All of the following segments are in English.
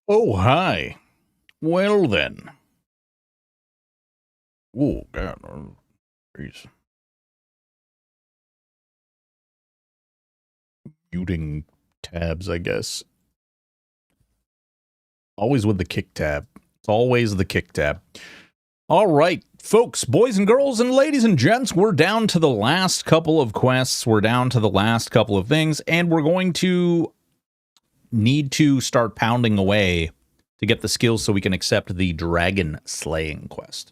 Oh, hi. Well then. Oh, God. Jeez. Muting tabs, I guess. Always with the kick tab. It's always the kick tab. All right, folks, boys and girls and ladies and gents, we're down to the last couple of quests. We're down to the last couple of things, and we're going to need to start pounding away to get the skills so we can accept the dragon slaying quest.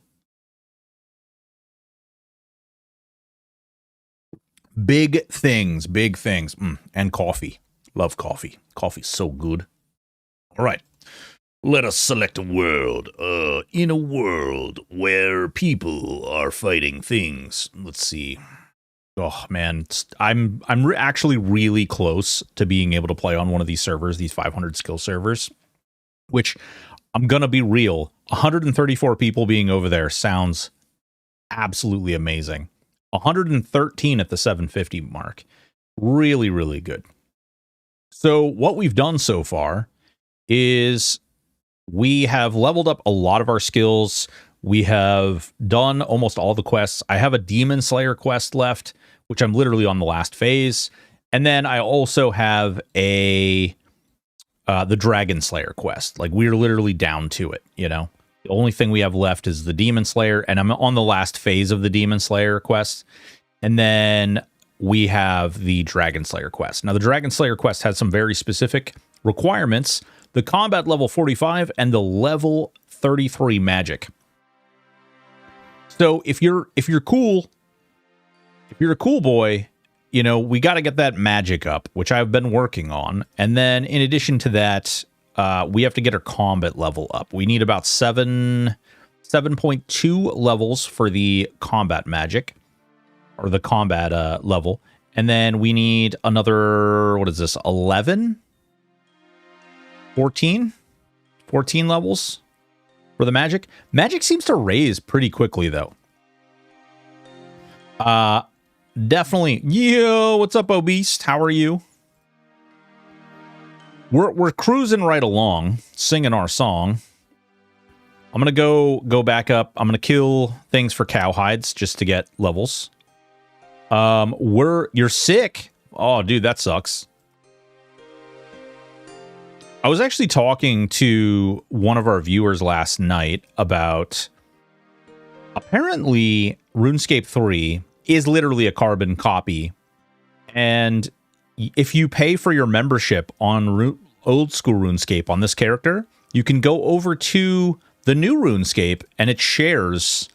Big things, big things. And coffee. Love coffee. Coffee's so good. All right. Let us select a world. In a world where people are fighting things. Let's see. Oh, man. I'm actually really close to being able to play on one of these servers, these 500 skill servers, which I'm going to be real. 134 people being over there sounds absolutely amazing. 113 at the 750 mark. Really, really good. So what we've done so far is we have leveled up a lot of our skills. We have done almost all the quests. I have a Demon Slayer quest left, which I'm literally on the last phase. And then I also have the Dragon Slayer quest. Like, we're literally down to it, you know? The only thing we have left is the Demon Slayer, and I'm on the last phase of the Demon Slayer quest. And then we have the Dragon Slayer quest. Now, the Dragon Slayer quest has some very specific requirements. The combat level 45 and the level 33 magic. So if you're cool, if you're a cool boy, you know, we got to get that magic up, which I've been working on. And then in addition to that, we have to get our combat level up. We need about 7.2 levels for the combat magic, or the combat level. And then we need another, what is this, 11? 14 levels for the magic. Magic seems to raise pretty quickly, though. Definitely. Yo, what's up, Obese? How are you? We're cruising right along, singing our song. I'm gonna go back up. I'm gonna kill things for cowhides just to get levels. You're sick. Oh, dude, that sucks. I was actually talking to one of our viewers last night about, apparently RuneScape 3 is literally a carbon copy, and if you pay for your membership on old school RuneScape on this character, you can go over to the new RuneScape and it shares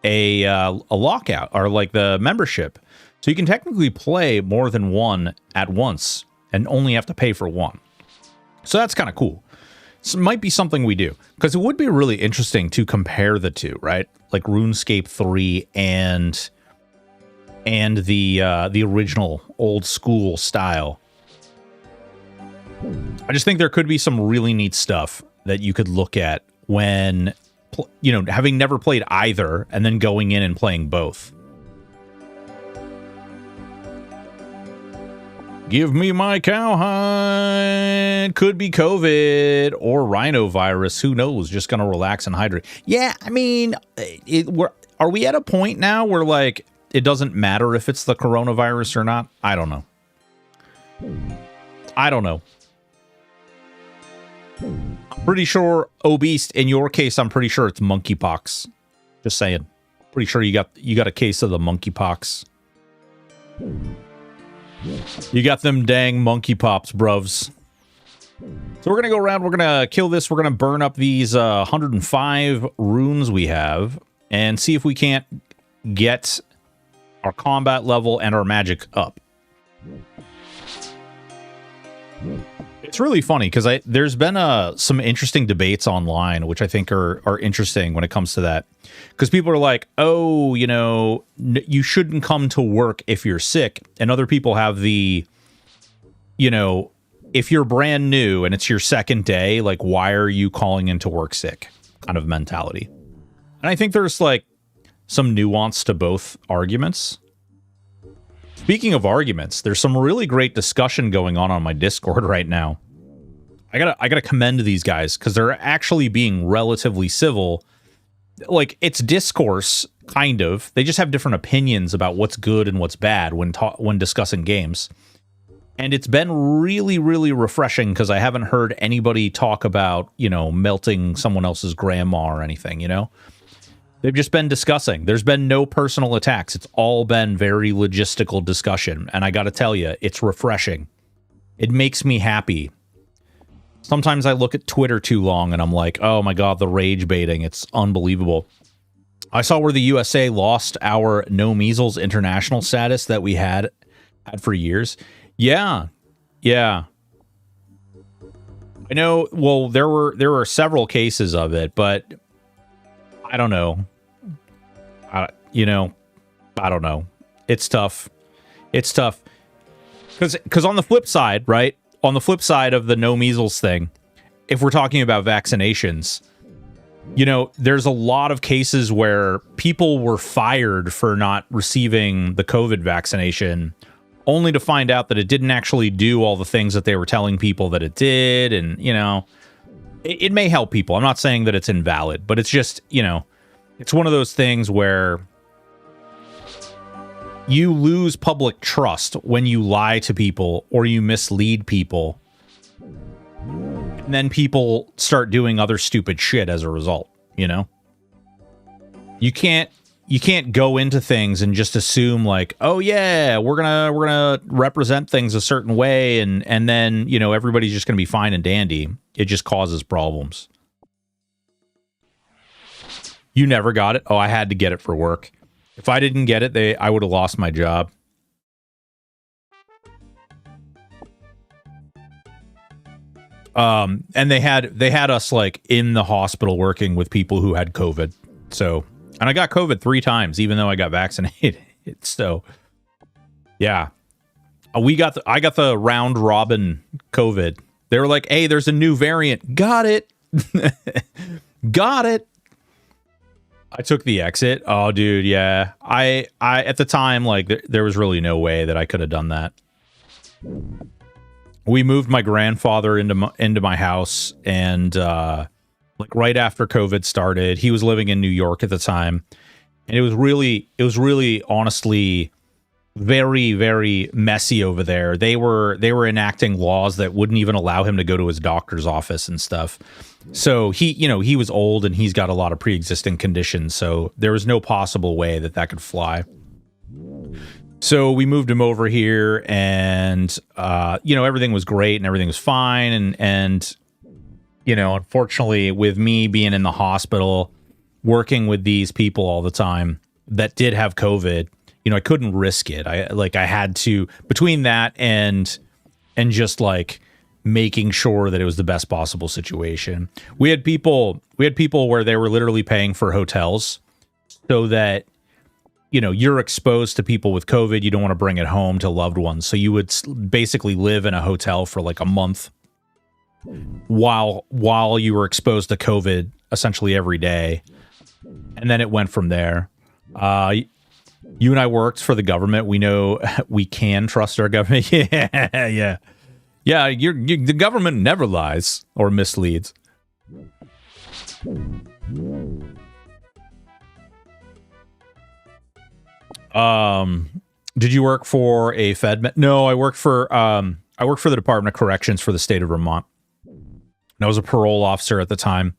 a lockout, or like the membership. So you can technically play more than one at once and only have to pay for one. So that's kind of cool. So it might be something we do, because it would be really interesting to compare the two, right? Like RuneScape 3 and the original old school style. I just think there could be some really neat stuff that you could look at when, you know, having never played either and then going in and playing both. Give me my cowhide. Could be COVID or rhinovirus. Who knows? Just gonna relax and hydrate. Yeah, I mean, are we at a point now where, like, it doesn't matter if it's the coronavirus or not? I don't know. I don't know. I'm pretty sure, Obese, in your case, I'm pretty sure it's monkeypox. Just saying. Pretty sure you got a case of the monkeypox. You got them dang monkey pops, bruvs. So we're going to go around, we're going to kill this, we're going to burn up these 105 runes we have, and see if we can't get our combat level and our magic up. It's really funny, because there's been some interesting debates online, which I think are interesting when it comes to that. Because people are like, oh, you know, you shouldn't come to work if you're sick. And other people have the, you know, if you're brand new and it's your second day, like, why are you calling into work sick kind of mentality. And I think there's, like, some nuance to both arguments. Speaking of arguments, there's some really great discussion going on my Discord right now I gotta commend these guys because they're actually being relatively civil. Like, it's discourse, kind of. They just have different opinions about what's good and what's bad when discussing games. And it's been really, really refreshing because I haven't heard anybody talk about, you know, melting someone else's grandma or anything, you know? They've just been discussing. There's been no personal attacks. It's all been very logistical discussion. And I got to tell you, it's refreshing. It makes me happy. Sometimes I look at Twitter too long and I'm like, oh my God, the rage baiting. It's unbelievable. I saw where the USA lost our no measles international status that we had for years. Yeah. I know. Well, there were several cases of it, but I don't know. I don't know. It's tough. Because on the flip side, right? On the flip side of the no measles thing, if we're talking about vaccinations, you know, there's a lot of cases where people were fired for not receiving the COVID vaccination, only to find out that it didn't actually do all the things that they were telling people that it did. And, you know, it may help people. I'm not saying that it's invalid, but it's just, you know, it's one of those things where you lose public trust when you lie to people or you mislead people. And then people start doing other stupid shit as a result, you know? You can't go into things and just assume like, oh yeah, we're gonna represent things a certain way and then, you know, everybody's just gonna be fine and dandy. It just causes problems. You never got it? Oh, I had to get it for work. If I didn't get it, I would have lost my job. And they had us like in the hospital working with people who had COVID. So, and I got COVID 3 times, even though I got vaccinated. So, yeah, I got the round robin COVID. They were like, "Hey, there's a new variant." Got it. Got it. I took the exit. Oh, dude, yeah. I at the time, like, there was really no way that I could have done that. We moved my grandfather into my house, and like right after COVID started, he was living in New York at the time, and it was really honestly very, very messy over there. They were enacting laws that wouldn't even allow him to go to his doctor's office and stuff. So he was old and he's got a lot of pre-existing conditions. So there was no possible way that could fly. So we moved him over here, and everything was great and everything was fine. And unfortunately, with me being in the hospital, working with these people all the time that did have COVID, I couldn't risk it. I had to, between that and just like making sure that it was the best possible situation. We had people where they were literally paying for hotels so that, you're exposed to people with COVID. You don't want to bring it home to loved ones. So you would basically live in a hotel for like a month while you were exposed to COVID essentially every day. And then it went from there. You and I worked for the government. We know we can trust our government. Yeah. The government never lies or misleads. Did you work for a Fed? No, I worked for the Department of Corrections for the state of Vermont. And I was a parole officer at the time.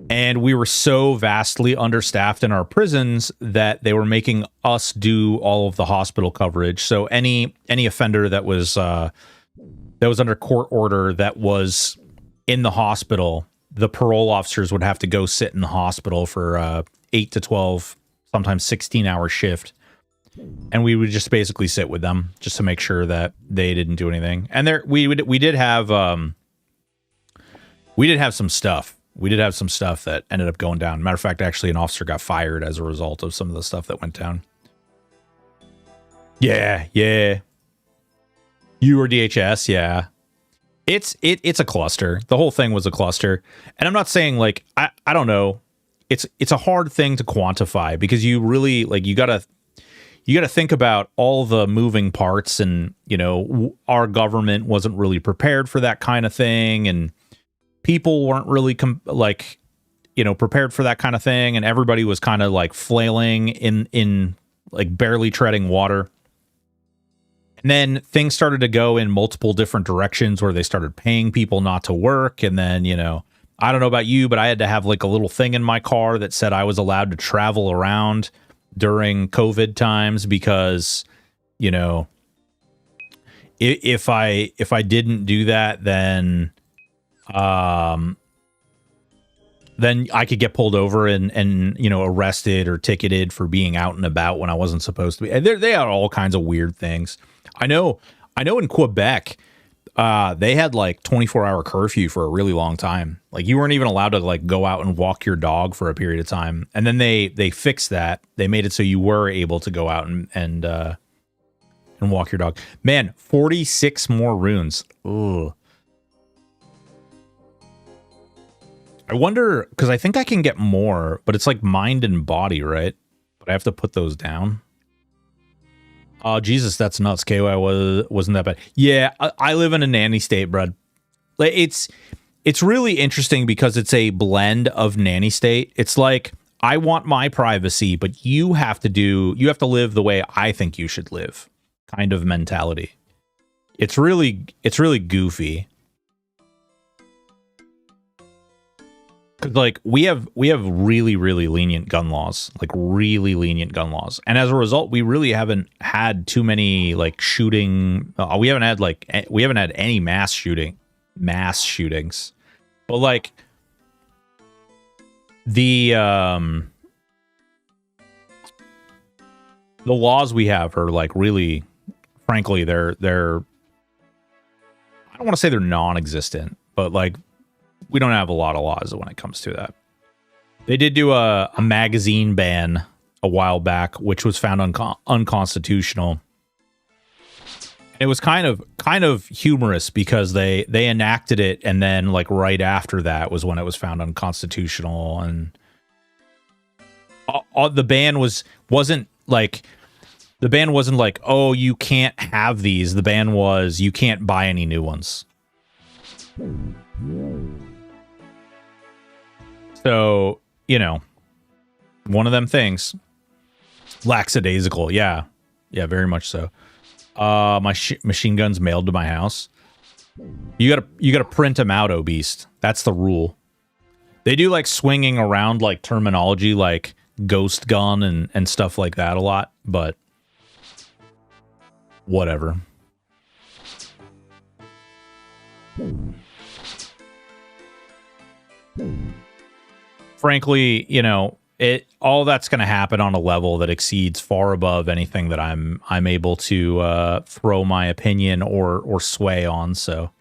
And we were so vastly understaffed in our prisons that they were making us do all of the hospital coverage. So any offender that was under court order that was in the hospital, the parole officers would have to go sit in the hospital for 8 to 12, sometimes 16-hour shift. And we would just basically sit with them just to make sure that they didn't do anything. And we did have some stuff. We did have some stuff that ended up going down. Matter of fact, actually, an officer got fired as a result of some of the stuff that went down. Yeah. You were DHS, yeah. It's a cluster. The whole thing was a cluster. And I'm not saying, like, I don't know. It's a hard thing to quantify because you really, like, you gotta think about all the moving parts, and, our government wasn't really prepared for that kind of thing. And people weren't really prepared for that kind of thing, and everybody was kind of like flailing in like barely treading water. And then things started to go in multiple different directions where they started paying people not to work. And then, I don't know about you, but I had to have like a little thing in my car that said I was allowed to travel around during COVID times because, if I didn't do that, then I could get pulled over and arrested or ticketed for being out and about when I wasn't supposed to be. And they had all kinds of weird things. I know in Quebec, they had like 24-hour curfew for a really long time. Like you weren't even allowed to like go out and walk your dog for a period of time. And then they fixed that. They made it so you were able to go out and walk your dog. Man, 46 more runes. Ugh. I wonder, because I think I can get more, but it's like mind and body, right? But I have to put those down. Oh, Jesus, that's nuts. KY wasn't that bad. Yeah, I live in a nanny state, bro. Like, it's really interesting because it's a blend of nanny state. It's like, I want my privacy, but you have to live the way I think you should live kind of mentality. It's really goofy. Cause like we have really, really lenient gun laws, and as a result, we really haven't had too many like shooting. We haven't had any mass shootings, but like the laws we have are like really, frankly, they're I don't want to say they're non-existent, but like. We don't have a lot of laws when it comes to that. They did do a magazine ban a while back, which was found unconstitutional. It was kind of humorous because they enacted it, and then like right after that was when it was found unconstitutional, and the ban wasn't like, oh, you can't have these. The ban was you can't buy any new ones. So, one of them things. Lackadaisical, yeah. Yeah, very much so. My machine gun's mailed to my house. You gotta print them out, oh beast. That's the rule. They do like swinging around like terminology like ghost gun and stuff like that a lot, but whatever. Frankly, all that's going to happen on a level that exceeds far above anything that I'm able to throw my opinion or sway on. So,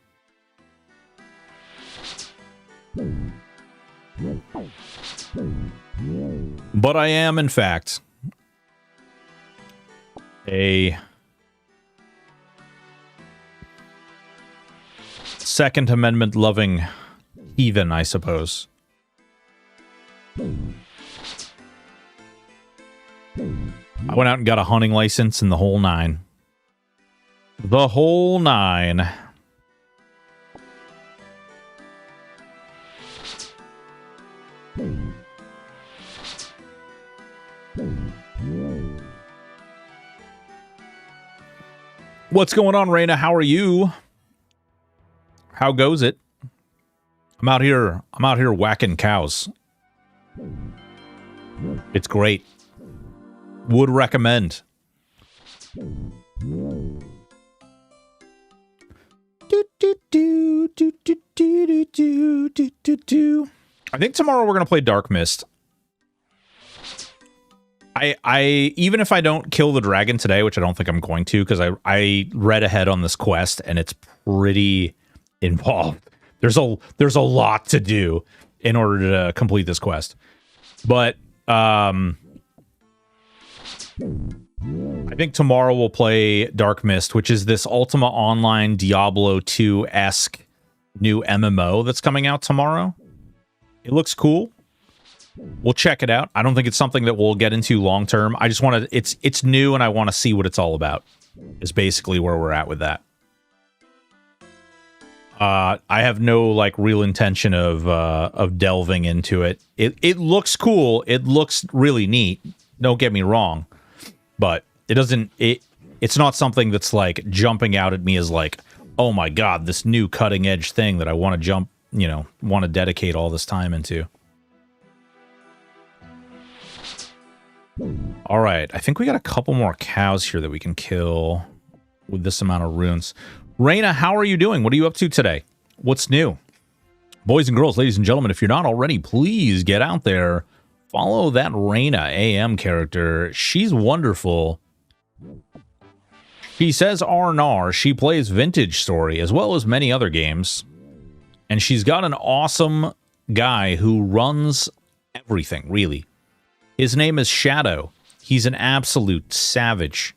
but I am, in fact, a Second Amendment loving heathen, I suppose. I went out and got a hunting license and the whole nine. The whole nine. What's going on, Raina? How are you? How goes it? I'm out here whacking cows. It's great. Would recommend. I think tomorrow we're gonna play Dark Mist. I even if I don't kill the dragon today, which I don't think I'm going to, because I read ahead on this quest and it's pretty involved. There's a lot to do in order to complete this quest. But I think tomorrow we'll play Dark Mist, which is this Ultima Online Diablo 2-esque new MMO that's coming out tomorrow. It looks cool. We'll check it out. I don't think it's something that we'll get into long term. I just want to, it's new and I want to see what it's all about, is basically where we're at with that. I have no like real intention of delving into it. It looks cool. It looks really neat. Don't get me wrong, but it doesn't. It's not something that's like jumping out at me as like, oh my god, this new cutting edge thing that I want to jump. You know, want to dedicate all this time into. All right, I think we got a couple more cows here that we can kill with this amount of runes. Raina, how are you doing? What are you up to today? What's new? Boys and girls, ladies and gentlemen, if you're not already, please get out there. Follow that Raina AM character. She's wonderful. She says R&R. She plays Vintage Story as well as many other games. And she's got an awesome guy who runs everything, really. His name is Shadow. He's an absolute savage.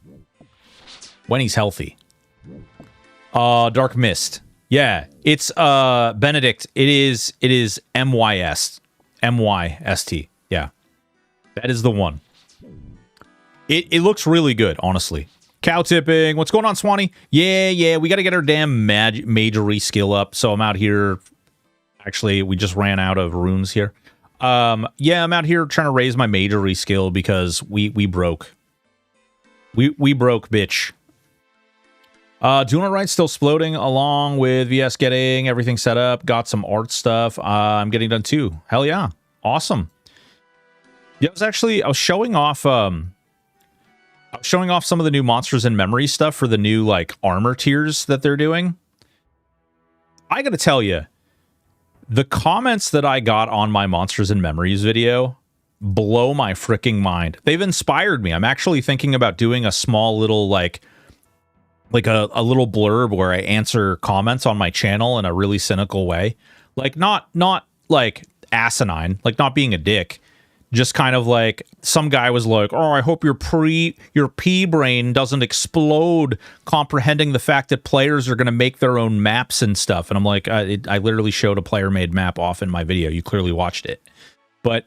When he's healthy. Dark Mist. Yeah, it's Benedict. It is MYS. MYST. Yeah. That is the one. It looks really good, honestly. Cow tipping. What's going on, Swanee? Yeah, we got to get our damn majory skill up. So I'm out here. Actually, we just ran out of runes here. Yeah, I'm out here trying to raise my majory skill because we broke. We broke, bitch. Doing it right, still sploding along with VS getting everything set up. Got some art stuff. I'm getting done too. Hell yeah. Awesome. Yeah, I was showing off some of the new Monsters and Memories stuff for the new like armor tiers that they're doing. I gotta tell you, the comments that I got on my Monsters and Memories video blow my freaking mind. They've inspired me. I'm actually thinking about doing a small little like a little blurb where I answer comments on my channel in a really cynical way. Like not like asinine, like not being a dick. Just kind of like some guy was like, "Oh, I hope your pea brain doesn't explode comprehending the fact that players are going to make their own maps and stuff." And I'm like, I literally showed a player-made map off in my video. You clearly watched it. But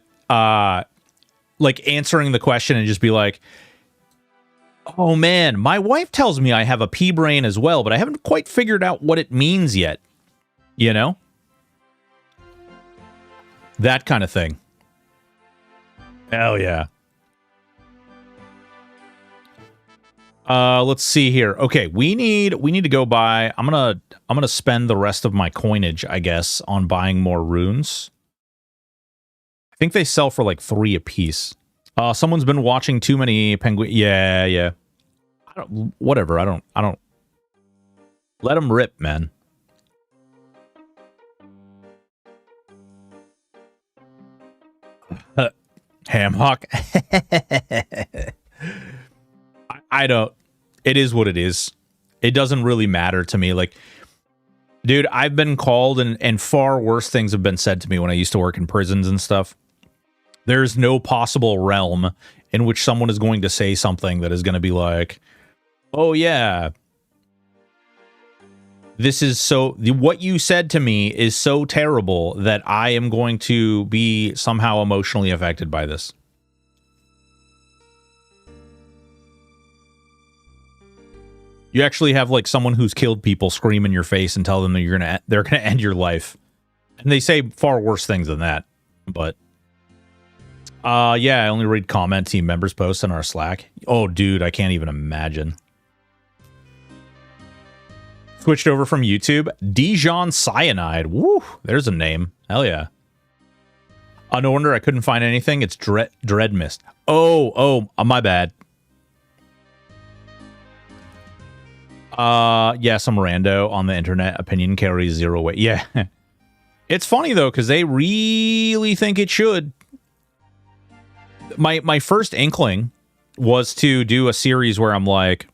like answering the question and just be like, "Oh man, my wife tells me I have a pea brain as well, but I haven't quite figured out what it means yet." You know? That kind of thing. Hell yeah. Let's see here. Okay, we need to go buy. I'm gonna spend the rest of my coinage, I guess, on buying more runes. I think they sell for like 3 apiece. Someone's been watching too many penguin. Yeah. Whatever. I don't. Let them rip, man. Hamhock. I don't. It is what it is. It doesn't really matter to me. Like, dude, I've been called and far worse things have been said to me when I used to work in prisons and stuff. There's no possible realm in which someone is going to say something that is going to be like, "Oh yeah, this is so, what you said to me is so terrible that I am going to be somehow emotionally affected by this." You actually have like someone who's killed people scream in your face and tell them that they're gonna end your life, and they say far worse things than that. But yeah, I only read comment team members' posts on our Slack. Oh, dude, I can't even imagine. Switched over from YouTube. Dijon Cyanide. Woo, there's a name. Hell yeah. No wonder I couldn't find anything. It's Dread Mist. Oh, my bad. Yeah, some rando on the internet. Opinion carries 0 weight. Yeah. It's funny, though, because they really think it should. My first inkling was to do a series where I'm like,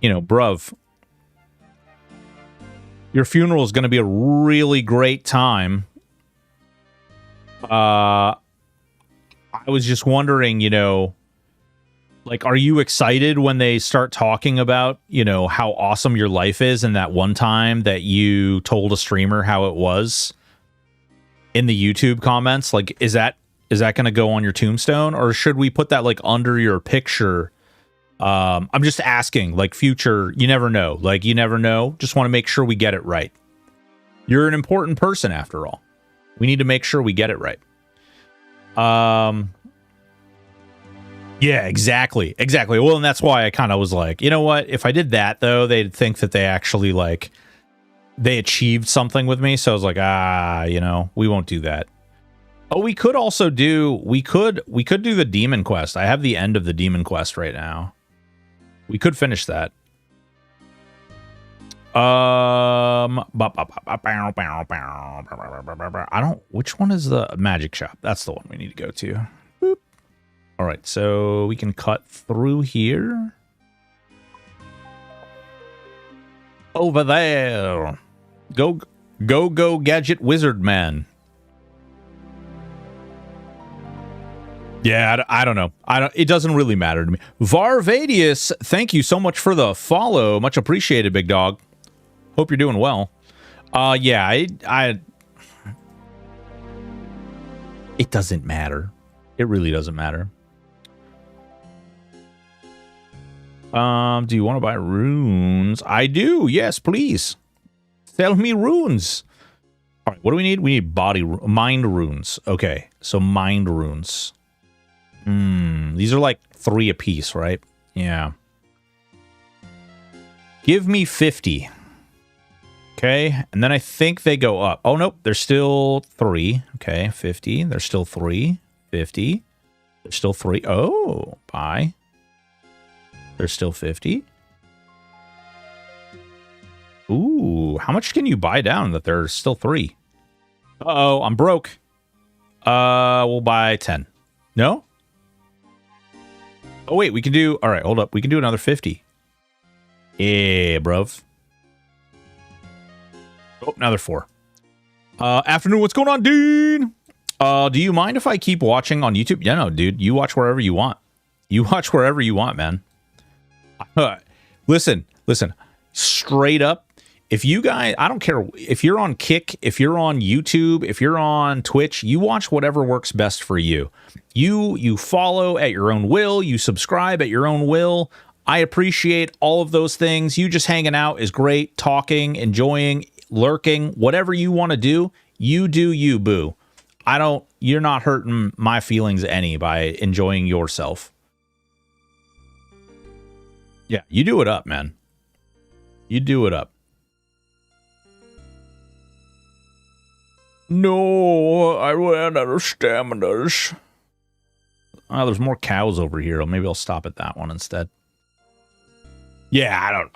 you know, bruv, your funeral is going to be a really great time. I was just wondering, you know, like, are you excited when they start talking about, you know, how awesome your life is and that one time that you told a streamer how it was in the YouTube comments? Like, is that going to go on your tombstone, or should we put that like under your picture? I'm just asking, like, future, you never know. Like, you never know. Just want to make sure we get it right. You're an important person after all. We need to make sure we get it right. Yeah, exactly. Exactly. Well, and that's why I kind of was like, you know what? If I did that, though, they'd think that they actually, like, they achieved something with me. So I was like, you know, we won't do that. Oh, we could also do, we could do the demon quest. I have the end of the demon quest right now. We could finish that. I don't, which one is the magic shop? That's the one we need to go to. Boop. All right, so we can cut through here. Over there. Go gadget wizard man. Yeah, I don't know. It doesn't really matter to me. Varvadius, thank you so much for the follow. Much appreciated, big dog. Hope you're doing well. Yeah, it doesn't matter. It really doesn't matter. Do you want to buy runes? I do. Yes, please. Sell me runes. All right, what do we need? We need mind runes. Okay, so mind runes. These are like 3 apiece, right? Yeah. Give me 50. Okay, and then I think they go up. Oh, nope, there's still 3. Okay, 50. There's still 3. 50. There's still 3. Oh, buy. There's still 50. Ooh, how much can you buy down that there's still 3? Uh-oh, I'm broke. We'll buy 10. No? Oh, wait, we can do... All right, hold up. We can do another 50. Yeah, bruv. Oh, another 4. Afternoon, what's going on, Dean? Do you mind if I keep watching on YouTube? Yeah, no, dude. You watch wherever you want. You watch wherever you want, man. Listen. Straight up, if you guys... I don't care if you're on Kick, if you're on YouTube, if you're on Twitch, you watch whatever works best for you. You follow at your own will. You subscribe at your own will. I appreciate all of those things. You just hanging out is great. Talking, enjoying, lurking, whatever you want to do, you do you, boo. You're not hurting my feelings any by enjoying yourself. Yeah, you do it up, man. You do it up. No, I ran out of staminas. Oh, there's more cows over here. Maybe I'll stop at that one instead. Yeah,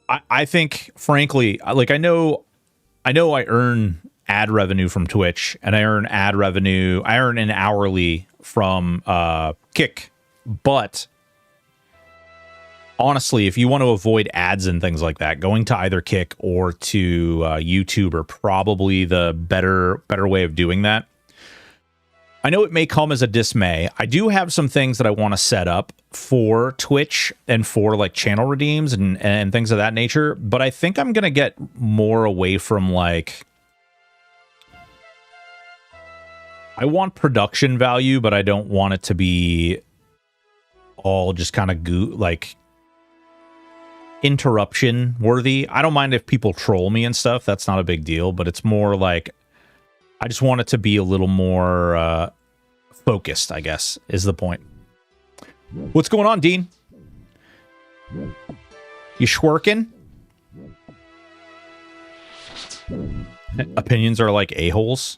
I think, frankly, like I know I earn ad revenue from Twitch, and I earn ad revenue. I earn an hourly from Kick, but honestly, if you want to avoid ads and things like that, going to either Kick or to YouTube are probably the better way of doing that. I know it may come as a dismay. I do have some things that I want to set up for Twitch and for like channel redeems and things of that nature, but I think I'm going to get more away from like... I want production value, but I don't want it to be all just kind of like interruption worthy. I don't mind if people troll me and stuff. That's not a big deal, but it's more like I just want it to be a little more focused, I guess, is the point. What's going on, Dean? You schworking? Opinions are like a-holes.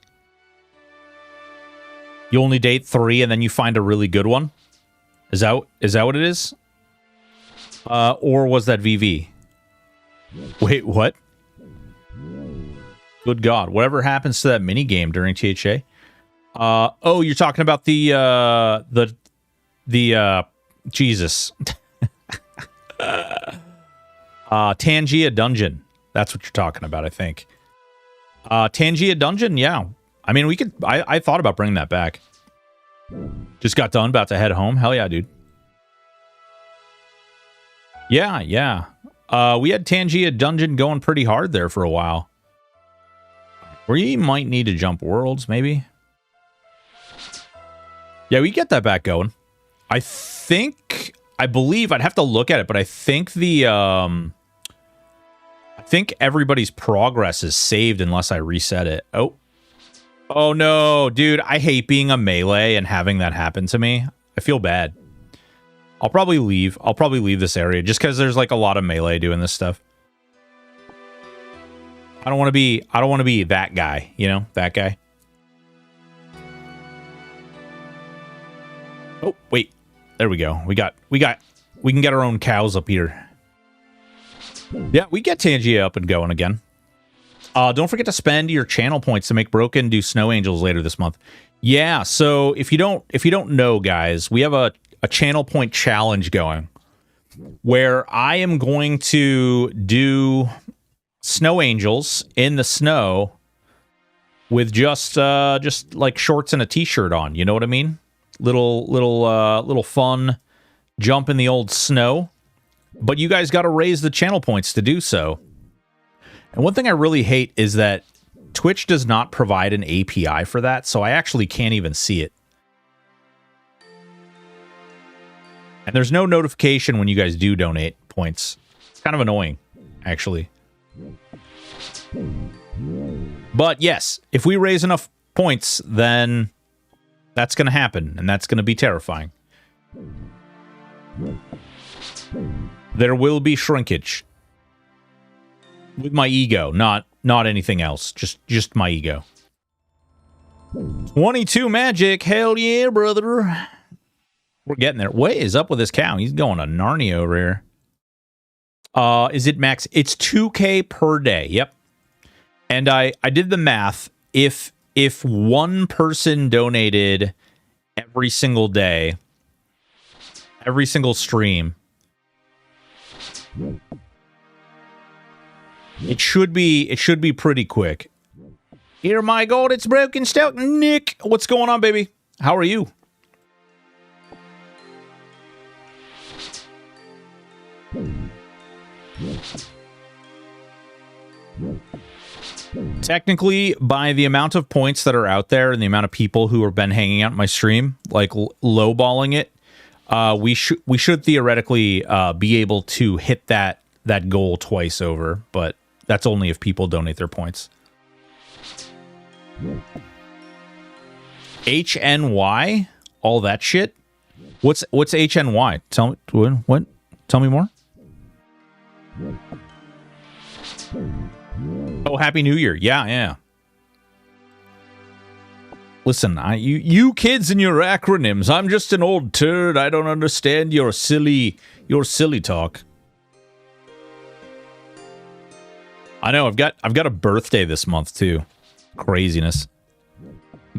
You only date 3 and then you find a really good one? Is that what it is? Or was that VV? Wait, what? Good God. Whatever happens to that mini game during THA? Oh, you're talking about the Jesus. Tangia Dungeon. That's what you're talking about, I think. Tangia Dungeon, yeah. I mean, we could... I thought about bringing that back. Just got done, about to head home. Hell yeah, dude. Yeah. We had Tangia Dungeon going pretty hard there for a while. We might need to jump worlds, maybe. Yeah, we get that back going. I believe, I'd have to look at it, but I think the I think everybody's progress is saved unless I reset it. Oh. Oh no, dude, I hate being a melee and having that happen to me. I feel bad. I'll probably leave. I'll probably leave this area just because there's like a lot of melee doing this stuff. I don't want to be that guy, you know, that guy. Oh, wait. There we go. We can get our own cows up here. Yeah, we get Tangia up and going again. Don't forget to spend your channel points to make Broken do Snow Angels later this month. Yeah, so if you don't know, guys, we have a channel point challenge going where I am going to do Snow Angels in the snow with just like shorts and a t-shirt on. You know what I mean? Little fun jump in the old snow. But you guys got to raise the channel points to do so. And one thing I really hate is that Twitch does not provide an API for that, so I actually can't even see it. And there's no notification when you guys do donate points. It's kind of annoying, actually. But yes, if we raise enough points, then that's going to happen, and that's going to be terrifying. There will be shrinkage. With my ego, not anything else. Just my ego. 22 magic, hell yeah, brother. We're getting there. What is up with this cow? He's going to Narnia over here. Is it max? It's 2K per day. Yep. And I did the math. If one person donated every single day, every single stream, it should be pretty quick. Here, my God, it's Broken Stout. Nick, what's going on, baby? How are you? Technically, by the amount of points that are out there and the amount of people who have been hanging out in my stream, like lowballing it, we should theoretically be able to hit that goal twice over, but that's only if people donate their points. HNY, all that shit. What's HNY? Tell me what? Tell me more. Oh, Happy New Year. Yeah. Listen, you kids and your acronyms. I'm just an old turd. I don't understand your silly talk. I know. I've got a birthday this month too. Craziness.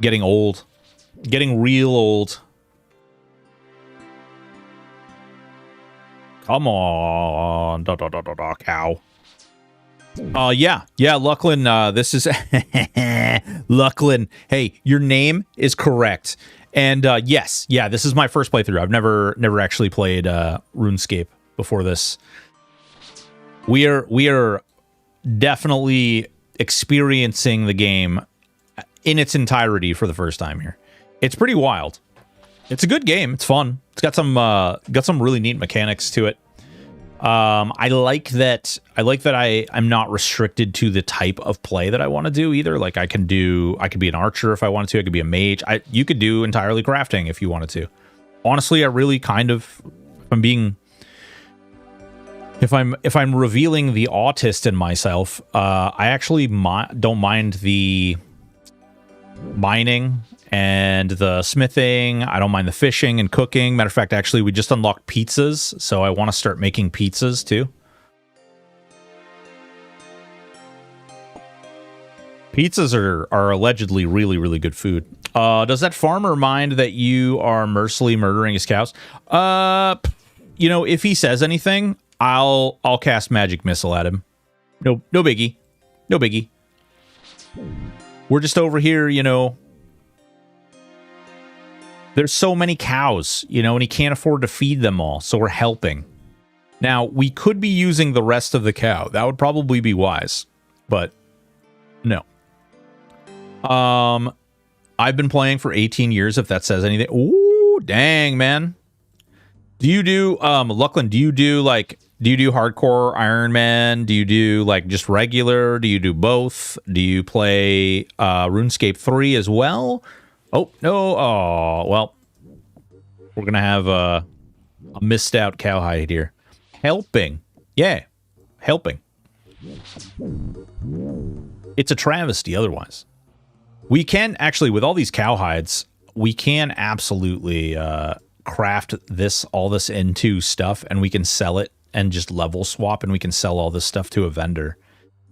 Getting old. Getting real old. Come on, cow. Yeah, Lucklin, this is... Lucklin, hey, your name is correct. And, yes, this is my first playthrough. I've never actually played, RuneScape before this. We are definitely experiencing the game in its entirety for the first time here. It's pretty wild. It's a good game. It's fun. It's got some really neat mechanics to it. I like that I'm not restricted to the type of play that I want to do either. Like I could be an archer if I wanted to. I could be a mage. You could do entirely crafting if you wanted to. Honestly, I really kind of, if I'm revealing the autist in myself, I actually don't mind the mining and the smithing. I don't mind the fishing and cooking. Matter of fact, actually, we just unlocked pizzas, so I want to start making pizzas too. Pizzas are allegedly really, really good food. Does that farmer mind that you are mercilessly murdering his cows? You know, if he says anything, I'll cast magic missile at him. No biggie. No biggie. We're just over here, you know. There's so many cows, you know, and he can't afford to feed them all, so we're helping. Now, we could be using the rest of the cow. That would probably be wise, but no. I've been playing for 18 years, if that says anything. Ooh, dang, man. Do you do Luckland, do you do hardcore Iron Man? Do you do like just regular? Do you do both? Do you play RuneScape 3 as well? Oh, no. Oh, well. We're going to have a missed out cowhide here. Helping. Yeah. Helping. It's a travesty otherwise. We can actually, with all these cowhides, we can absolutely craft all this into stuff, and we can sell it and just level swap, and we can sell all this stuff to a vendor.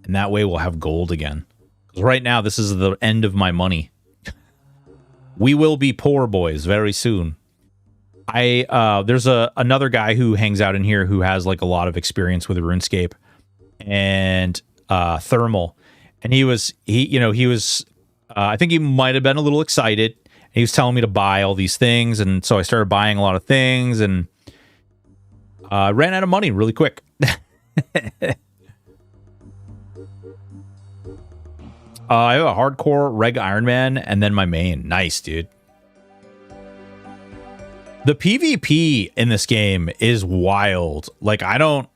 And that way we'll have gold again. Because right now, this is the end of my money. We will be poor boys very soon. There's another guy who hangs out in here who has like a lot of experience with RuneScape and thermal. And he was I think he might have been a little excited. He was telling me to buy all these things, and so I started buying a lot of things, and ran out of money really quick. I have a hardcore reg Iron Man, and then my main. Nice, dude. The PvP in this game is wild. Like I've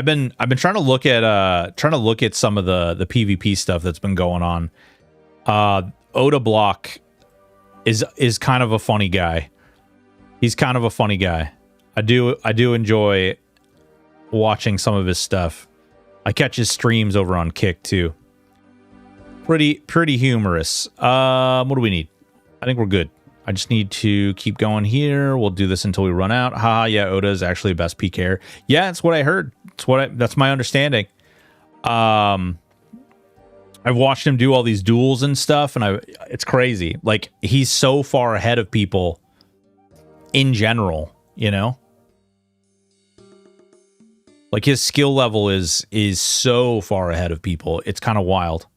been trying to look at some of the PvP stuff that's been going on. Oda Block is kind of a funny guy. He's kind of a funny guy. I do enjoy watching some of his stuff. I catch his streams over on Kick too. Pretty humorous. What do we need? I think we're good. I just need to keep going here. We'll do this until we run out. Haha, yeah, Oda is actually the best PKer. Yeah, that's what I heard. That's my understanding. I've watched him do all these duels and stuff, and it's crazy. Like, he's so far ahead of people in general, you know? Like, his skill level is so far ahead of people. It's kind of wild.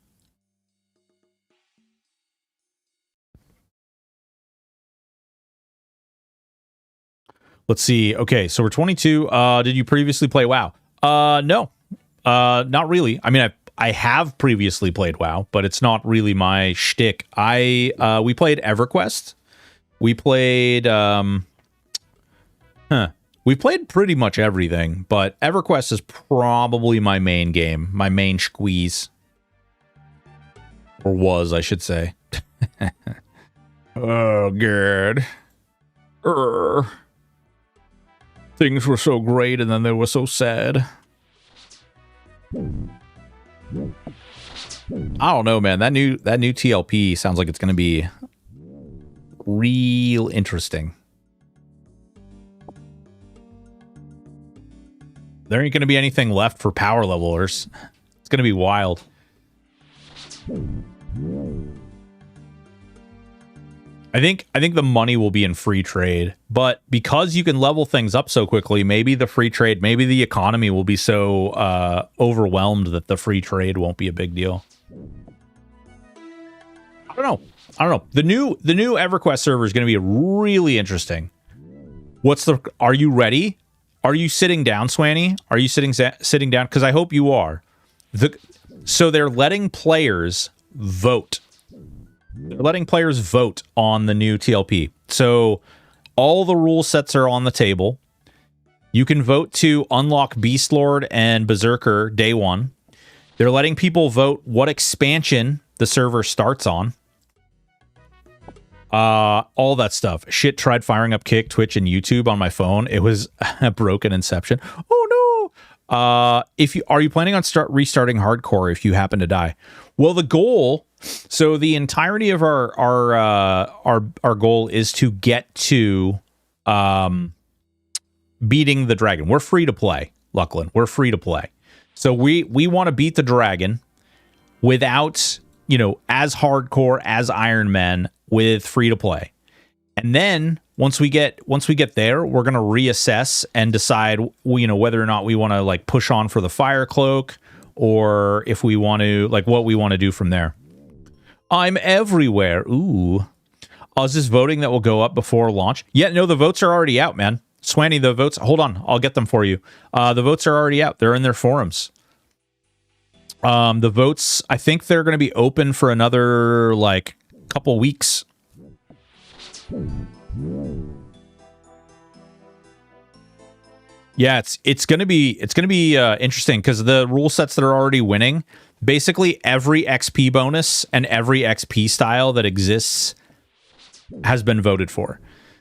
Let's see. Okay, so we're 22. Did you previously play WoW? No. Not really. I mean, I have previously played WoW, but it's not really my shtick. We played EverQuest. We played we played pretty much everything, but EverQuest is probably my main game, my main squeeze. Or was, I should say. Oh, good. Things were so great, and then they were so sad. I don't know, man. That new TLP sounds like it's going to be real interesting. There ain't going to be anything left for power levelers. It's going to be wild. I think the money will be in free trade, but because you can level things up so quickly, maybe the free trade, maybe the economy will be so overwhelmed that the free trade won't be a big deal. I don't know. The new EverQuest server is going to be really interesting. Are you ready? Are you sitting down, Swanny? Are you sitting down? Because I hope you are. So they're letting players vote. They're letting players vote on the new TLP. So all the rule sets are on the table. You can vote to unlock Beastlord and Berserker day one. They're letting people vote what expansion the server starts on. All that stuff. Shit, tried firing up Kick, Twitch, and YouTube on my phone. It was a broken inception. Oh no! Are you planning on restarting hardcore if you happen to die? Well, the goal. So the entirety of our goal is to get to beating the dragon. We're free to play, Luckland. We're free to play. So we want to beat the dragon without, as hardcore as Iron Man with free to play. And then once we get there, we're going to reassess and decide, whether or not we want to like push on for the fire cloak, or if we want to what we want to do from there. I'm everywhere. Ooh. Is this voting that will go up before launch? Yeah, no, the votes are already out, man. Swanny, the votes... Hold on, I'll get them for you. The votes are already out. They're in their forums. The votes, I think they're going to be open for another, couple weeks. Yeah, it's gonna be interesting because the rule sets that are already winning, basically every XP bonus and every XP style that exists has been voted for.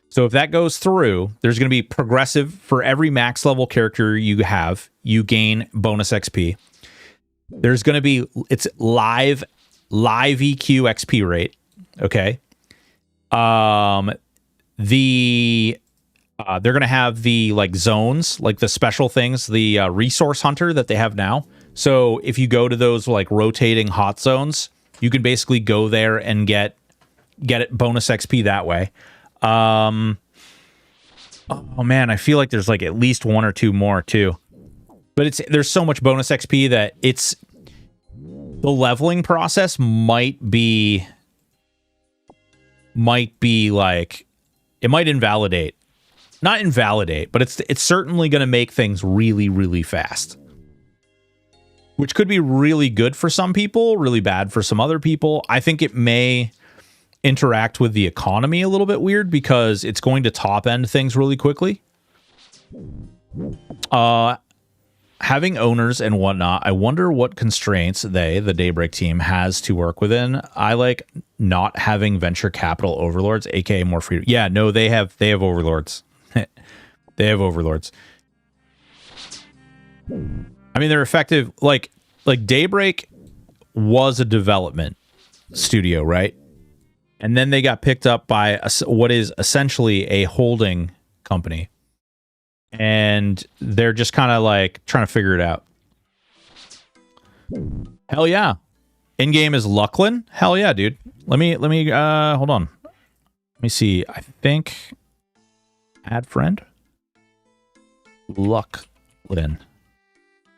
So if that goes through, there's going to be progressive for every max level character you have, you gain bonus XP. There's going to be it's live EQ XP rate. Okay. They're going to have the like zones, like the special things, the resource hunter that they have now. So if you go to those like rotating hot zones, you can basically go there and get it bonus XP that way. Oh man, I feel like there's like at least one or two more too. But there's so much bonus XP that the leveling process might be like it might invalidate. Not invalidate, but it's certainly going to make things really, really fast. Which could be really good for some people, really bad for some other people. I think it may interact with the economy a little bit weird because it's going to top end things really quickly. Having owners and whatnot, I wonder what constraints the Daybreak team has to work within. I like not having venture capital overlords, aka more freedom. Yeah, no, they have overlords. They have overlords. I mean, they're effective. Like Daybreak was a development studio, right? And then they got picked up by what is essentially a holding company. And they're just kind of like trying to figure it out. Hell yeah. In-game is Lucklin? Hell yeah, dude. Let me hold on. Let me see. I think add friend. Lucklin.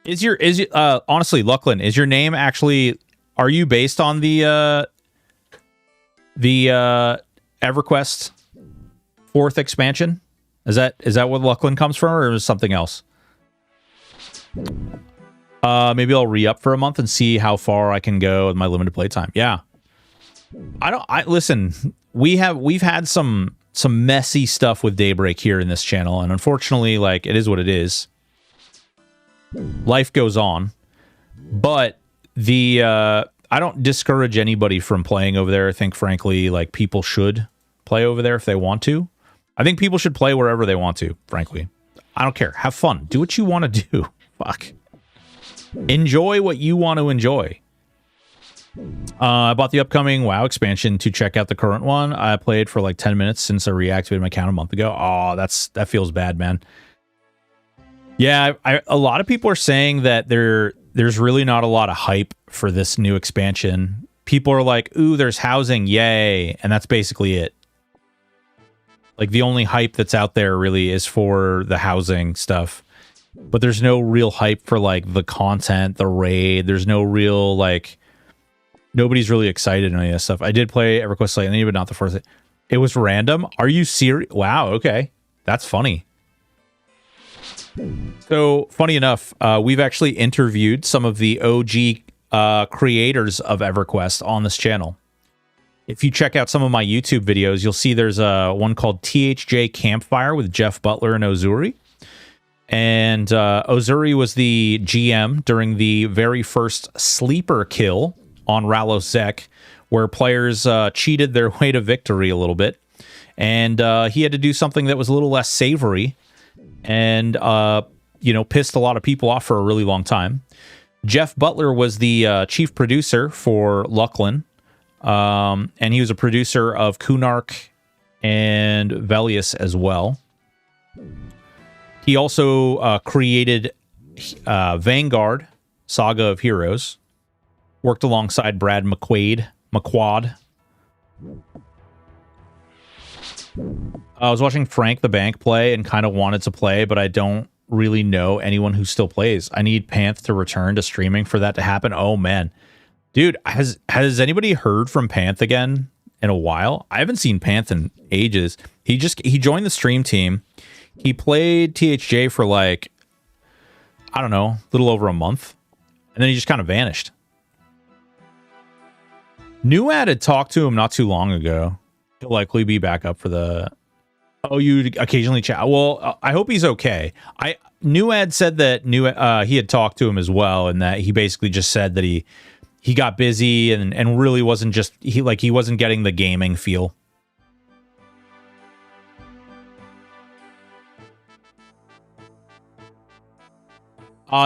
Honestly, Lucklin, is your name actually, are you based on the EverQuest 4th expansion? Is that what Lucklin comes from, or is it something else? Maybe I'll re-up for a month and see how far I can go with my limited playtime. Yeah. Listen, we've had some messy stuff with Daybreak here in this channel, and unfortunately, like, it is what it is. Life goes on. But I don't discourage anybody from playing over there. I think, frankly, like, people should play over there if they want to. I think people should play wherever they want to, frankly. I don't care. Have fun. Do what you want to do. Fuck. Enjoy what you want to enjoy. I bought the upcoming WoW expansion to check out the current one. I played for like 10 minutes since I reactivated my account a month ago. Oh, that feels bad, man. Yeah, a lot of people are saying that there's really not a lot of hype for this new expansion. People are like, ooh, there's housing, yay. And that's basically it. Like, the only hype that's out there really is for the housing stuff. But there's no real hype for, like, the content, the raid. There's no real, like... Nobody's really excited in any of that stuff. I did play EverQuest Lightning, but not the first. It was random? Are you serious? Wow, okay. That's funny. So, funny enough, we've actually interviewed some of the OG creators of EverQuest on this channel. If you check out some of my YouTube videos, you'll see there's one called THJ Campfire with Jeff Butler and Ozuri. And Ozuri was the GM during the very first sleeper kill on Rallo Zek, where players cheated their way to victory a little bit. And he had to do something that was a little less savory and, pissed a lot of people off for a really long time. Jeff Butler was the chief producer for Lucklin. And he was a producer of Kunark and Velius as well. He also created Vanguard, Saga of Heroes. Worked alongside Brad McQuad. I was watching Frank the Bank play and kind of wanted to play, but I don't really know anyone who still plays. I need Panth to return to streaming for that to happen. Oh, man. Dude, has anybody heard from Panth again in a while? I haven't seen Panth in ages. He joined the stream team. He played THJ for like, I don't know, a little over a month. And then he just kind of vanished. Nuad had talked to him not too long ago. He'll likely be back up for the... Oh, you occasionally chat. Well, I hope he's okay. Nuad said that he had talked to him as well, and that he basically just said that he got busy and really wasn't just he wasn't getting the gaming feel.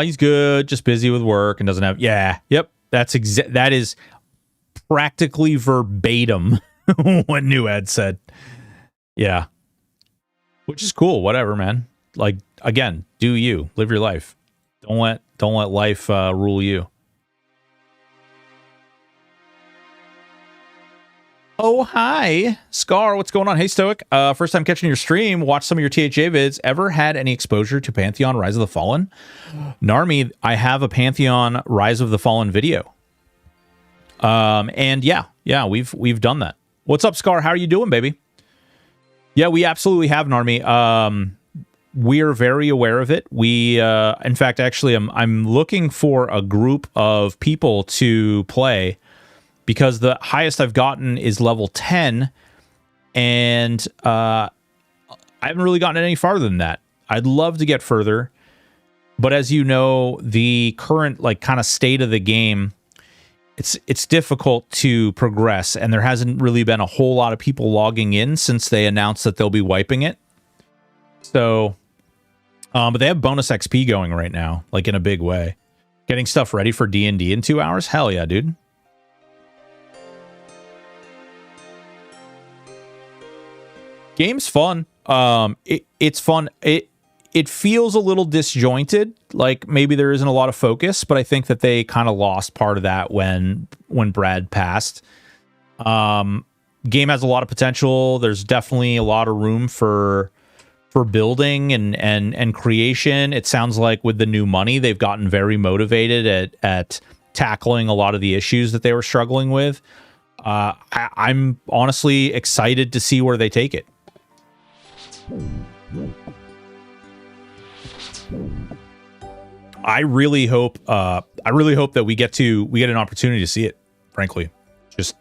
He's good, just busy with work and doesn't have. Yeah, yep. That is practically verbatim what Nuad said. Yeah, which is cool. Whatever, man. Like, again, do you live your life? Don't let life rule you. Oh, hi, Scar. What's going on? Hey, Stoic. First time catching your stream. Watch some of your THA vids. Ever had any exposure to Pantheon Rise of the Fallen? Narmi, I have a Pantheon Rise of the Fallen video. And yeah, we've done that. What's up, Scar? How are you doing, baby? Yeah, we absolutely have, Narmi. We're very aware of it. We, in fact, actually, I'm looking for a group of people to play, because the highest I've gotten is level 10, and I haven't really gotten any farther than that. I'd love to get further, but as you know, the current kind of state of the game, it's difficult to progress, and there hasn't really been a whole lot of people logging in since they announced that they'll be wiping it. So, but they have bonus XP going right now, like in a big way. Getting stuff ready for D&D in 2 hours? Hell yeah, dude. Game's fun. It's fun. It feels a little disjointed, like maybe there isn't a lot of focus, but I think that they kind of lost part of that when Brad passed. Game has a lot of potential. There's definitely a lot of room for building and creation. It sounds like with the new money, they've gotten very motivated at tackling a lot of the issues that they were struggling with. I'm honestly excited to see where they take it. I really hope that we get an opportunity to see it, frankly. Just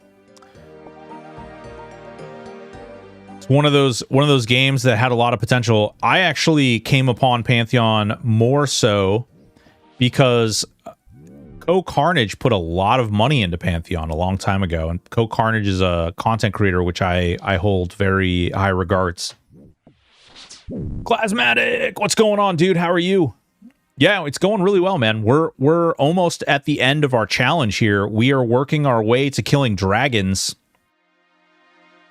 it's one of those games that had a lot of potential. I actually came upon Pantheon more so because Co-Carnage put a lot of money into Pantheon a long time ago, and Co-Carnage is a content creator which I hold very high regards. Plasmatic, what's going on, dude? How are you? Yeah, it's going really well, man. We're almost at the end of our challenge here. We are working our way to killing dragons.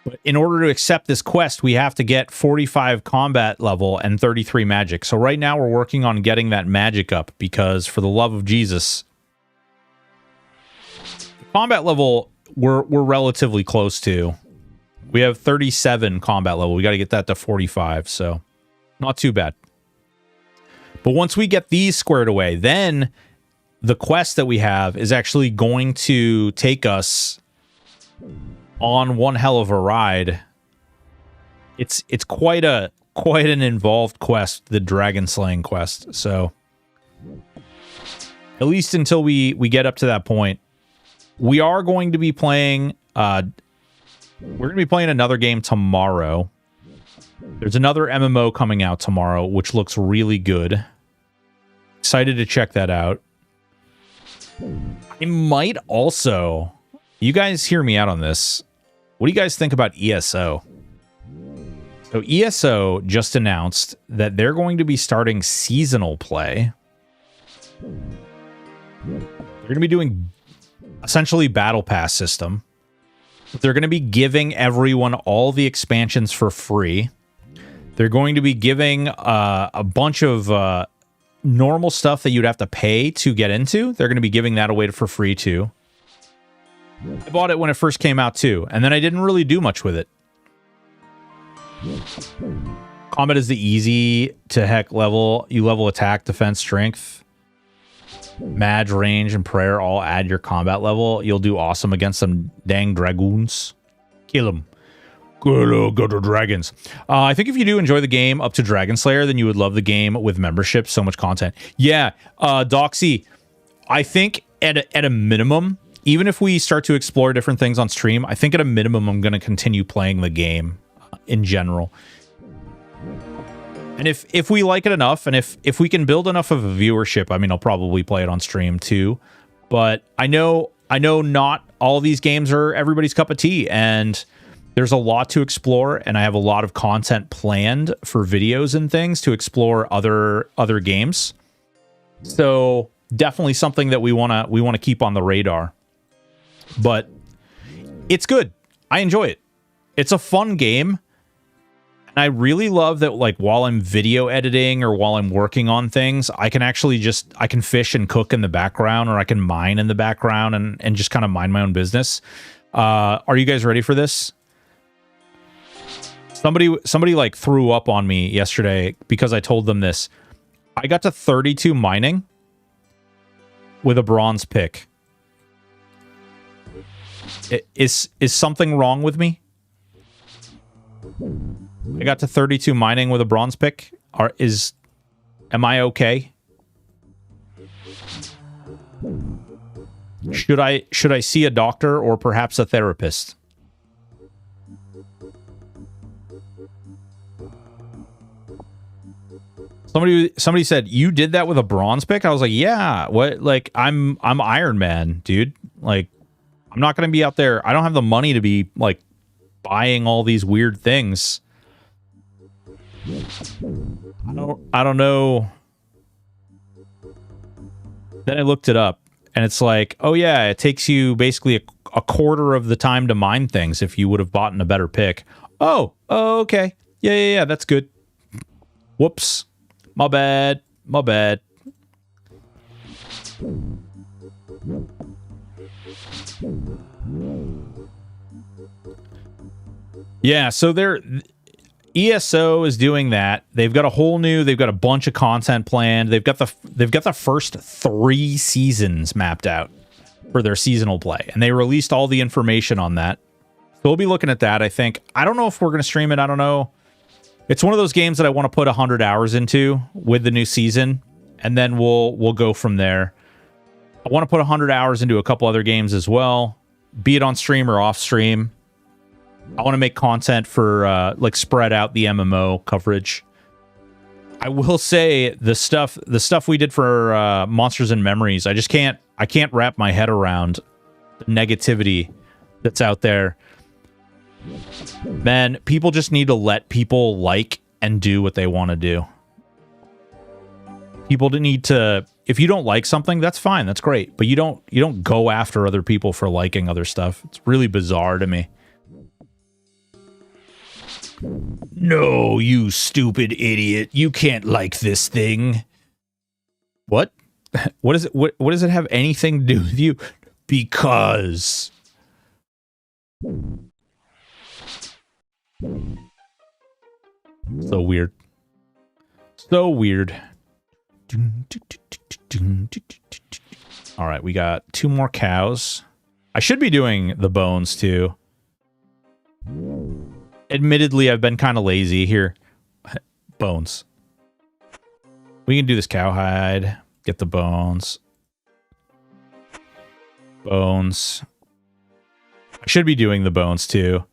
But in order to accept this quest, we have to get 45 combat level and 33 magic. So right now we're working on getting that magic up, because for the love of Jesus, combat level we're relatively close to. We have 37 combat level. We got to get that to 45, so not too bad. But once we get these squared away, then the quest that we have is actually going to take us on one hell of a ride. It's quite an involved quest, the dragon slaying quest. So at least until we get up to that point, we are going to be playing we're going to be playing another game tomorrow. There's another MMO coming out tomorrow, which looks really good. Excited to check that out. I might also... You guys hear me out on this. What do you guys think about ESO? So ESO just announced that they're going to be starting seasonal play. They're going to be doing essentially battle pass system. They're going to be giving everyone all the expansions for free. They're going to be giving a bunch of normal stuff that you'd have to pay to get into. They're going to be giving that away for free too. I bought it when it first came out too, and then I didn't really do much with it. Combat is the easy to heck level. You level attack, defense, strength, Mage, range, and prayer all add your combat level. You'll do awesome against some dang dragoons. Kill them. Go to dragons. I think if you do enjoy the game up to Dragon Slayer, then you would love the game with membership. So much content. Yeah, Doxy, I think at a minimum, even if we start to explore different things on stream, I think at a minimum I'm going to continue playing the game in general. And if we like it enough, and if we can build enough of a viewership, I mean, I'll probably play it on stream too. But I know not all these games are everybody's cup of tea, and there's a lot to explore, and I have a lot of content planned for videos and things to explore other games. So definitely something that we wanna keep on the radar. But it's good. I enjoy it. It's a fun game. And I really love that, like, while I'm video editing or while I'm working on things, I can actually I can fish and cook in the background, or I can mine in the background and just kind of mind my own business. Are you guys ready for this? Somebody like threw up on me yesterday because I told them this. I got to 32 mining with a bronze pick. Is something wrong with me? I got to 32 mining with a bronze pick. Am I okay? Should I see a doctor or perhaps a therapist? Somebody said, "You did that with a bronze pick?" I was like, "Yeah, what? Like, I'm Iron Man, dude. Like, I'm not going to be out there. I don't have the money to be like buying all these weird things." I don't know. Then I looked it up, and it's like, oh yeah, it takes you basically a quarter of the time to mine things if you would have bought in a better pick. Oh, okay. Yeah, that's good. Whoops. My bad. Yeah, so ESO is doing that. They've got a bunch of content planned. They've got the first 3 seasons mapped out for their seasonal play, and they released all the information on that. So we'll be looking at that, I think. I don't know if we're going to stream it. I don't know. It's one of those games that I want to put 100 hours into with the new season, and then we'll go from there. I want to put 100 hours into a couple other games as well, be it on stream or off stream. I want to make content for like spread out the MMO coverage. I will say the stuff we did for Monsters and Memories, I can't wrap my head around the negativity that's out there. Man, people just need to let people like and do what they want to do. People need to, if you don't like something, that's fine, that's great, but you don't go after other people for liking other stuff. It's really bizarre to me. No, you stupid idiot. You can't like this thing. What? What is it? What does it have anything to do with you? Because. So weird. So weird. All right, we got 2 more cows. I should be doing the bones too. Admittedly, I've been kind of lazy here. Bones. We can do this cowhide. Get the bones. Bones. I should be doing the bones too.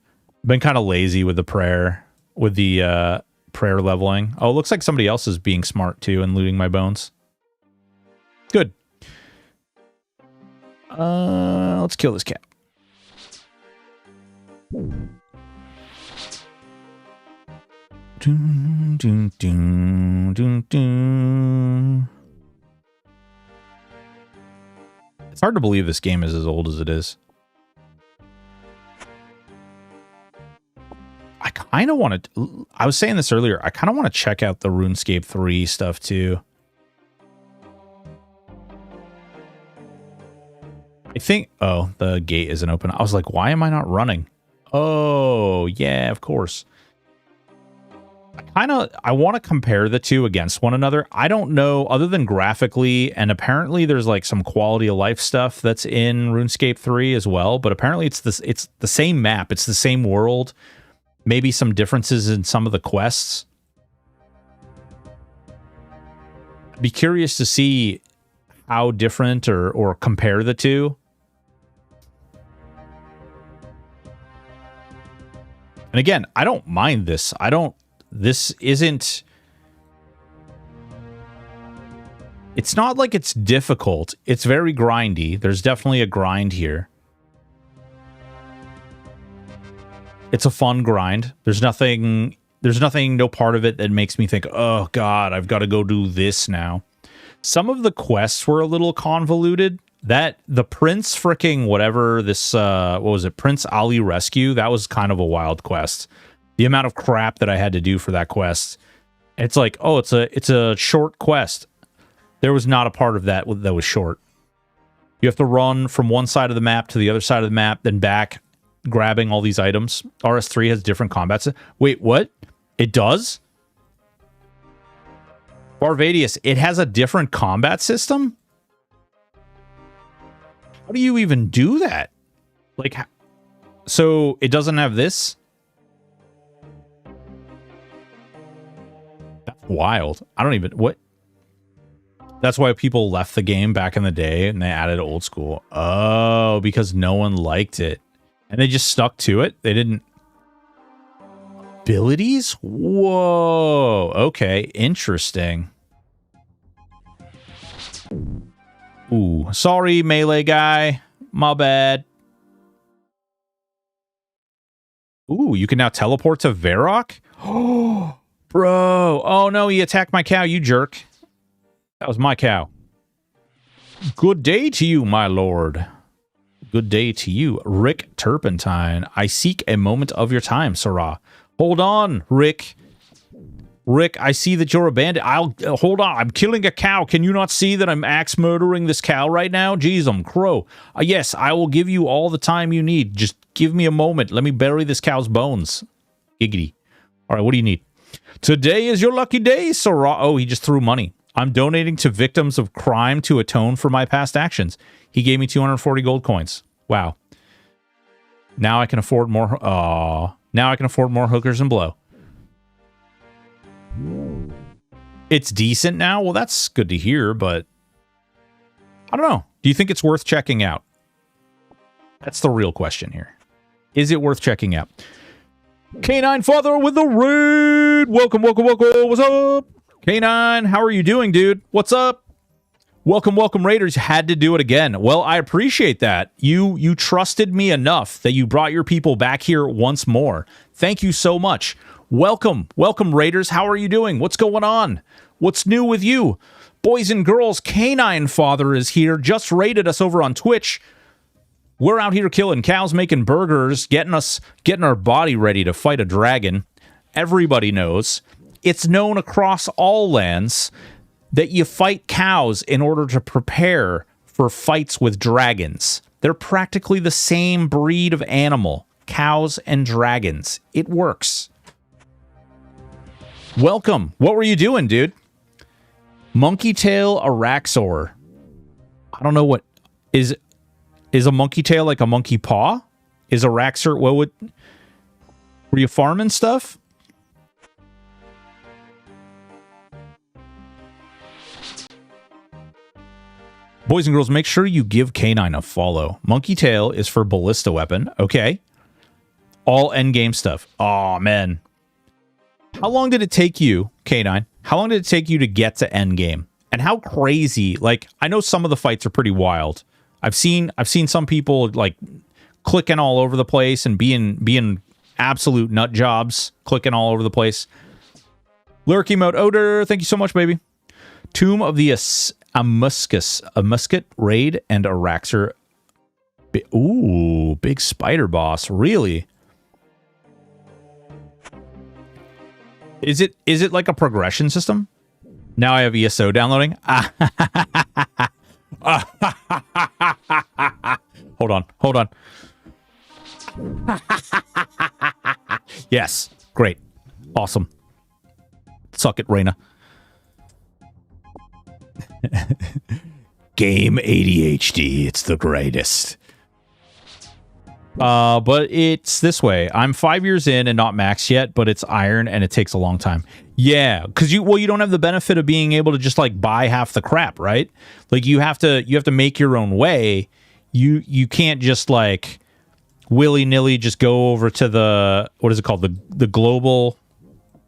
Been kind of lazy with the prayer. With the prayer leveling. Oh, it looks like somebody else is being smart too and looting my bones. Good. Let's kill this cat. Dun, dun, dun, dun, dun. It's hard to believe this game is as old as it is. I kind of want to... I was saying this earlier. I kind of want to check out the RuneScape 3 stuff too. I think... Oh, the gate isn't open. I was like, why am I not running? Oh, yeah, of course. I want to compare the two against one another. I don't know, other than graphically, and apparently there's like some quality of life stuff that's in RuneScape 3 as well, but apparently it's the same map, it's the same world, maybe some differences in some of the quests. I'd be curious to see how different or compare the two. And again, I don't mind this. This isn't... It's not like it's difficult. It's very grindy. There's definitely a grind here. It's a fun grind. There's nothing, no part of it that makes me think, oh God, I've got to go do this now. Some of the quests were a little convoluted. That, the Prince fricking whatever this, what was it? Prince Ali Rescue. That was kind of a wild quest. The amount of crap that I had to do for that quest. It's like, oh, it's a short quest. There was not a part of that that was short. You have to run from one side of the map to the other side of the map, then back, grabbing all these items. RS3 has different combats. Wait, what? It does? Barvadius, it has a different combat system? How do you even do that? Like, so it doesn't have this? That's wild. I don't even... What? That's why people left the game back in the day and they added old school. Oh, because no one liked it. And they just stuck to it? They didn't... Abilities? Whoa. Okay, interesting. Ooh, sorry, melee guy. My bad. Ooh, you can now teleport to Varrock? Oh, bro. Oh, no, he attacked my cow, you jerk. That was my cow. Good day to you, my lord. Good day to you, Rick Turpentine. I seek a moment of your time, Sarah. Hold on, Rick. Rick, I see that you're a bandit. Hold on. I'm killing a cow. Can you not see that I'm axe murdering this cow right now? Jeez, I'm crow. Yes, I will give you all the time you need. Just give me a moment. Let me bury this cow's bones. Giggity. All right, what do you need? Today is your lucky day, Sarah. Oh, he just threw money. I'm donating to victims of crime to atone for my past actions. He gave me 240 gold coins. Wow. Now I can afford more. Now I can afford more hookers and blow. It's decent now? Well, that's good to hear, but I don't know. Do you think it's worth checking out? That's the real question here. Is it worth checking out? K9 Father with the raid! Welcome, welcome, welcome. What's up? K9, how are you doing, dude? What's up? Welcome, welcome, Raiders. Had to do it again. Well, I appreciate that. You trusted me enough that you brought your people back here once more. Thank you so much. Welcome, welcome, Raiders. How are you doing? What's going on? What's new with you? Boys and girls, Canine Father is here. Just raided us over on Twitch. We're out here killing cows, making burgers, getting our body ready to fight a dragon. Everybody knows. It's known across all lands that you fight cows in order to prepare for fights with dragons. They're practically the same breed of animal. Cows and dragons. It works. Welcome. What were you doing, dude? Monkey tail Araxor. I don't know what... Is a monkey tail like a monkey paw? Is Araxor... What would... Were you farming stuff? Boys and girls, make sure you give K9 a follow. Monkey tail is for ballista weapon. Okay. All endgame stuff. Oh man. How long did it take you, K9? How long did it take you to get to endgame? And how crazy, like, I know some of the fights are pretty wild. I've seen some people, like, clicking all over the place and being absolute nut jobs, clicking all over the place. Lyric emote, Oder, thank you so much, baby. Tomb of the Musket, Raid, and Araxor. Ooh, big spider boss, really? Is it like a progression system? Now I have ESO downloading. Hold on. Yes, great. Awesome. Suck it, Reyna. Game ADHD, it's the greatest. But it's this way. I'm 5 years in and not maxed yet, but it's iron and it takes a long time. Yeah, because you don't have the benefit of being able to just like buy half the crap, right? Like you have to make your own way. You can't just like willy-nilly just go over to the, what is it called? The global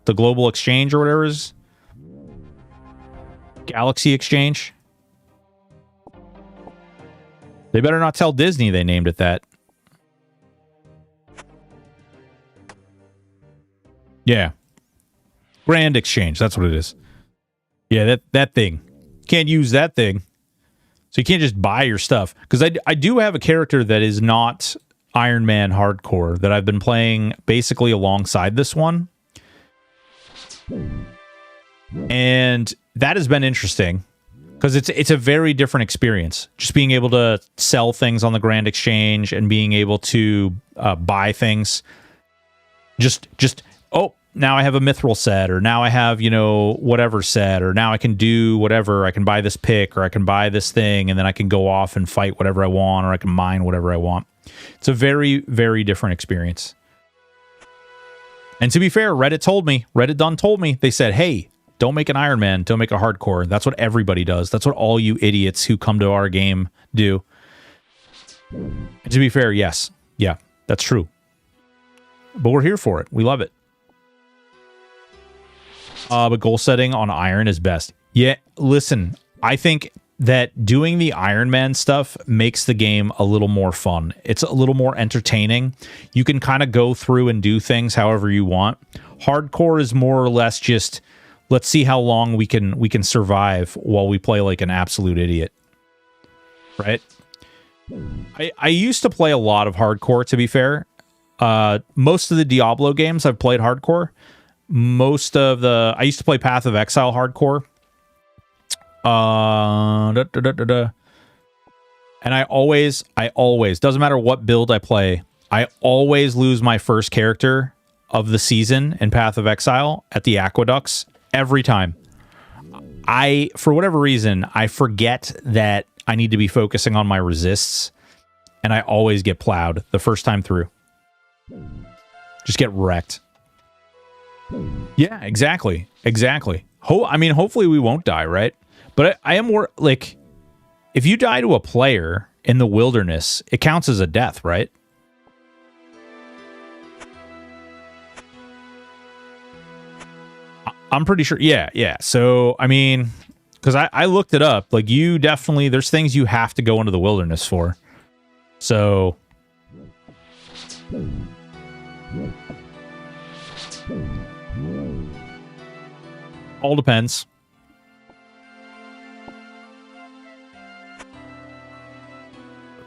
The Global Exchange or whatever it is. Galaxy Exchange. They better not tell Disney they named it that. Yeah. Grand Exchange, that's what it is. Yeah, that thing. Can't use that thing. So you can't just buy your stuff. Because I do have a character that is not Iron Man hardcore that I've been playing basically alongside this one. And that has been interesting. Because it's a very different experience. Just being able to sell things on the Grand Exchange and being able to buy things. Just oh, now I have a mithril set, or now I have, you know, whatever set, or now I can do whatever. I can buy this pick, or I can buy this thing, and then I can go off and fight whatever I want, or I can mine whatever I want. It's a very, very different experience. And to be fair, Reddit told me, they said, hey, don't make an Iron Man, don't make a hardcore. That's what everybody does. That's what all you idiots who come to our game do. And to be fair, yes. Yeah, that's true. But we're here for it. We love it. But goal setting on Iron is best. Yeah, listen, I think that doing the Iron Man stuff makes the game a little more fun. It's a little more entertaining. You can kind of go through and do things however you want. Hardcore is more or less just, let's see how long we can survive while we play like an absolute idiot. Right? I used to play a lot of hardcore, to be fair. Most of the Diablo games I've played hardcore. I used to play Path of Exile hardcore. And I always, doesn't matter what build I play, I always lose my first character of the season in Path of Exile at the Aqueducts every time. For whatever reason, I forget that I need to be focusing on my resists, and I always get plowed the first time through. Just get wrecked. Yeah, exactly. I mean, hopefully we won't die, right? But I am more like, if you die to a player in the wilderness, it counts as a death, right? I'm pretty sure. Yeah. So, I mean, because I looked it up. Like, you definitely, there's things you have to go into the wilderness for. So... all depends.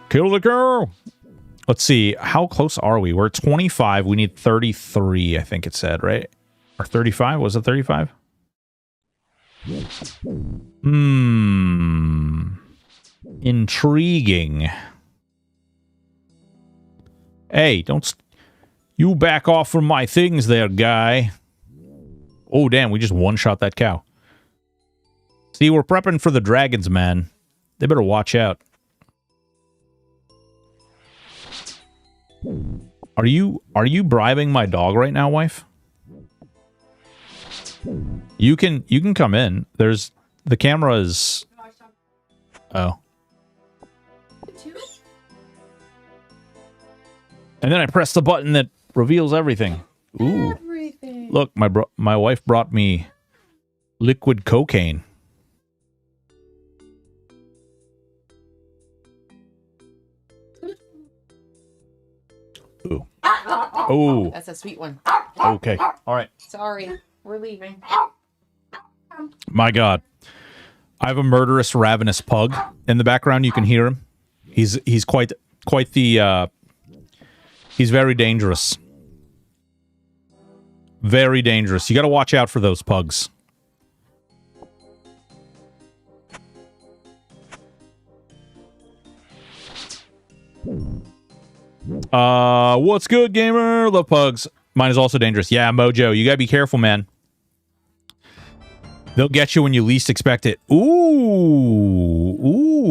Kill the girl. Let's see. How close are we? We're at 25. We need 33, I think it said, right? Or 35? Was it 35? Intriguing. Hey, don't... you back off from my things there, guy. Oh, damn, we just one-shot that cow. See, we're prepping for the dragons, man. They better watch out. Are you bribing my dog right now, wife? You can come in. There's... the camera is... oh. And then I press the button that reveals everything. Ooh. Everything. Look, my wife brought me liquid cocaine. Ooh. Oh. That's a sweet one. Okay. All right. Sorry. We're leaving. My God. I have a murderous, ravenous pug in the background. You can hear him. He's quite the he's very dangerous. Very dangerous. You got to watch out for those pugs. What's good, gamer? Love pugs. Mine is also dangerous. Yeah, Mojo, you got to be careful, man. They'll get you when you least expect it. Ooh,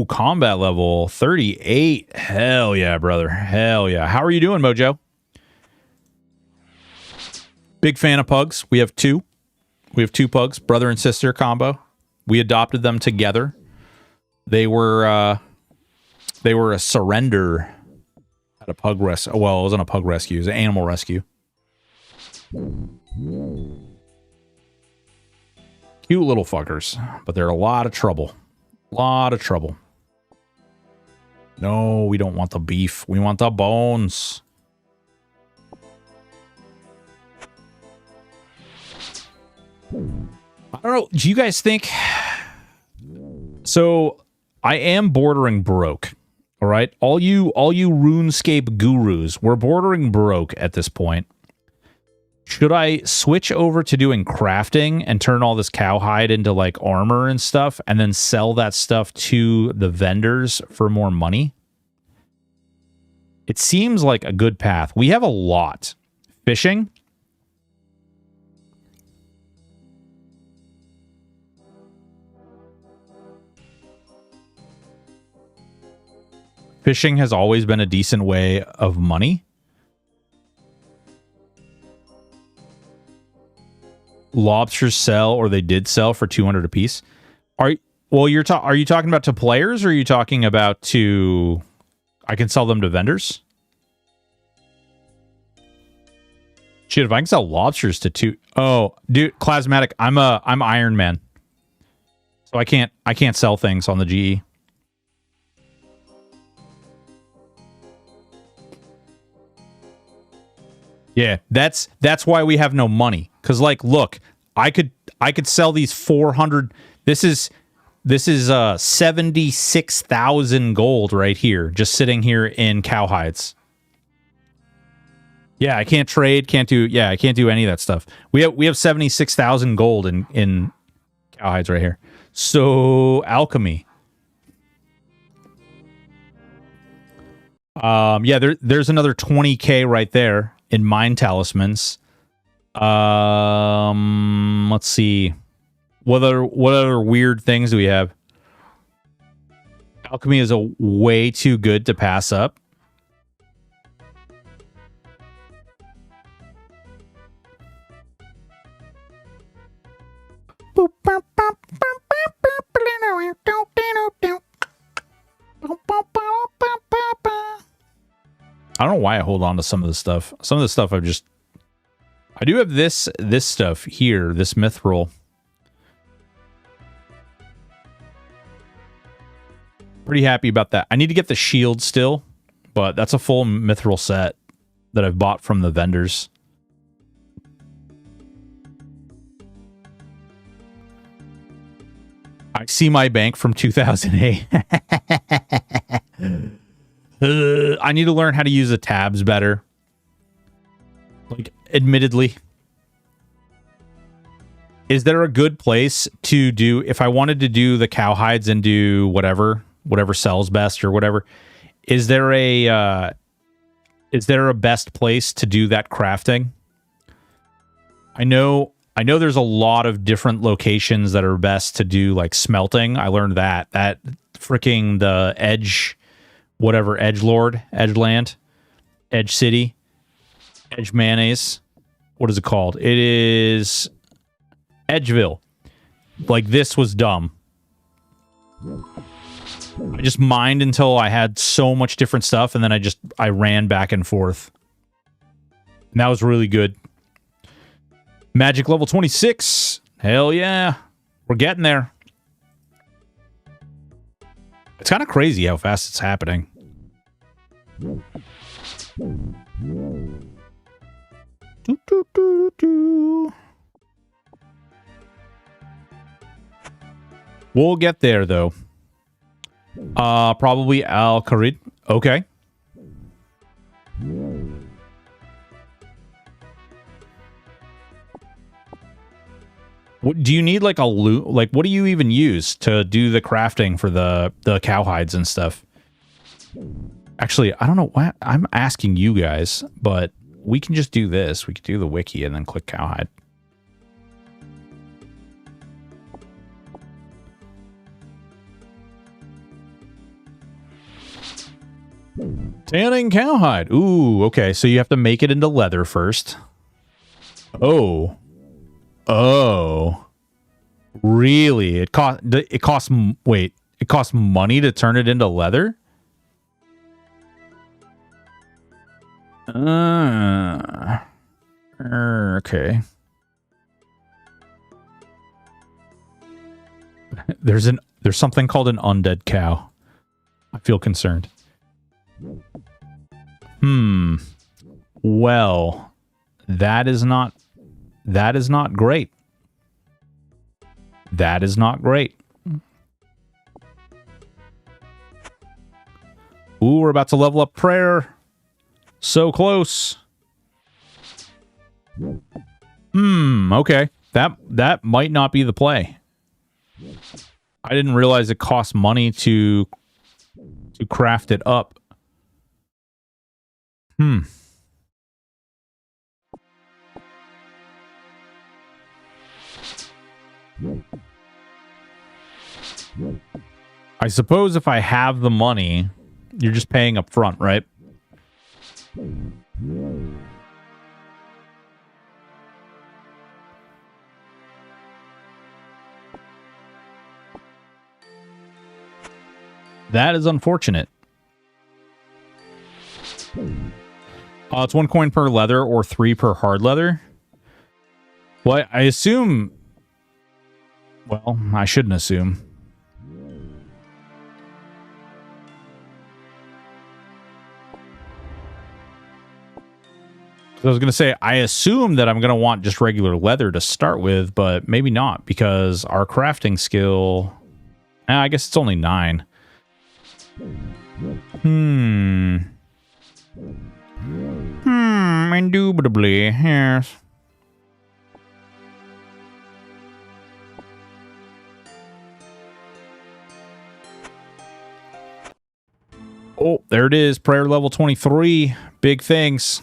combat level 38. Hell yeah, brother. Hell yeah. How are you doing, Mojo? Big fan of pugs. We have two. We have two pugs, brother and sister combo. We adopted them together. They were a surrender at a pug rescue. Well, it wasn't a pug rescue. It was an animal rescue. Cute little fuckers, but they're a lot of trouble. A lot of trouble. No, we don't want the beef. We want the bones. I don't know. Do you guys think... So, I am bordering broke. All right? All you RuneScape gurus, we're bordering broke at this point. Should I switch over to doing crafting and turn all this cowhide into, like, armor and stuff, and then sell that stuff to the vendors for more money? It seems like a good path. We have a lot. Fishing. Fishing has always been a decent way of money. Lobsters sell, or they did sell for 200 apiece. Are you talking about to players, or are you talking about to... I can sell them to vendors? Shit, if I can sell lobsters to two... Oh, dude, Clasmatic, I'm Iron Man. So I can't sell things on the GE. Yeah, that's why we have no money. Cause like, look, I could sell these 400. This is 76,000 gold right here, just sitting here in cowhides. Yeah, I can't trade, I can't do any of that stuff. We have 76,000 gold in cowhides right here. So alchemy. Yeah, there's another 20k right there in mine talismans. Let's see. What other weird things do we have? Alchemy is a way too good to pass up. I don't know why I hold on to some of the stuff. Some of the stuff I do have this stuff here, this mithril. Pretty happy about that. I need to get the shield still, but that's a full mithril set that I've bought from the vendors. I see my bank from 2008. I need to learn how to use the tabs better. Like, admittedly. Is there a good place to do, if I wanted to do the cowhides and do whatever sells best or whatever, is there a best place to do that crafting? I know there's a lot of different locations that are best to do like smelting. I learned that freaking the Edge, whatever, Edgelord, Edgeland, Edge City, Edge Mayonnaise. What is it called? It is Edgeville. Like, this was dumb. I just mined until I had so much different stuff, and then I ran back and forth. And that was really good. Magic level 26. Hell yeah. We're getting there. It's kind of crazy how fast it's happening. We'll get there, though. Probably Al-Kharid. Okay. What do you need, like a loot? Like, what do you even use to do the crafting for the cowhides and stuff? Actually, I don't know why I'm asking you guys, but we can just do this. We could do the wiki and then click cowhide. Tanning cowhide. Ooh, okay. So you have to make it into leather first. Oh. Oh. Really? It costs money to turn it into leather? Okay. There's something called an undead cow. I feel concerned. Well, that is not great. That is not great. Ooh, we're about to level up prayer. So close. Okay. That might not be the play. I didn't realize it costs money to craft it up. I suppose if I have the money, you're just paying up front, right? That is unfortunate. It's 1 coin per leather or 3 per hard leather. Well, I assume... Well, I shouldn't assume. I was going to say, I assume that I'm going to want just regular leather to start with, but maybe not, because our crafting skill... I guess it's only 9. Indubitably, yes. Oh, there it is. Prayer level 23. Big things.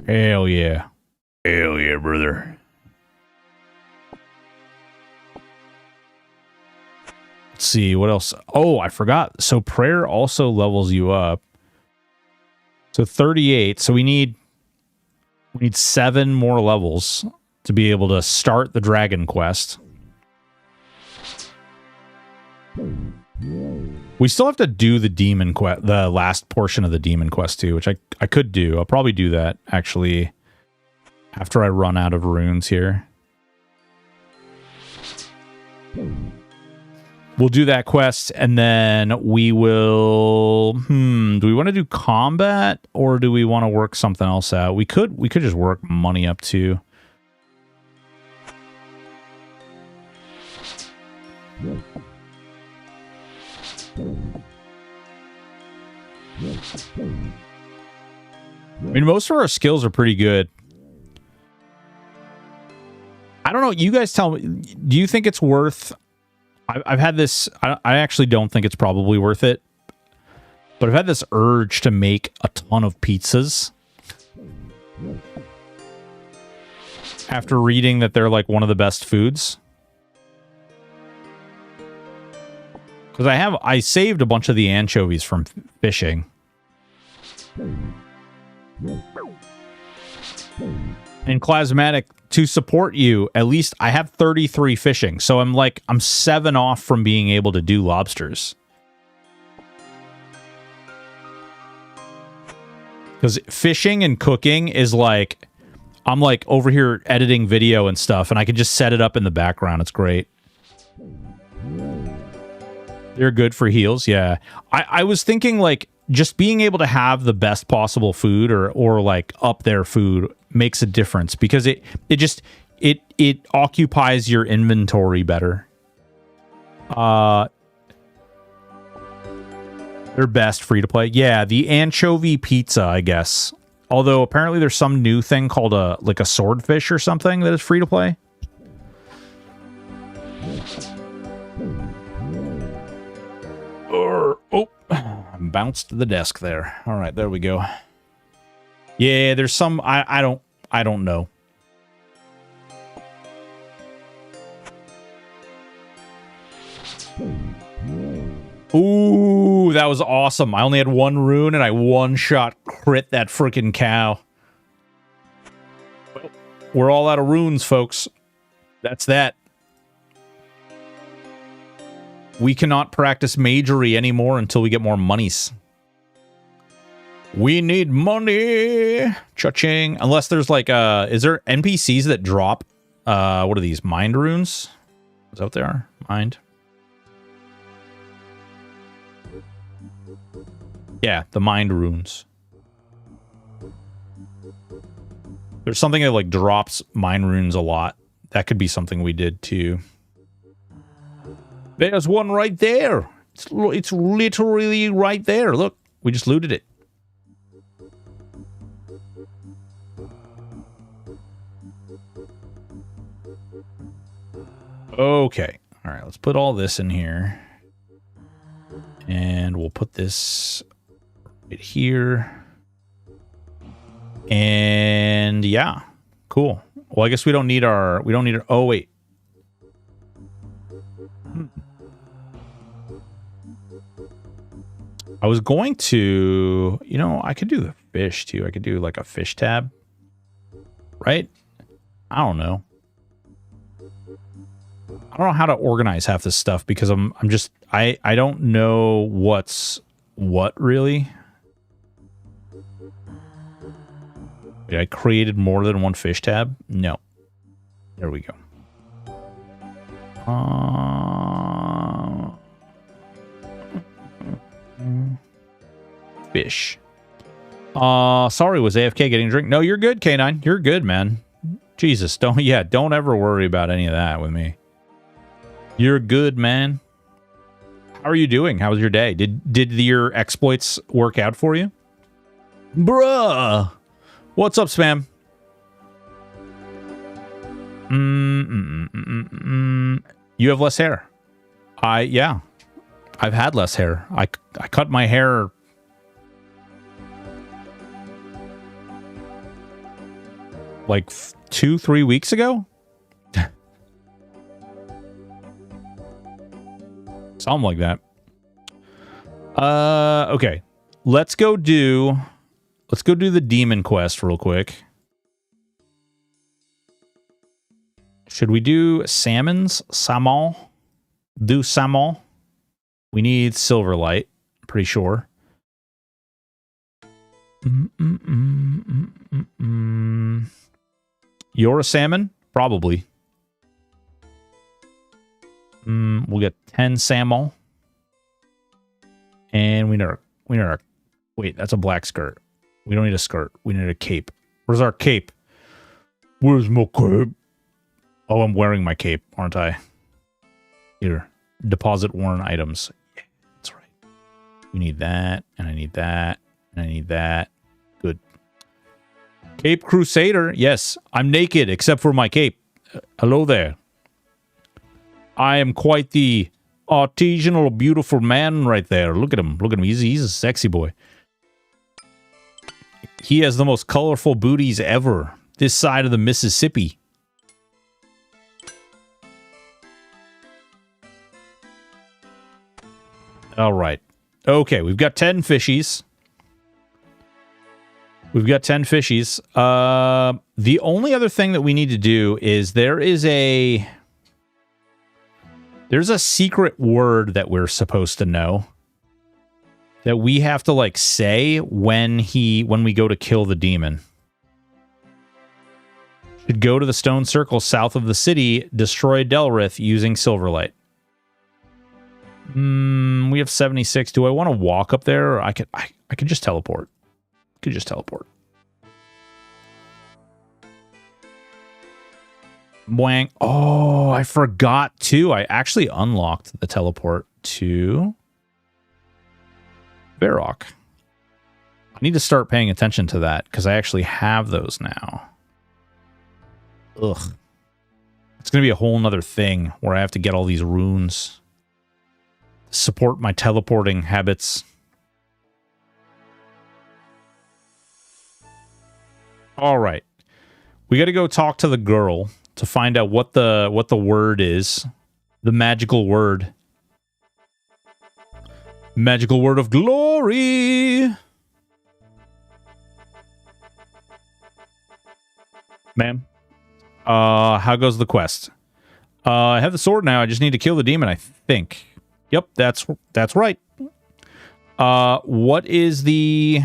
Hell yeah. Hell yeah, brother. Let's see, what else? Oh, I forgot. So prayer also levels you up. So 38. So we need 7 more levels to be able to start the dragon quest. We still have to do the demon quest, the last portion of the demon quest too, which I could do. I'll probably do that actually after I run out of runes here. We'll do that quest, and then we will... do we want to do combat, or do we want to work something else out? We could just work money up too. I mean, most of our skills are pretty good. I don't know. You guys tell me. Do you think it's worth... I've had this... I actually don't think it's probably worth it. But I've had this urge to make a ton of pizzas. After reading that they're like one of the best foods. Because I saved a bunch of the anchovies from fishing. And Clasmatic, to support you, at least I have 33 fishing. So I'm 7 off from being able to do lobsters. Because fishing and cooking is like, I'm like over here editing video and stuff, and I can just set it up in the background. It's great. They're good for heals, yeah. I was thinking like just being able to have the best possible food or like up there food makes a difference, because it occupies your inventory better. They're best free to play. Yeah, the anchovy pizza, I guess. Although apparently there's some new thing called a swordfish or something that is free to play. Oh, bounced to the desk there. All right, there we go. Yeah, there's some I don't know. Ooh, that was awesome. I only had 1 rune and I one-shot crit that freaking cow. We're all out of runes, folks. That's that. We cannot practice magery anymore until we get more monies. We need money. Cha-ching. Unless there's like is there NPCs that drop what are these? Mind runes? Is that what they are? Mind. Yeah, the mind runes. There's something that like drops mind runes a lot. That could be something we did too. There's one right there. It's literally right there. Look, we just looted it. Okay. All right, let's put all this in here. And we'll put this right here. And yeah, cool. Well, I guess we don't need our, oh, wait. I was going to, you know, I could do the fish too. I could do like a fish tab, right? I don't know. I don't know how to organize half this stuff because I don't know what's what really. Wait, I created more than one fish tab? No. There we go. Fish. Sorry, was AFK getting a drink? No, you're good, K9. You're good, man. Jesus, don't ever worry about any of that with me. You're good, man. How are you doing? How was your day? Did your exploits work out for you? Bruh. What's up, Spam? You have less hair. Yeah. I've had less hair. I cut my hair like 2-3 weeks ago. Something like that. Okay. Let's go do the demon quest real quick. Should we do salmons? Salmon? Do salmon? We need Silverlight, pretty sure. You're a salmon? Probably. We'll get 10 salmon. And we need our... Wait, that's a black skirt. We don't need a skirt. We need a cape. Where's our cape? Where's my cape? Oh, I'm wearing my cape, aren't I? Here. Deposit worn items. Yeah, that's right. We need that, and I need that, and I need that. Good. Cape Crusader. Yes, I'm naked except for my cape. Hello there. I am quite the artisanal, beautiful man right there. Look at him. Look at him. He's a sexy boy. He has the most colorful booties ever. This side of the Mississippi. All right. Okay, we've got 10 fishies. We've got 10 fishies. The only other thing that we need to do is there's a secret word that we're supposed to know that we have to like say when we go to kill the demon. Should go to the stone circle south of the city, destroy Delrith using Silverlight. We have 76. Do I want to walk up there? Or I could just teleport. Could just teleport. Boing. Oh, I forgot too. I actually unlocked the teleport to Varrock. I need to start paying attention to that because I actually have those now. Ugh. It's going to be a whole nother thing where I have to get all these runes. Support my teleporting habits. All right. We got to go talk to the girl to find out what the word is. The magical word. Magical word of glory. Ma'am. How goes the quest? I have the sword now. I just need to kill the demon, I think. Yep, that's right. What is the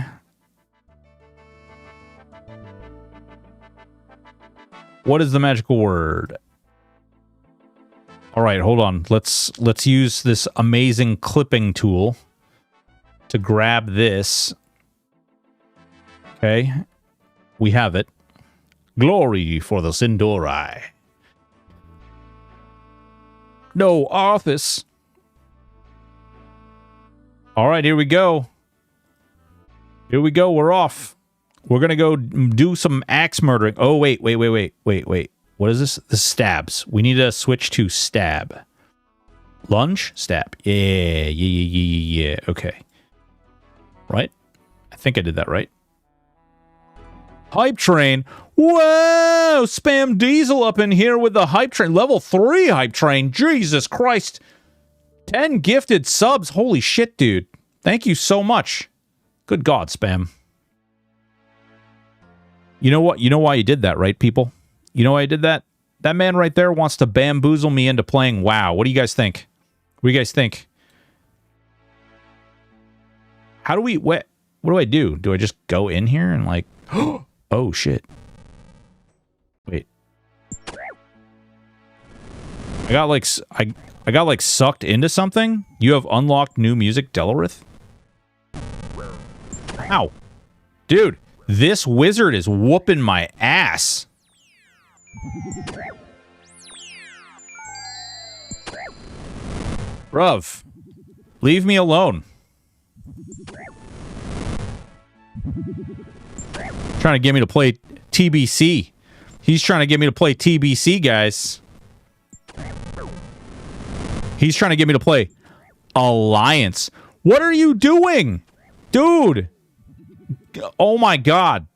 What is the magical word? All right, hold on. Let's use this amazing clipping tool to grab this. Okay. We have it. Glory for the Sindori. No office. All right, here we go. Here we go. We're off. We're going to go do some axe murdering. Oh, wait. What is this? This stabs. We need to switch to stab. Lunge? Stab. Yeah. Okay. Right? I think I did that right. Hype train. Whoa! Spam Diesel up in here with the hype train. Level 3 hype train. Jesus Christ. 10 gifted subs. Holy shit, dude. Thank you so much. Good God, Spam. You know what? You know why you did that, right, people? You know why I did that? That man right there wants to bamboozle me into playing WoW. What do you guys think? What do you guys think? How do we... What do I do? Do I just go in here and like... Oh, shit. Wait. I got like sucked into something? You have unlocked new music, Delorith? Ow. Dude, this wizard is whooping my ass. Bruv. Leave me alone. Trying to get me to play TBC. He's trying to get me to play TBC, guys. He's trying to get me to play Alliance. What are you doing? Dude. Oh my God.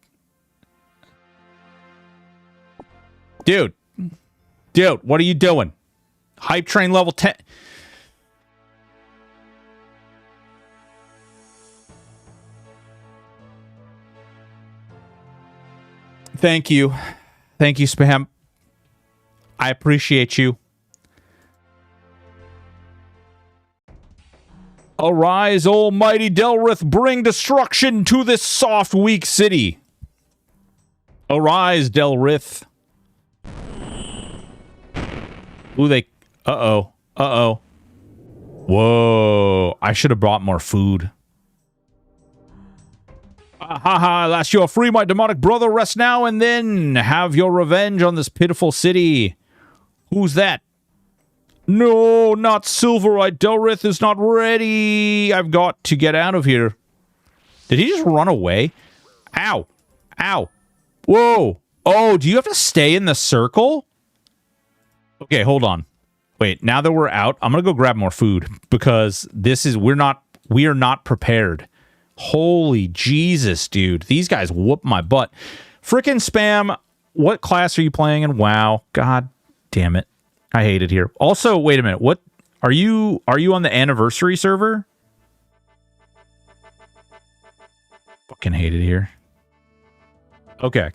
Dude. Dude, what are you doing? Hype train level 10. Thank you. Thank you, Spam. I appreciate you. Arise, almighty Delrith, bring destruction to this soft, weak city. Arise, Delrith. Ooh, they... Uh-oh. Uh-oh. Whoa. I should have brought more food. Ha, last you are free, my demonic brother. Rest now and then. Have your revenge on this pitiful city. Who's that? No, not Silverite. Delrith is not ready. I've got to get out of here. Did he just run away? Ow. Ow. Whoa. Oh, do you have to stay in the circle? Okay, hold on. Wait, now that we're out, I'm going to go grab more food because this is, we are not prepared. Holy Jesus, dude. These guys whoop my butt. Frickin' Spam, what class are you playing in WoW? God damn it. I hate it here. Also, wait a minute. What are you on the anniversary server? Fucking hate it here. Okay.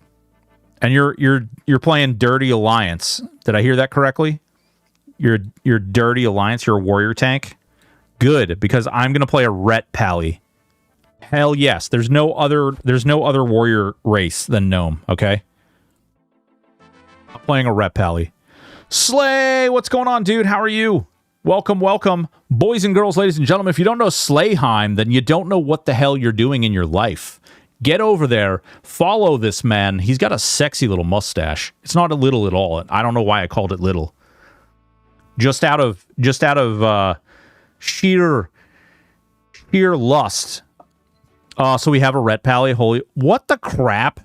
And you're playing Dirty Alliance. Did I hear that correctly? You're Dirty Alliance, you're a warrior tank? Good, because I'm gonna play a Ret Pally. Hell yes. There's no other warrior race than Gnome, okay? I'm playing a Ret Pally. Slay! What's going on, dude? How are you? Welcome, welcome. Boys and girls, ladies and gentlemen, if you don't know Slayheim, then you don't know what the hell you're doing in your life. Get over there. Follow this man. He's got a sexy little mustache. It's not a little at all. I don't know why I called it little. Just out of sheer lust. So we have a Ret Pally. Holy... What the crap?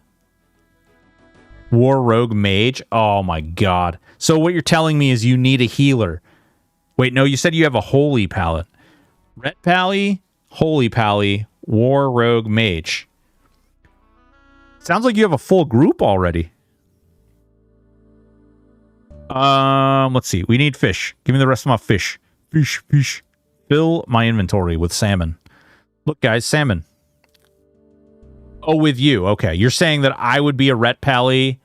War Rogue Mage? Oh my God. So what you're telling me is you need a healer. Wait, no, you said you have a Holy Palette. Ret Pally, Holy Pally, War Rogue Mage. Sounds like you have a full group already. Let's see. We need fish. Give me the rest of my fish. Fish. Fill my inventory with salmon. Look, guys, salmon. Oh, with you. Okay. You're saying that I would be a Ret Pally.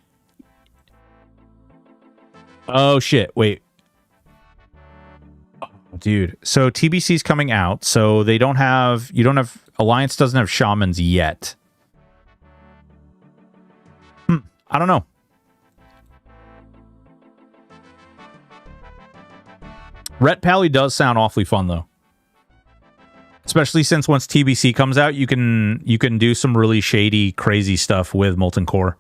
Oh, shit. Wait. Oh, dude. So TBC's coming out. So they don't have... You don't have... Alliance doesn't have shamans yet. I don't know. Ret Pally does sound awfully fun, though. Especially since once TBC comes out, you can do some really shady, crazy stuff with Molten Core.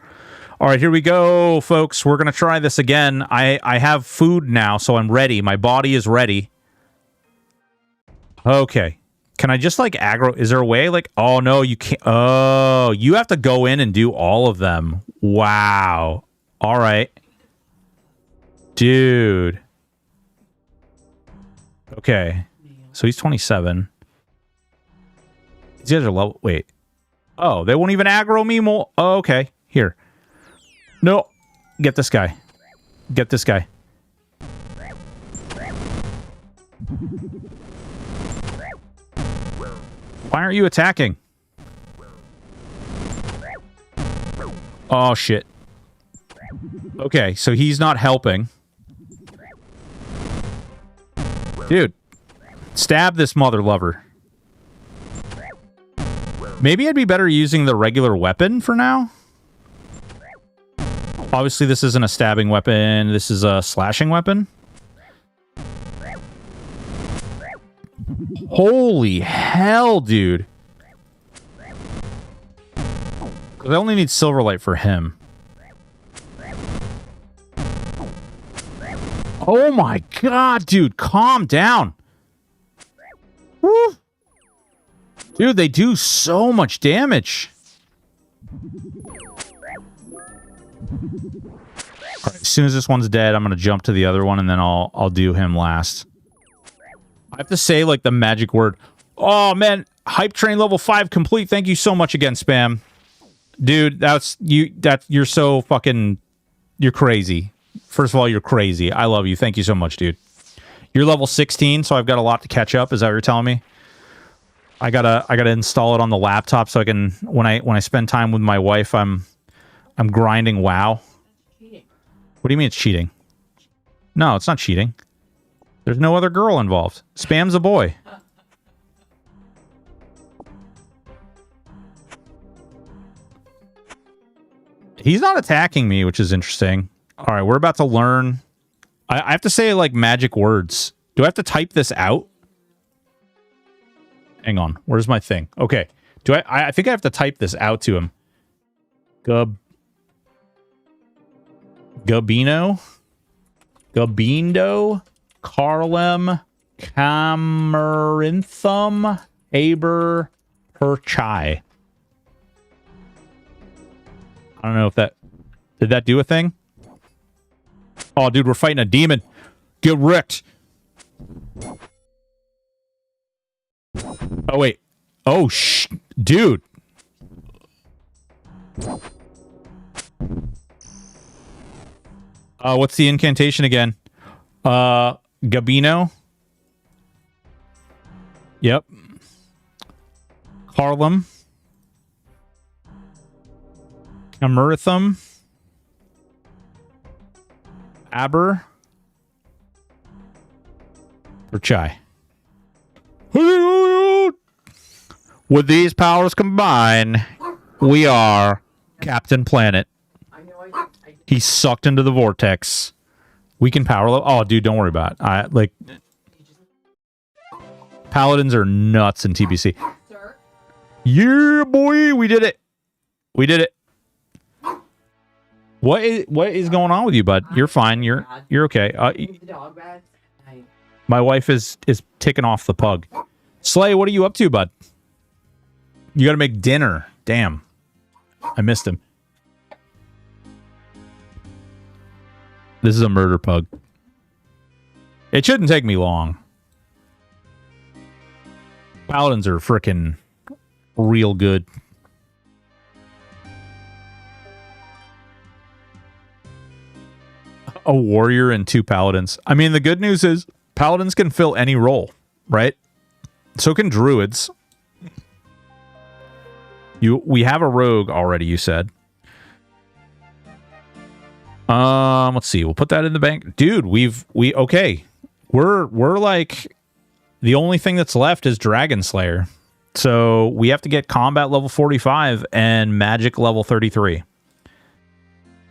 All right, here we go, folks. We're going to try this again. I have food now, so I'm ready. My body is ready. Okay. Can I just, like, aggro? Is there a way? Like, oh, no, you can't. Oh, you have to go in and do all of them. Wow. All right. Dude. Okay. So he's 27. These guys are level... Wait. Oh, they won't even aggro me more? Oh, okay. Here. No. Get this guy. Get this guy. Why aren't you attacking? Oh, shit. Okay, so he's not helping. Dude. Stab this mother lover. Maybe I'd be better using the regular weapon for now. Obviously, this isn't a stabbing weapon. This is a slashing weapon. Holy hell, dude. Because I only need Silverlight for him. Oh my god, dude. Calm down. Woo. Dude, they do so much damage. All right, as soon as this one's dead, I'm going to jump to the other one, and then I'll do him last. I have to say, like, the magic word. Oh, man. Hype train level 5 complete. Thank you so much again, Spam. Dude, you're so fucking... You're crazy. First of all, you're crazy. I love you. Thank you so much, dude. You're level 16, so I've got a lot to catch up. Is that what you're telling me? I gotta install it on the laptop so I can... When I spend time with my wife, I'm grinding WoW. What do you mean it's cheating? No, it's not cheating. There's no other girl involved. Spam's a boy. He's not attacking me, which is interesting. All right, we're about to learn. I have to say, like, magic words. Do I have to type this out? Hang on. Where's my thing? Okay. Do I think I have to type this out to him. Gabino? Gabindo? Carlem? Camarinthum? Aber? Perchai. I don't know if that... Did that do a thing? Oh, dude, we're fighting a demon. Get wrecked. Oh, wait. Oh, dude. What's the incantation again? Gabino? Yep. Carlem. Amurithum. Aber. Perchai. With these powers combined, we are Captain Planet. He's sucked into the vortex. We can power level. Oh, dude, don't worry about it. Like, paladins are nuts in TBC. Yeah, boy, we did it. We did it. What is going on with you, bud? You're fine. You're okay. My wife is ticking off the pug. Slay, what are you up to, bud? You got to make dinner. Damn, I missed him. This is a murder pug. It shouldn't take me long. Paladins are freaking real good. A warrior and 2 paladins. I mean, the good news is paladins can fill any role, right? So can druids. We have a rogue already, you said. Let's see. We'll put that in the bank. Dude, okay. We're like, the only thing that's left is Dragon Slayer. So we have to get combat level 45 and magic level 33.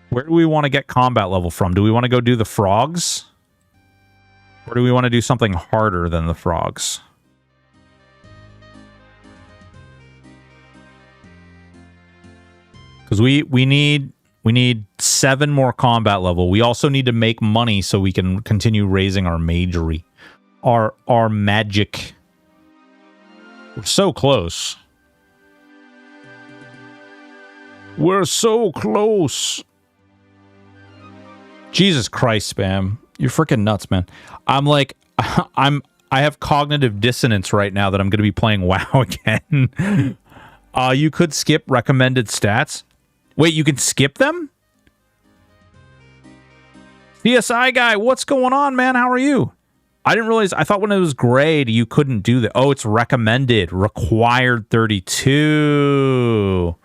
Where do we want to get combat level from? Do we want to go do the frogs? Or do we want to do something harder than the frogs? Because we need 7 more combat level. We also need to make money so we can continue raising our magery. Our magic. We're so close. We're so close. Jesus Christ, Spam. You're freaking nuts, man. I'm like, I have cognitive dissonance right now that I'm going to be playing WoW again. You could skip recommended stats. Wait, you can skip them? CSI guy, what's going on, man? How are you? I didn't realize. I thought when it was grade, you couldn't do that. Oh, it's recommended. Required 32.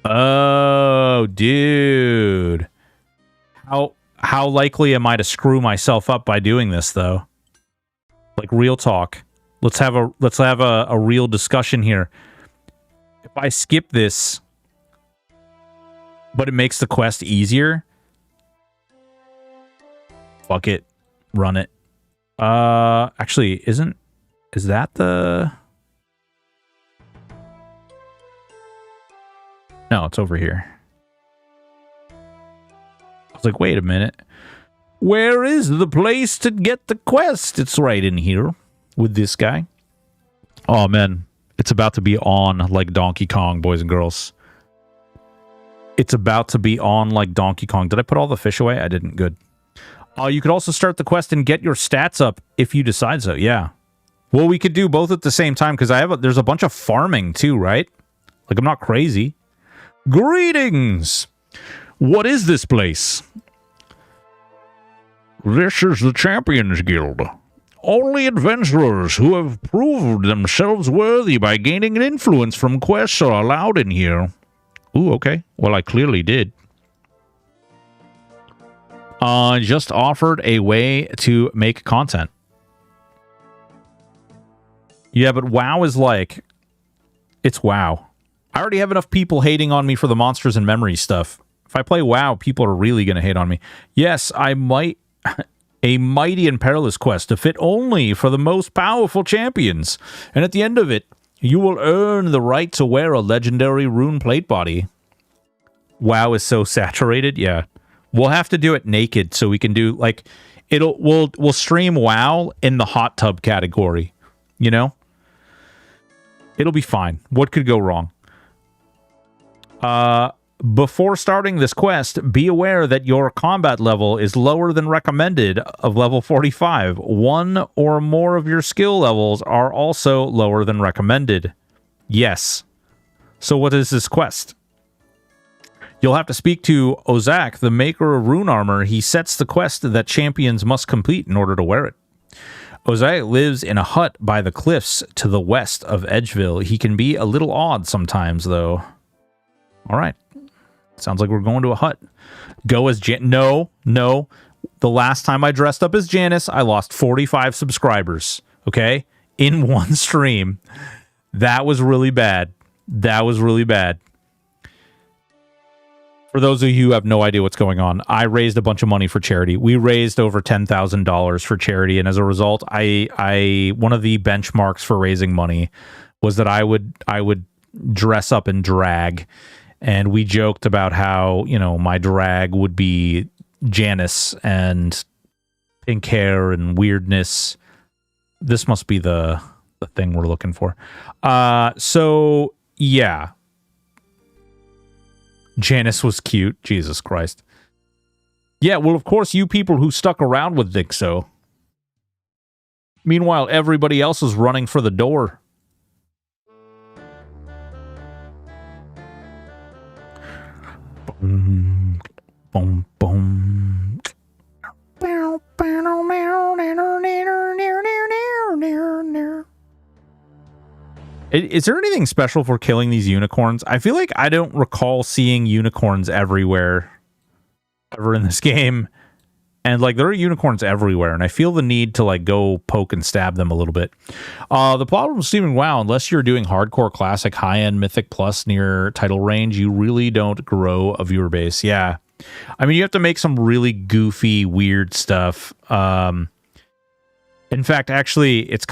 Oh, dude. How likely am I to screw myself up by doing this, though? Like, real talk. Let's have a real discussion here. If I skip this, but it makes the quest easier, fuck it. Run it. Actually, is that the... No, it's over here. I was like, wait a minute. Where is the place to get the quest? It's right in here with this guy. Oh, man. It's about to be on like Donkey Kong, boys and girls. It's about to be on like Donkey Kong. Did I put all the fish away? I didn't. Good. You could also start the quest and get your stats up if you decide so. Yeah. Well, we could do both at the same time because there's a bunch of farming too, right? Like, I'm not crazy. Greetings! What is this place? This is the Champions Guild. Only adventurers who have proved themselves worthy by gaining an influence from quests are allowed in here. Ooh, okay. Well, I clearly did. Just offered a way to make content. Yeah, but WoW is like... It's WoW. I already have enough people hating on me for the monsters and memory stuff. If I play WoW, people are really going to hate on me. Yes, I might... A mighty and perilous quest to fit only for the most powerful champions. And at the end of it, you will earn the right to wear a legendary rune plate body. WoW is so saturated. Yeah. We'll have to do it naked so we can do like we'll stream WoW in the hot tub category, you know? It'll be fine. What could go wrong? Before starting this quest, be aware that your combat level is lower than recommended of level 45. One or more of your skill levels are also lower than recommended. Yes. So what is this quest? You'll have to speak to Ozak, the maker of rune armor. He sets the quest that champions must complete in order to wear it. Ozak lives in a hut by the cliffs to the west of Edgeville. He can be a little odd sometimes, though. All right. Sounds like we're going to a hut. Go as No. The last time I dressed up as Janice, I lost 45 subscribers. Okay? In one stream. That was really bad. That was really bad. For those of you who have no idea what's going on, I raised a bunch of money for charity. We raised over $10,000 for charity, and as a result, I one of the benchmarks for raising money was that I would dress up in drag. And we joked about how, you know, my drag would be Janice and pink hair and weirdness. This must be the thing we're looking for. So, yeah. Janice was cute. Jesus Christ. Yeah, well, of course, you people who stuck around would think so. Meanwhile, everybody else is running for the door. Boom, boom, boom. Is there anything special for killing these unicorns? I feel like I don't recall seeing unicorns everywhere ever in this game. And like there are unicorns everywhere, and I feel the need to like go poke and stab them a little bit. The problem with streaming WoW, unless you're doing hardcore classic, high-end mythic plus near title range, you really don't grow a viewer base. Yeah. I mean, you have to make some really goofy, weird stuff. In fact, actually, it's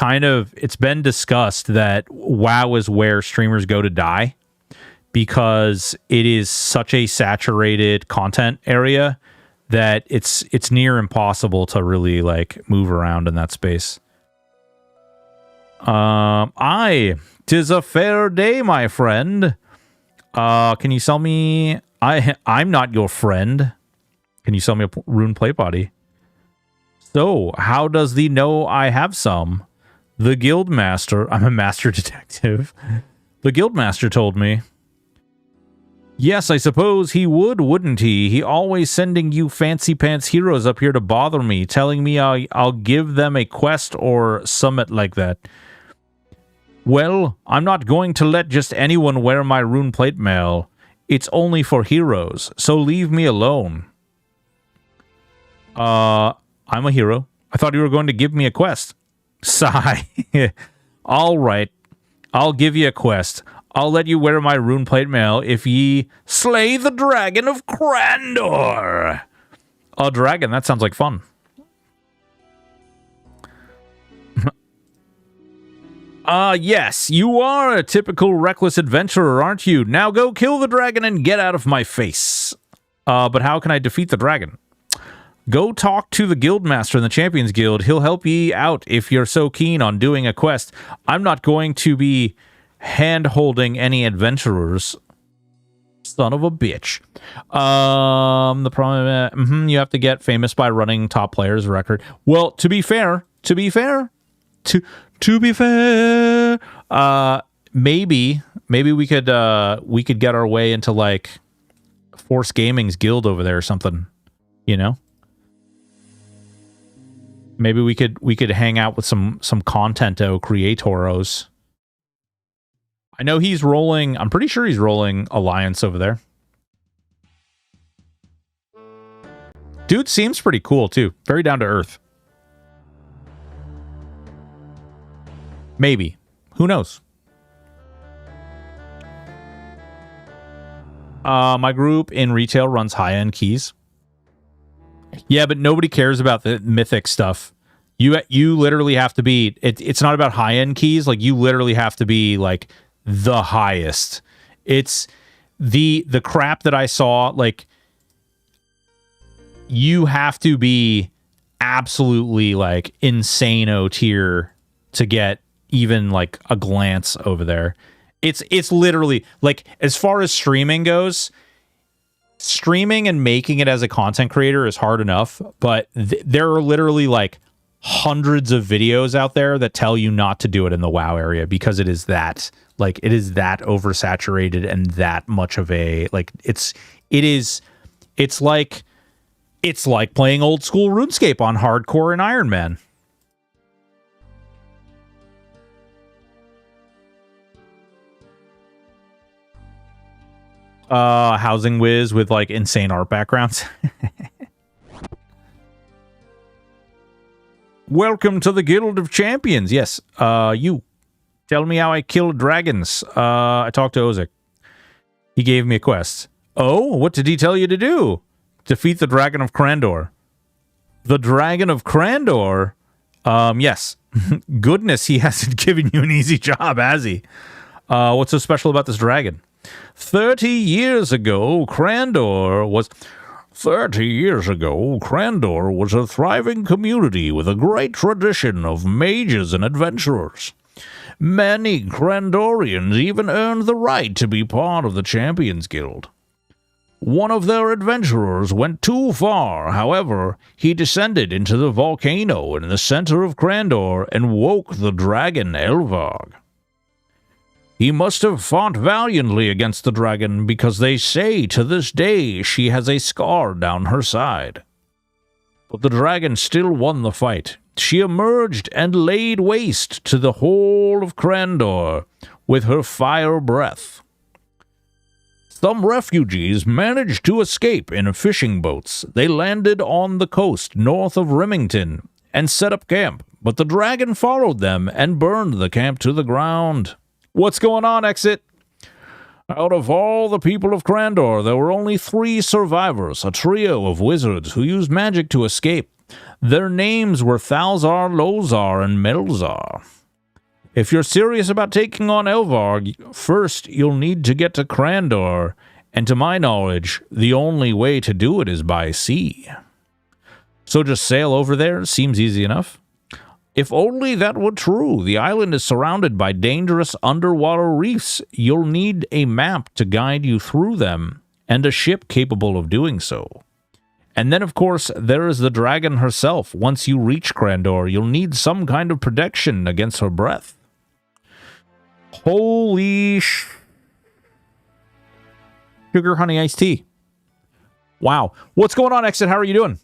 been discussed that WoW is where streamers go to die because it is such a saturated content area that it's near impossible to really like move around in that space. Tis a fair day, my friend. Can you sell me? I'm not your friend. Can you sell me a rune plate body? So, how does thee know I have some? The guildmaster. I'm a master detective. The guildmaster told me. Yes, I suppose he would, wouldn't he? He always sending you fancy pants heroes up here to bother me, telling me I'll give them a quest or summit like that. Well, I'm not going to let just anyone wear my rune plate mail. It's only for heroes, so leave me alone. I'm a hero. I thought you were going to give me a quest. Sigh. All right. I'll give you a quest. I'll let you wear my rune plate mail if ye slay the dragon of Crandor. A dragon, that sounds like fun. Yes, you are a typical reckless adventurer, aren't you? Now go kill the dragon and get out of my face. But how can I defeat the dragon? Go talk to the guildmaster in the Champions Guild. He'll help ye out if you're so keen on doing a quest. I'm not going to be hand-holding any adventurers. Son of a bitch. The problem, you have to get famous by running top players record. Well, to be fair, maybe we could get our way into like Force Gaming's guild over there or something, you know? Maybe we could hang out with some contento creatoros. I know he's rolling, I'm pretty sure he's rolling Alliance over there. Dude seems pretty cool too. Very down to earth. Maybe. Who knows? My group in retail runs high-end keys. Yeah, but nobody cares about the mythic stuff. You literally have to be... It's not about high-end keys. Like, you literally have to be, like, the highest. It's the crap that I saw, like... You have to be absolutely, like, insane-o tier to get even, like, a glance over there. It's literally... Like, as far as streaming goes... Streaming and making it as a content creator is hard enough, but there are literally like hundreds of videos out there that tell you not to do it in the WoW area because it is that oversaturated and that much of a like it's like playing old school RuneScape on hardcore and Iron Man. Housing whiz with like insane art backgrounds. Welcome to the Guild of Champions. Yes, you. Tell me how I killed dragons. I talked to Ozic. He gave me a quest. Oh, what did he tell you to do? Defeat the Dragon of Crandor. The Dragon of Crandor? Yes. Goodness, he hasn't given you an easy job, has he? What's so special about this dragon? 30 years ago, Crandor was a thriving community with a great tradition of mages and adventurers. Many Crandorians even earned the right to be part of the Champions Guild. One of their adventurers went too far, however, he descended into the volcano in the center of Crandor and woke the dragon Elvarg. He must have fought valiantly against the dragon because they say to this day she has a scar down her side. But the dragon still won the fight. She emerged and laid waste to the whole of Crandor with her fire breath. Some refugees managed to escape in fishing boats. They landed on the coast north of Remington and set up camp, but the dragon followed them and burned the camp to the ground. What's going on, Exit? Out of all the people of Crandor, there were only 3 survivors, a trio of wizards who used magic to escape. Their names were Thalzar, Lozar, and Melzar. If you're serious about taking on Elvarg, first you'll need to get to Crandor, and to my knowledge, the only way to do it is by sea. So just sail over there, seems easy enough. If only that were true. The island is surrounded by dangerous underwater reefs. You'll need a map to guide you through them, and a ship capable of doing so. And then, of course, there is the dragon herself. Once you reach Crandor, you'll need some kind of protection against her breath. Holy sugar honey iced tea. Wow. What's going on, Exit? How are you doing?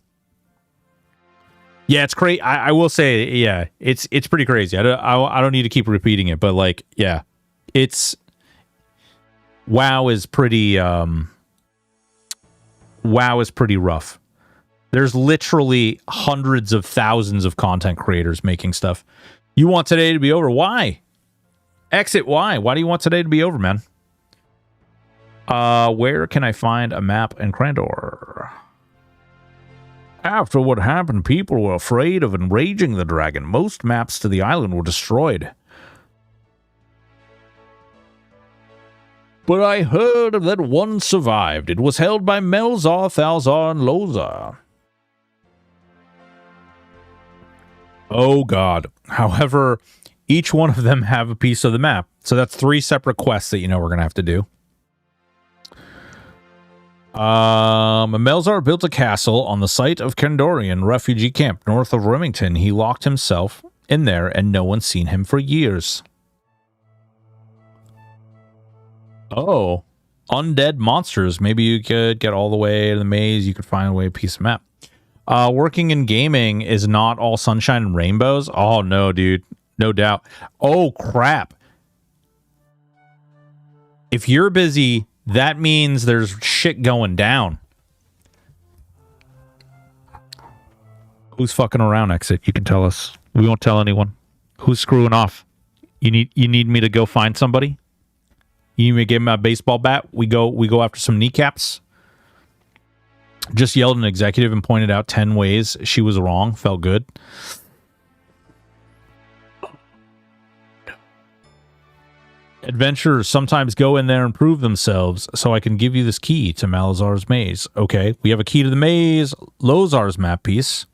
Yeah, it's crazy. I will say, yeah, it's pretty crazy. I don't need to keep repeating it, but like, yeah, it's WoW is pretty rough. There's literally hundreds of thousands of content creators making stuff. You want today to be over? Why? Exit, why? Why do you want today to be over, man? Where can I find a map in Crandor? After what happened, people were afraid of enraging the dragon. Most maps to the island were destroyed. But I heard that one survived. It was held by Melzar, Thalzar, and Lozar. Oh god. However, each one of them have a piece of the map. So that's 3 separate quests that you know we're going to have to do. Melzar built a castle on the site of Kandorian refugee camp north of Remington. He locked himself in there and no one's seen him for years. Oh, undead monsters. Maybe you could get all the way to the maze. You could find a way, a piece of map. Working in gaming is not all sunshine and rainbows. Oh no, dude. No doubt. Oh crap. If you're busy, that means there's shit going down. Who's fucking around, Exit? You can tell us. We won't tell anyone. Who's screwing off? You need me to go find somebody? You need me to give him a baseball bat? We go after some kneecaps? Just yelled at an executive and pointed out 10 ways she was wrong. Felt good. Adventurers sometimes go in there and prove themselves, so I can give you this key to Malazar's maze. Okay, we have a key to the maze, Lozar's map piece.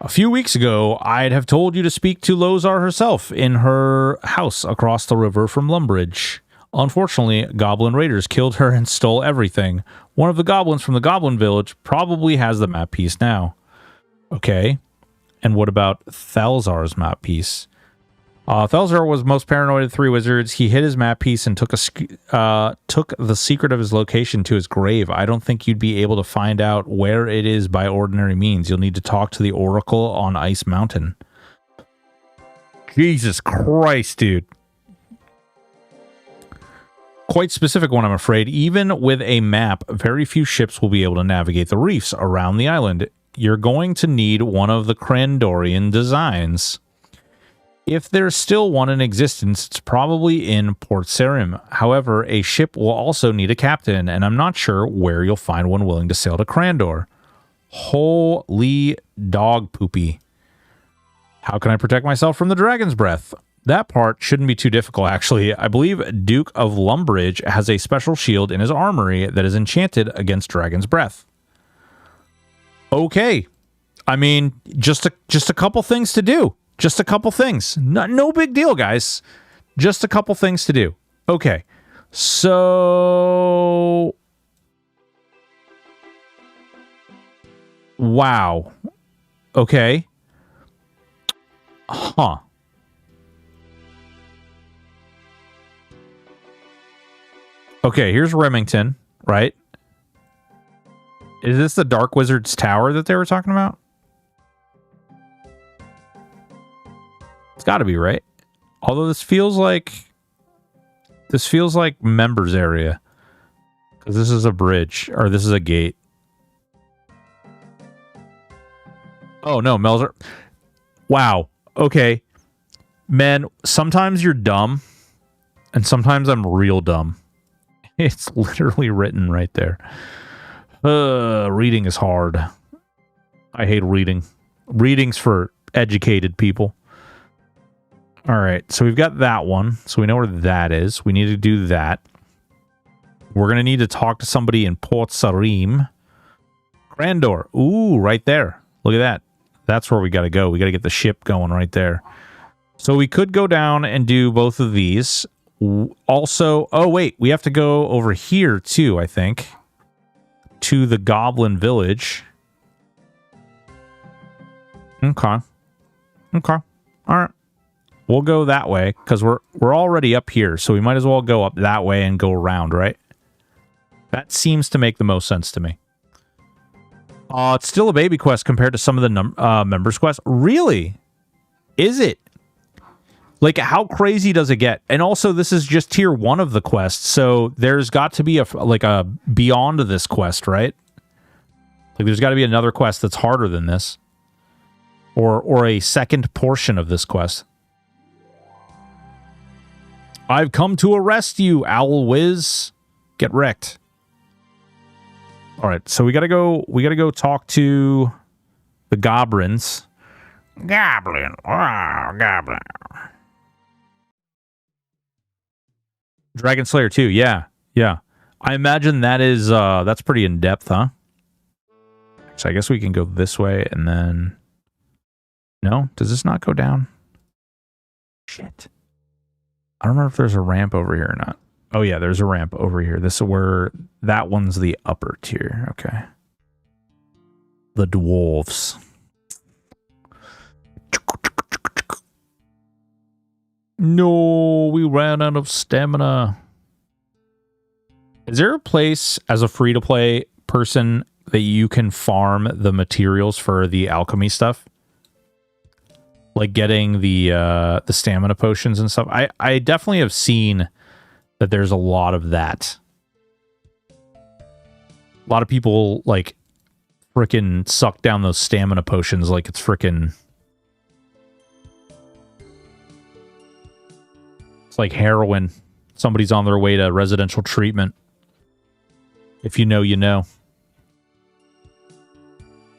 A few weeks ago, I'd have told you to speak to Lozar herself in her house across the river from Lumbridge. Unfortunately, goblin raiders killed her and stole everything. One of the goblins from the goblin village probably has the map piece now. Okay, and what about Thalzar's map piece? Thalzar was most paranoid of 3 wizards. He hid his map piece and took the secret of his location to his grave. I don't think you'd be able to find out where it is by ordinary means. You'll need to talk to the Oracle on Ice Mountain. Jesus Christ, dude. Quite specific one, I'm afraid. Even with a map, very few ships will be able to navigate the reefs around the island. You're going to need one of the Crandorian designs. If there's still one in existence, it's probably in Port Sarim. However, a ship will also need a captain, and I'm not sure where you'll find one willing to sail to Crandor. Holy dog poopy. How can I protect myself from the dragon's breath? That part shouldn't be too difficult, actually. I believe Duke of Lumbridge has a special shield in his armory that is enchanted against dragon's breath. Okay. I mean, just a couple things to do. Just a couple things. No big deal, guys. Just a couple things to do. Okay. So... Wow. Okay. Huh. Okay, here's Remington, right? Is this the Dark Wizard's Tower that they were talking about? It's got to be, right? Although this feels like members area, because this is a bridge, or this is a gate. Oh no, Melzer. Wow. Okay, man. Sometimes you're dumb, And sometimes I'm real dumb. It's literally written right there. Reading is hard. I hate reading. Reading's for educated people. All right, so we've got that one. So we know where that is. We need to do that. We're going to need to talk to somebody in Port Sarim. Grandor. Ooh, right there. Look at that. That's where we got to go. We got to get the ship going right there. So we could go down and do both of these. Also, oh wait, we have to go over here too, I think. To the Goblin Village. Okay. Okay. All right. We'll go that way, because we're already up here, so we might as well go up that way and go around, right? That seems to make the most sense to me. It's still a baby quest compared to some of the members' quests. Really? Is it? Like, how crazy does it get? And also, this is just tier 1 of the quest, so there's got to be a beyond this quest, right? Like, there's got to be another quest that's harder than this. Or a second portion of this quest. I've come to arrest you, Owl Whiz. Get wrecked. All right, so we gotta go talk to the goblins. Goblin. Oh, goblin. Dragon Slayer 2, yeah. I imagine that is that's pretty in depth, huh? So I guess we can go this way and then. No? Does this not go down? Shit. I don't remember if there's a ramp over here or not. Oh yeah, there's a ramp over here. This is where that one's the upper tier. Okay. The dwarves. No, we ran out of stamina. Is there a place as a free-to-play person that you can farm the materials for the alchemy stuff? Like getting the stamina potions and stuff. I definitely have seen that there's a lot of that. A lot of people like frickin' suck down those stamina potions like it's frickin'. It's like heroin. Somebody's on their way to residential treatment. If you know, you know.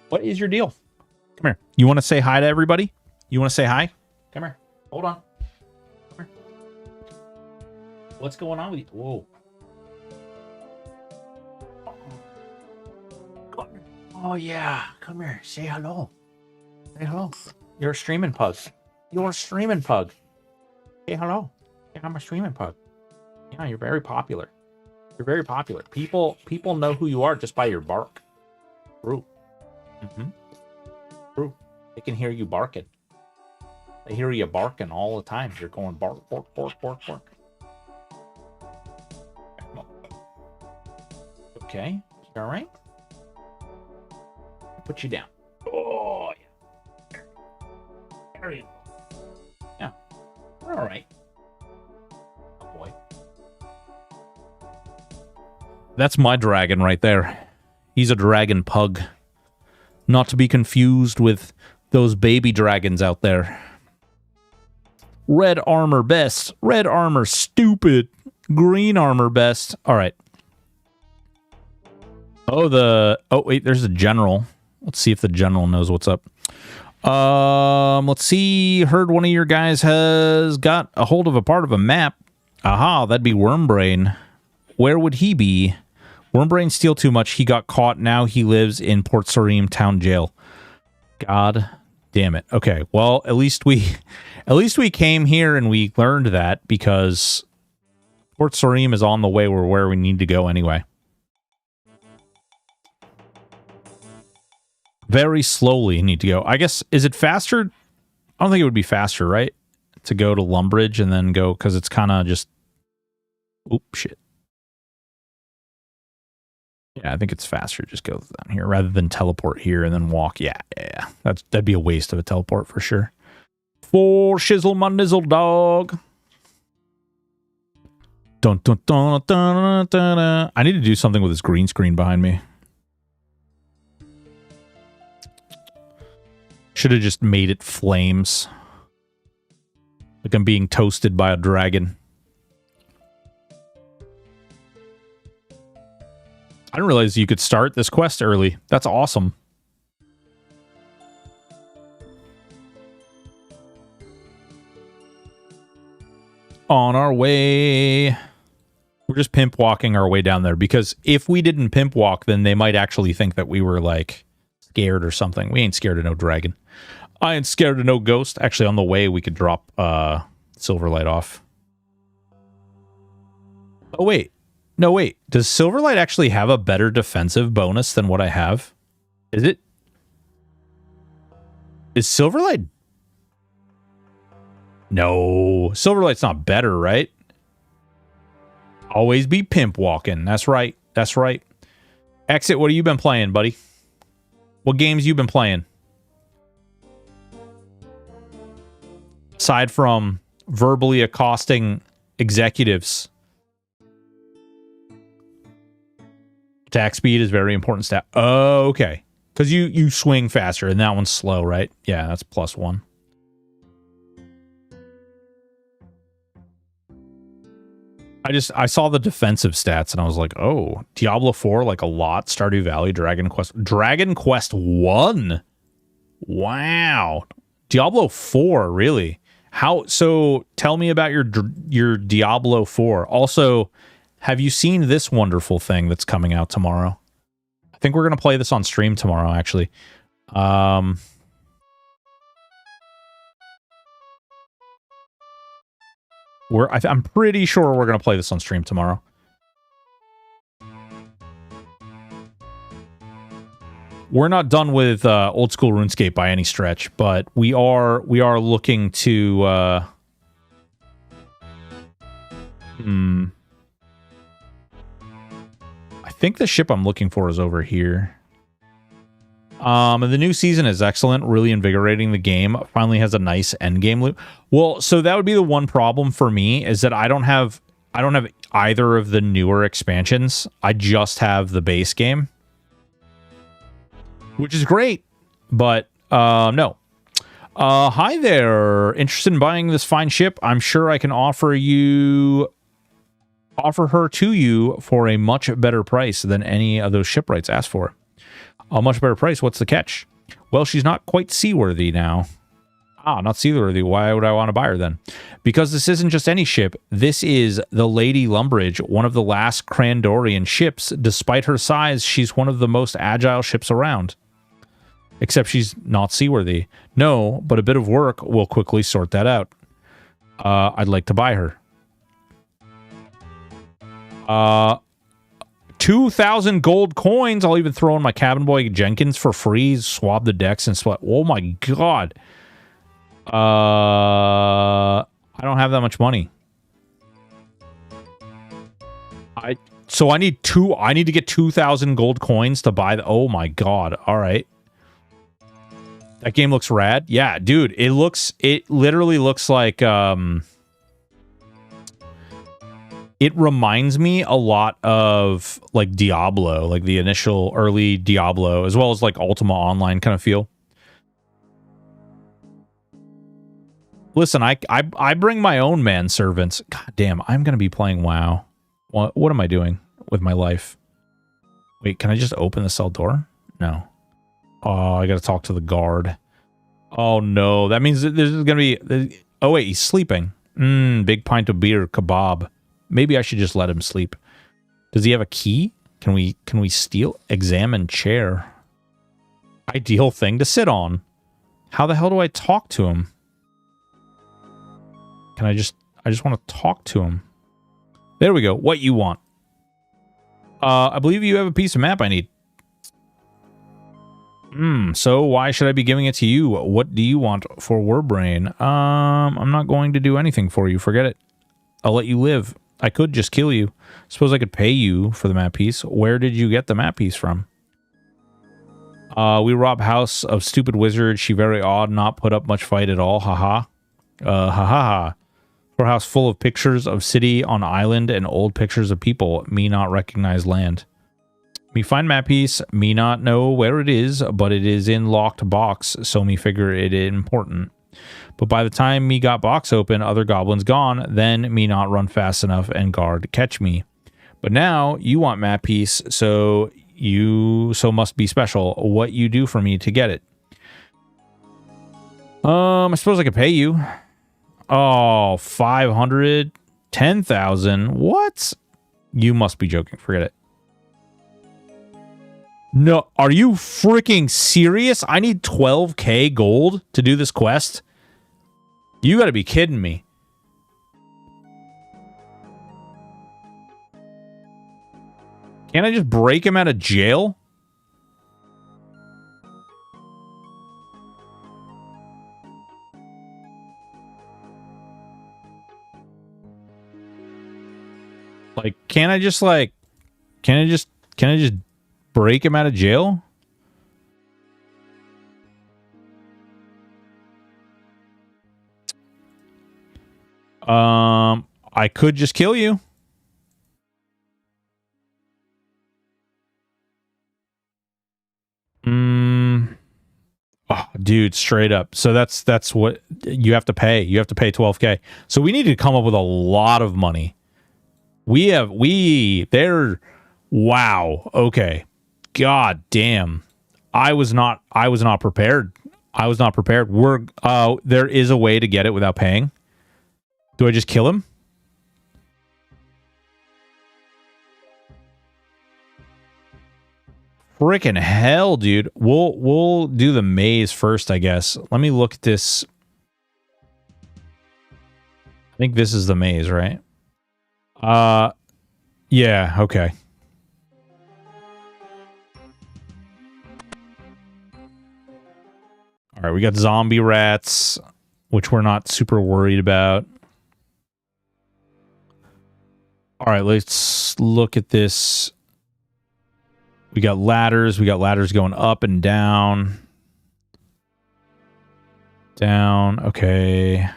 What is your deal? Come here. You want to say hi to everybody? You want to say hi? Come here. Hold on. Come here. What's going on with you? Whoa. Oh, yeah. Come here. Say hello. Say hello. You're a streaming pug. You're a streaming pug. Say hello. Yeah, I'm a streaming pug. Yeah, you're very popular. You're very popular. People know who you are just by your bark. True. True. They can hear you barking. They hear you barking all the time. You're going bark, bark, bark, bark, bark. Okay. You all right? I'll put you down. Oh, yeah. There you go. Yeah. We're all right. Oh, boy. That's my dragon right there. He's a dragon pug. Not to be confused with those baby dragons out there. Red armor best. Red armor stupid. Green armor best. All right. Oh, wait, there's a general. Let's see if the general knows what's up. Let's see. Heard one of your guys has got a hold of a part of a map. Aha, that'd be Wormbrain. Where would he be? Wormbrain steal too much. He got caught. Now he lives in Port Sarim town jail. God damn it. Okay, well, at least we came here and we learned that, because Port Sarim is on the way where we need to go anyway. Very slowly need to go. I guess, is it faster? I don't think it would be faster, right? To go to Lumbridge and then go, because it's kind of just... Oop, shit. Yeah, I think it's faster. Just go down here rather than teleport here and then walk. Yeah. That'd be a waste of a teleport for sure. For shizzle my nizzle dog. Dun, dun, dun, dun, dun, dun. I need to do something with this green screen behind me. Should have just made it flames. Like I'm being toasted by a dragon. I didn't realize you could start this quest early. That's awesome. On our way. We're just pimp walking our way down there, because if we didn't pimp walk, then they might actually think that we were like scared or something. We ain't scared of no dragon. I ain't scared of no ghost. Actually, on the way, we could drop Silverlight off. Oh, wait. No, wait. Does Silverlight actually have a better defensive bonus than what I have? Is it? Is Silverlight? No. Silverlight's not better, right? Always be pimp walking. That's right. That's right. Exit, what have you been playing, buddy? What games you been playing? Aside from verbally accosting executives. Attack speed is very important stat. Oh, okay. Because you swing faster, and that one's slow, right? Yeah, that's +1. I saw the defensive stats, and I was like, oh, Diablo 4, like a lot. Stardew Valley, Dragon Quest 1. Wow. Diablo 4, really? How? So tell me about your Diablo 4. Also, have you seen this wonderful thing that's coming out tomorrow? I think we're going to play this on stream tomorrow, actually. I'm pretty sure we're going to play this on stream tomorrow. We're not done with old school RuneScape by any stretch, but we are looking to I think the ship I'm looking for is over here. The new season is excellent, really invigorating the game. Finally has a nice end game loop. Well, so that would be the one problem for me, is that I don't have either of the newer expansions. I just have the base game, which is great, but no. Hi there. Interested in buying this fine ship? I'm sure I can offer her to you for a much better price than any of those shipwrights asked for. A much better price. What's the catch? Well, she's not quite seaworthy now. Ah, not seaworthy. Why would I want to buy her then? Because this isn't just any ship. This is the Lady Lumbridge, one of the last Crandorian ships. Despite her size, she's one of the most agile ships around. Except she's not seaworthy. No, but a bit of work will quickly sort that out. I'd like to buy her. 2,000 gold coins. I'll even throw in my cabin boy Jenkins for free. Swab the decks and sweat. Oh my god. I don't have that much money. So I need to get 2,000 gold coins to buy the. Oh my god. All right. That game looks rad. Yeah, dude. It literally looks like it reminds me a lot of like Diablo, like the initial early Diablo, as well as like Ultima Online kind of feel. Listen, I bring my own manservants. God damn, I'm going to be playing WoW. What am I doing with my life? Wait, can I just open the cell door? No. Oh, I got to talk to the guard. Oh no, that means that there's going to be... Oh wait, he's sleeping. Big pint of beer, kebab. Maybe I should just let him sleep. Does he have a key? Can we steal? Examine chair. Ideal thing to sit on. How the hell do I talk to him? I just want to talk to him. There we go. What you want? I believe you have a piece of map I need. So why should I be giving it to you? What do you want for Warbrain? I'm not going to do anything for you. Forget it. I'll let you live. I could just kill you. Suppose I could pay you for the map piece. Where did you get the map piece from? We rob house of stupid wizard. She very odd, not put up much fight at all. Haha. Ha. For house full of pictures of city on island and old pictures of people. Me not recognize land. Me find map piece. Me not know where it is, but it is in locked box, so me figure it important. But by the time me got box open, other goblins gone, then me not run fast enough and guard catch me. But now you want map piece, so you must be special. What you do for me to get it? I suppose I could pay you. Oh, 500, 10,000. What? You must be joking. Forget it. No, are you freaking serious? I need 12k gold to do this quest? You gotta be kidding me. Can't I just break him out of jail? Like, can't I just break him out of jail? I could just kill you. Oh, dude, straight up. So that's what you have to pay. You have to pay 12k. So we need to come up with a lot of money. Wow. Okay. God damn. I was not prepared. I was not prepared. There is a way to get it without paying. Do I just kill him? Freaking hell, dude. We'll do the maze first, I guess. Let me look at this. I think this is the maze, right? Yeah, okay. All right, we got zombie rats, which we're not super worried about. All right, let's look at this. We got ladders. We got ladders going up and down. Down. Okay.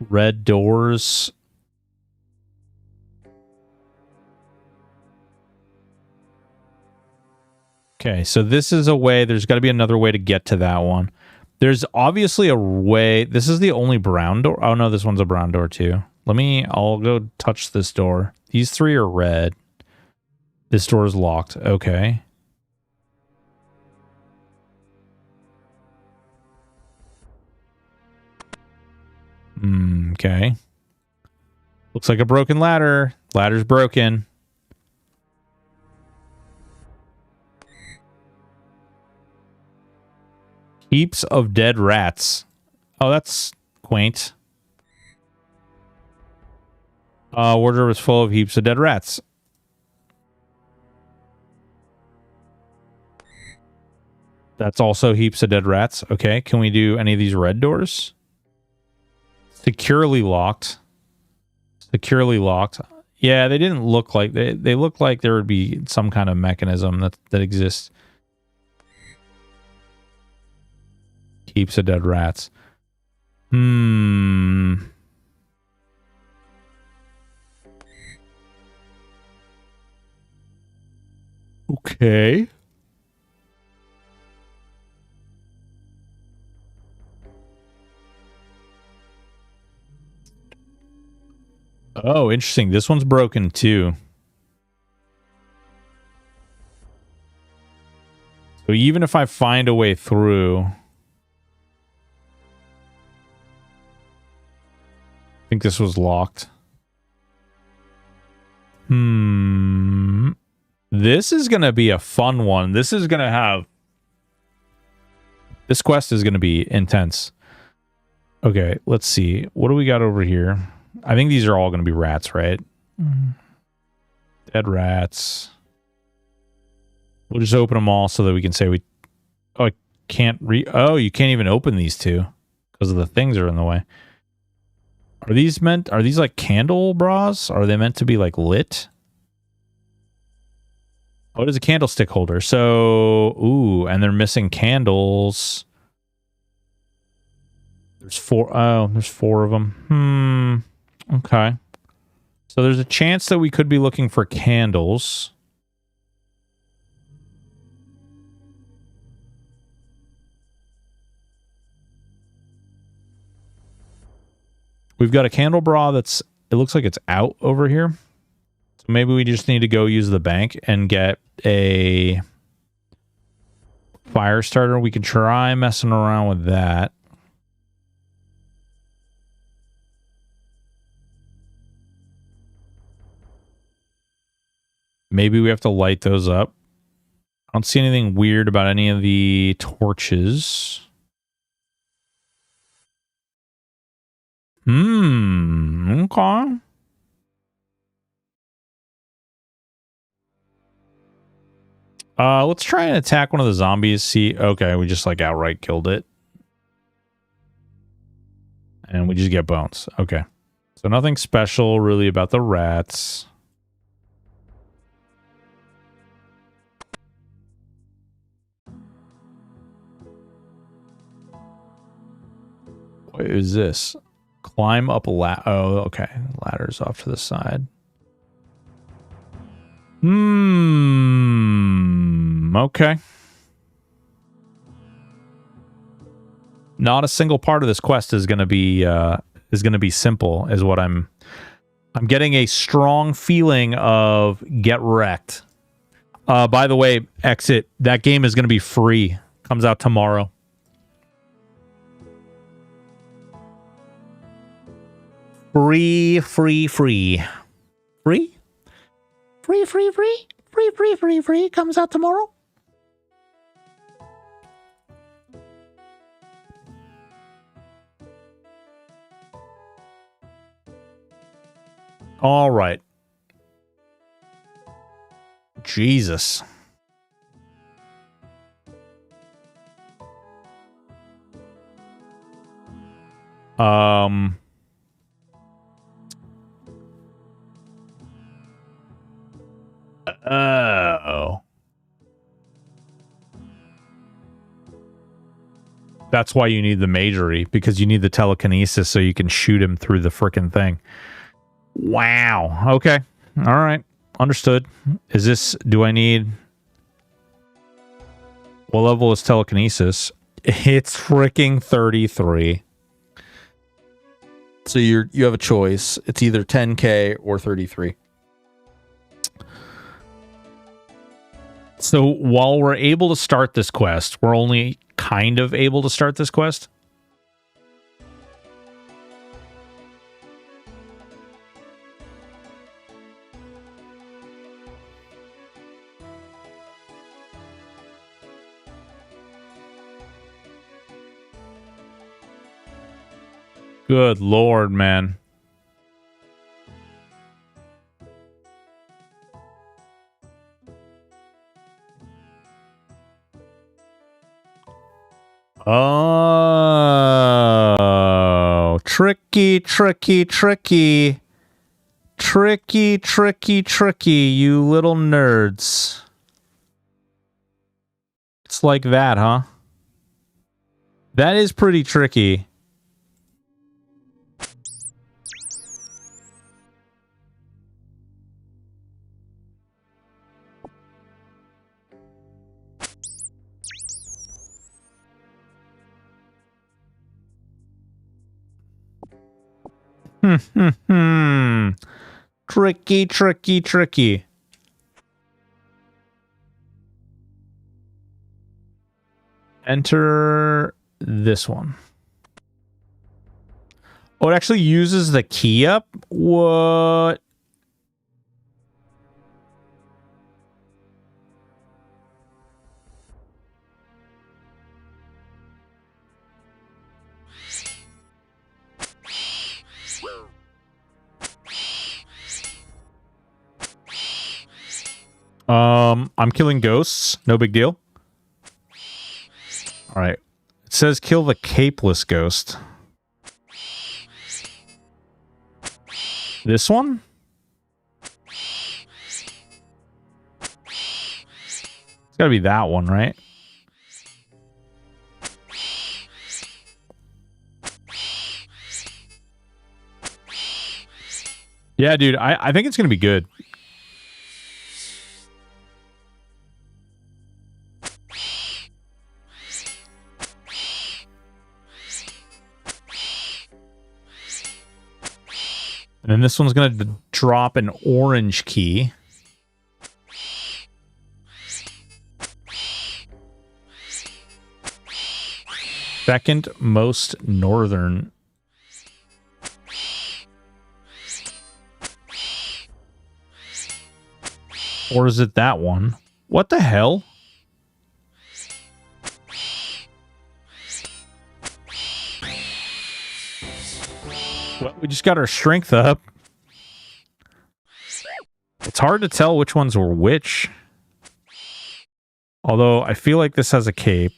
Red doors. Okay, so this is a way. There's got to be another way to get to that one. There's obviously a way. This is the only brown door. Oh, no, this one's a brown door too. I'll go touch this door. These three are red. This door is locked. Okay. Okay. Looks like a broken ladder. Ladder's broken. Heaps of dead rats. Oh, that's quaint. Wardrobe is full of heaps of dead rats. That's also heaps of dead rats. Okay, can we do any of these red doors? Securely locked. Securely locked. Yeah, they didn't look like... They look like there would be some kind of mechanism that exists. Heaps of dead rats. Okay. Oh, interesting. This one's broken too. So even if I find a way through... I think this was locked. This is going to be a fun one. This is going to have... This quest is going to be intense. Okay, let's see. What do we got over here? I think these are all going to be rats, right? Dead rats. We'll just open them all so that we can say we... Oh, I can't Oh, you can't even open these two because of the things are in the way. Are these like candle bras? Are they meant to be like lit? Oh, it is a candlestick holder. So, ooh, and they're missing candles. There's four. Oh, there's four of them. Okay. So there's a chance that we could be looking for candles. We've got a candle bra that's it looks like it's out over here. So maybe we just need to go use the bank and get a fire starter. We can try messing around with that. Maybe we have to light those up. I don't see anything weird about any of the torches. Okay. Let's try and attack one of the zombies. See, okay, we just like outright killed it. And we just get bones. Okay. So nothing special really about the rats. What is this? Climb up a ladder. Oh, okay. Ladder's off to the side. Okay. Not a single part of this quest is going to be simple, is what I'm getting a strong feeling of get wrecked. By the way, Exit, that game is going to be free. Comes out tomorrow. Free. Comes out tomorrow. All right. Jesus. Oh. That's why you need the magery, because you need the telekinesis so you can shoot him through the frickin' thing. Wow. Okay. All right. Understood. Is this... Do I need... What level is telekinesis? It's fricking 33. So you have a choice. It's either 10k or 33. So while we're able to start this quest, we're only kind of able to start this quest. Good Lord, man. Oh, tricky, you little nerds. It's like that, huh? That is pretty tricky. Tricky. Enter this one. Oh, it actually uses the key up? What? I'm killing ghosts. No big deal. All right. It says kill the capeless ghost. This one? It's gotta be that one, right? Yeah, dude, I think it's gonna be good. And then this one's going to drop an orange key. Second most northern. Or is it that one? What the hell? Well, we just got our strength up. It's hard to tell which ones were which. Although I feel like this has a cape.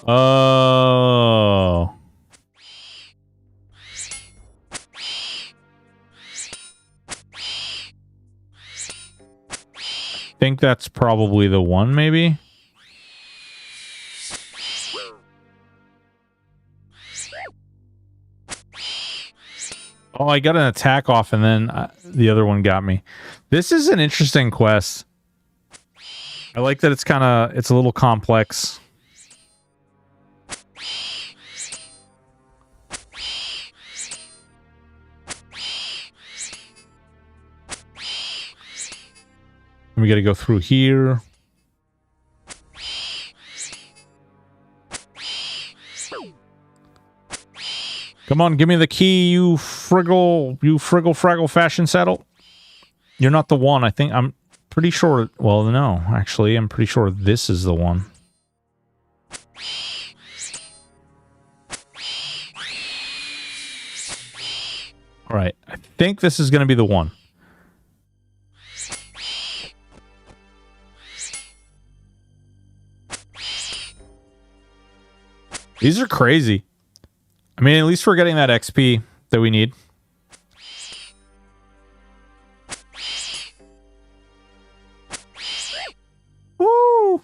Oh. I think that's probably the one, maybe. Oh, I got an attack off and then the other one got me. This is an interesting quest. I like that it's a little complex. We got to go through here. Come on, give me the key, you friggle fraggle fashion saddle. You're not the one. I'm pretty sure. Well, no, actually, I'm pretty sure this is the one. All right, I think this is going to be the one. These are crazy. I mean, at least we're getting that XP that we need. Woo!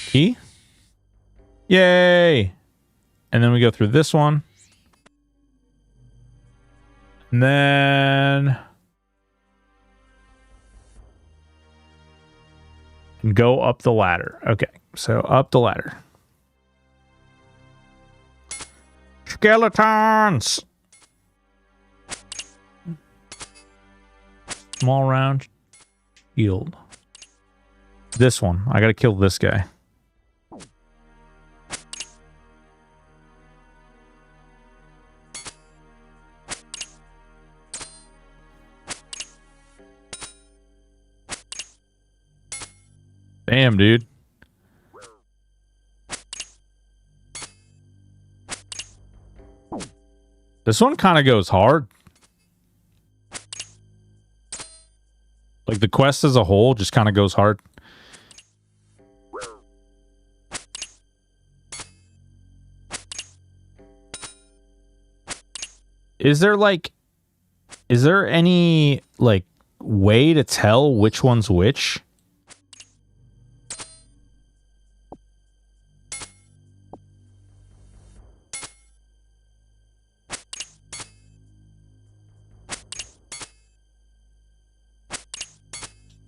Key? Yay! And then we go through this one. And then... and go up the ladder. Okay, so up the ladder. Skeletons! Small round shield. This one. I gotta kill this guy. Damn, dude. This one kind of goes hard. Like the quest as a whole just kind of goes hard. Is there any like way to tell which one's which?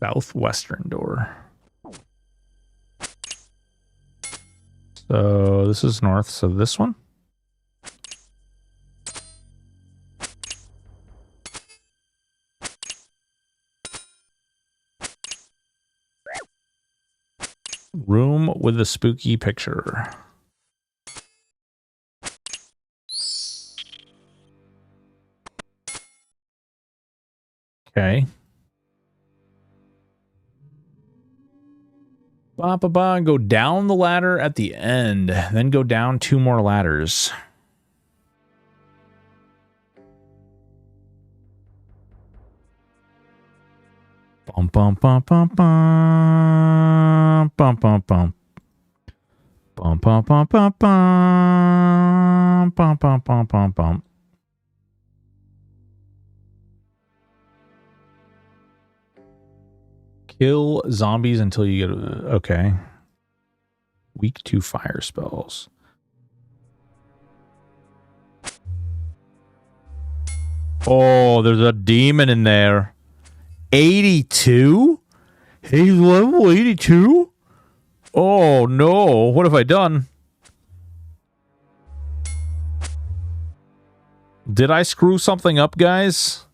Southwestern door. So this is north, so this one? Room with a spooky picture. Okay. Go down the ladder at the end, then go down 2 more ladders. Bum bum bum bum bum bum bum bum bum bum bum bum bum bum bum bum bum bum. Kill zombies until you get okay. Weak to fire spells. Oh, there's a demon in there. 82? He's level 82? Oh no, what have I done? Did I screw something up, guys?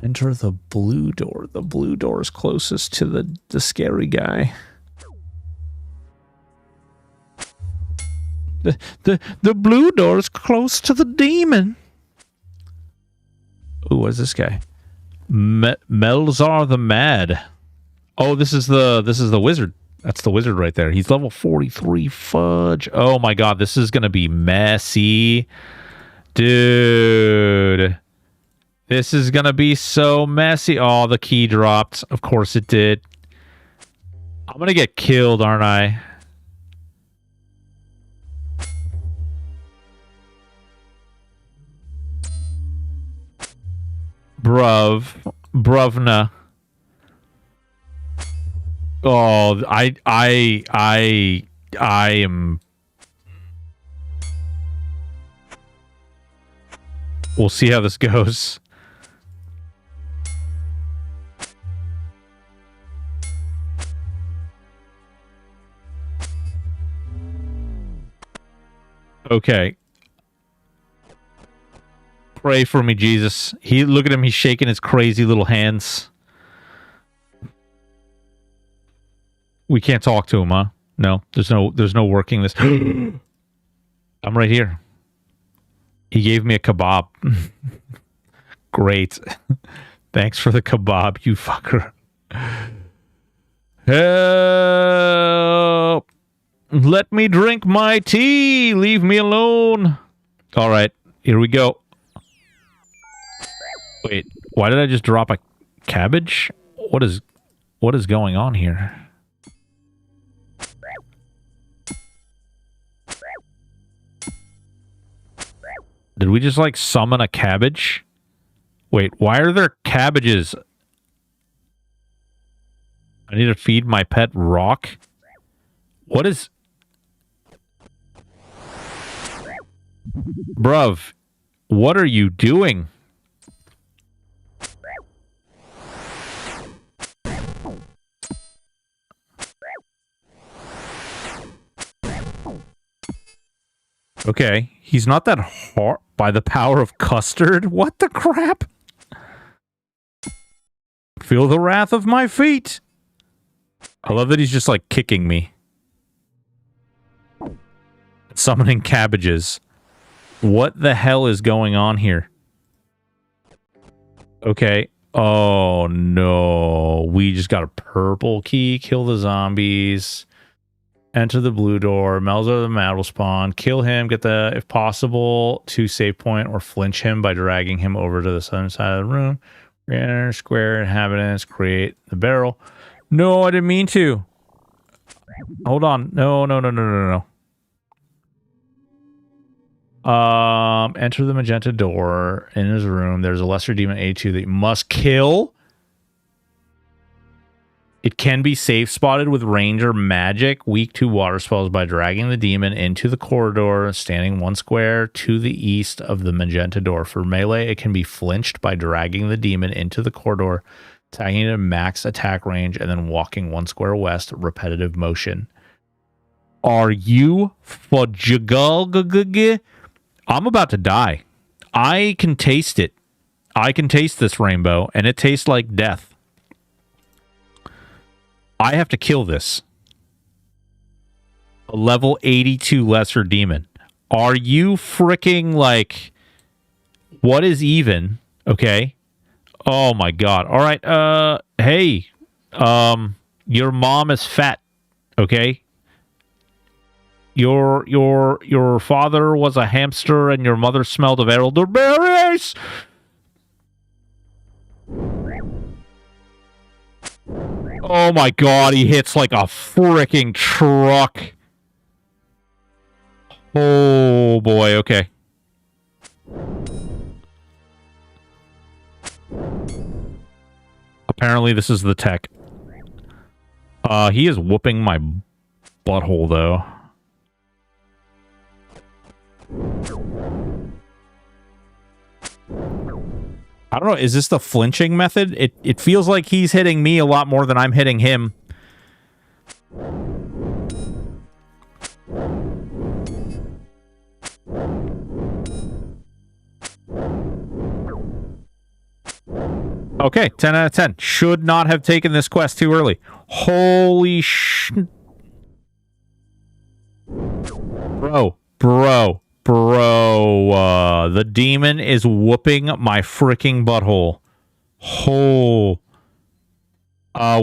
Enter the blue door. The blue door is closest to the scary guy. The blue door is close to the demon. Ooh, what is this guy? Melzar the Mad. Oh, this is the wizard. That's the wizard right there. He's level 43. Fudge. Oh my god, this is gonna be messy. Dude. This is gonna be so messy. Oh, the key dropped. Of course it did. I'm gonna get killed, aren't I? Bruvna. Oh, I am. We'll see how this goes. Okay. Pray for me, Jesus. Look at him, he's shaking his crazy little hands. We can't talk to him, huh? No, there's no working this. I'm right here. He gave me a kebab. Great. Thanks for the kebab, you fucker. Help! Let me drink my tea. Leave me alone. All right, here we go. Wait, why did I just drop a cabbage? What is going on here? Did we just like summon a cabbage? Wait, why are there cabbages? I need to feed my pet rock. What is... Bruv, what are you doing? Okay, he's not that hard by the power of custard. What the crap? Feel the wrath of my feet. I love that he's just like kicking me. Summoning cabbages. What the hell is going on here? Okay. Oh no. We just got a purple key. Kill the zombies. Enter the blue door. Melzar the Mad will spawn. Kill him. Get the, if possible, to save point or flinch him by dragging him over to the southern side of the room. Enter square inhabitants. Create the barrel. No, I didn't mean to. Hold on. No. Enter the magenta door. In his room, there's a lesser demon A2 that you must kill. It can be safe spotted with ranger magic, weak to water spells by dragging the demon into the corridor, standing one square to the east of the magenta door. For melee, it can be flinched by dragging the demon into the corridor, tagging it at max attack range, and then walking one square west, repetitive motion. Are you fudgagulgagag? I'm about to die. I can taste it. I can taste this rainbow, and it tastes like death. I have to kill this. A level 82 lesser demon. Are you freaking like... What is even? Okay. Oh my god. All right. Hey. Your mom is fat. Okay. Your father was a hamster and your mother smelled of elderberries. Oh my god, he hits like a freaking truck. Oh boy, okay. Apparently this is the tech. He is whooping my butthole though. I don't know. Is this the flinching method? It feels like he's hitting me a lot more than I'm hitting him. Okay, 10 out of 10. Should not have taken this quest too early. Holy sh... Bro. The demon is whooping my freaking butthole.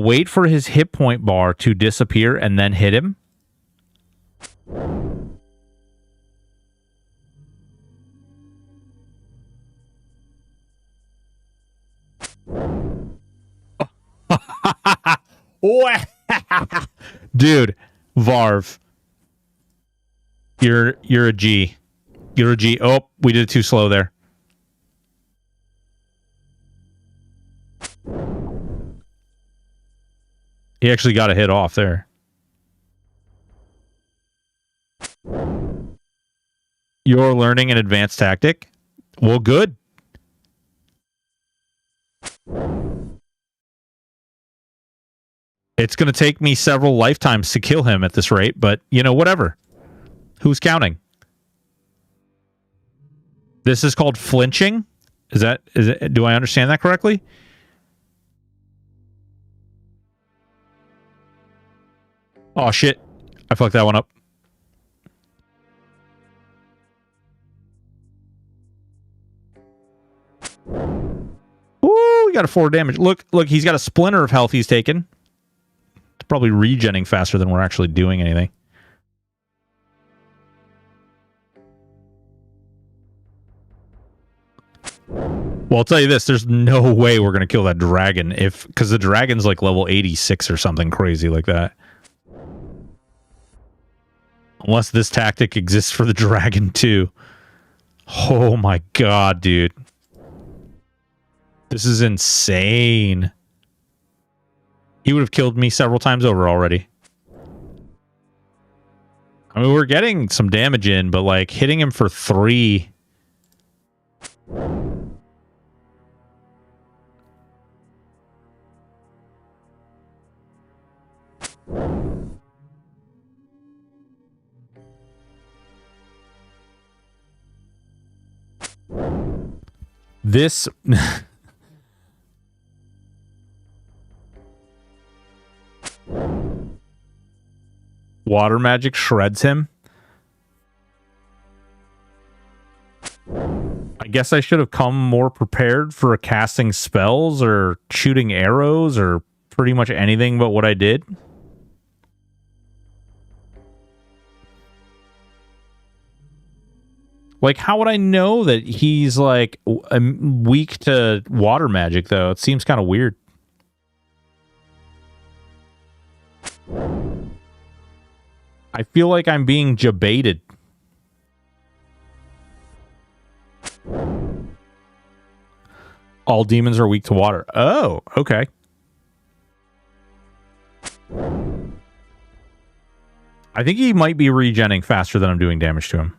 Wait for his hit point bar to disappear and then hit him. Dude, Varv. You're a G. You're a G. Oh, we did it too slow there. He actually got a hit off there. You're learning an advanced tactic? Well, good. It's going to take me several lifetimes to kill him at this rate, but, you know, whatever. Who's counting? This is called flinching? Is it, do I understand that correctly? Oh, shit. I fucked that one up. Ooh, we got a 4 damage. Look, he's got a splinter of health he's taken. It's probably regenning faster than we're actually doing anything. Well, I'll tell you this, there's no way we're going to kill that dragon because the dragon's like level 86 or something crazy like that. Unless this tactic exists for the dragon too. Oh my god, dude. This is insane. He would have killed me several times over already. I mean, we're getting some damage in, but like hitting him for 3... This... Water magic shreds him. I guess I should have come more prepared for casting spells or shooting arrows or pretty much anything but what I did. Like, how would I know that he's, like, weak to water magic, though? It seems kind of weird. I feel like I'm being jebaited. All demons are weak to water. Oh, okay. I think he might be regenning faster than I'm doing damage to him.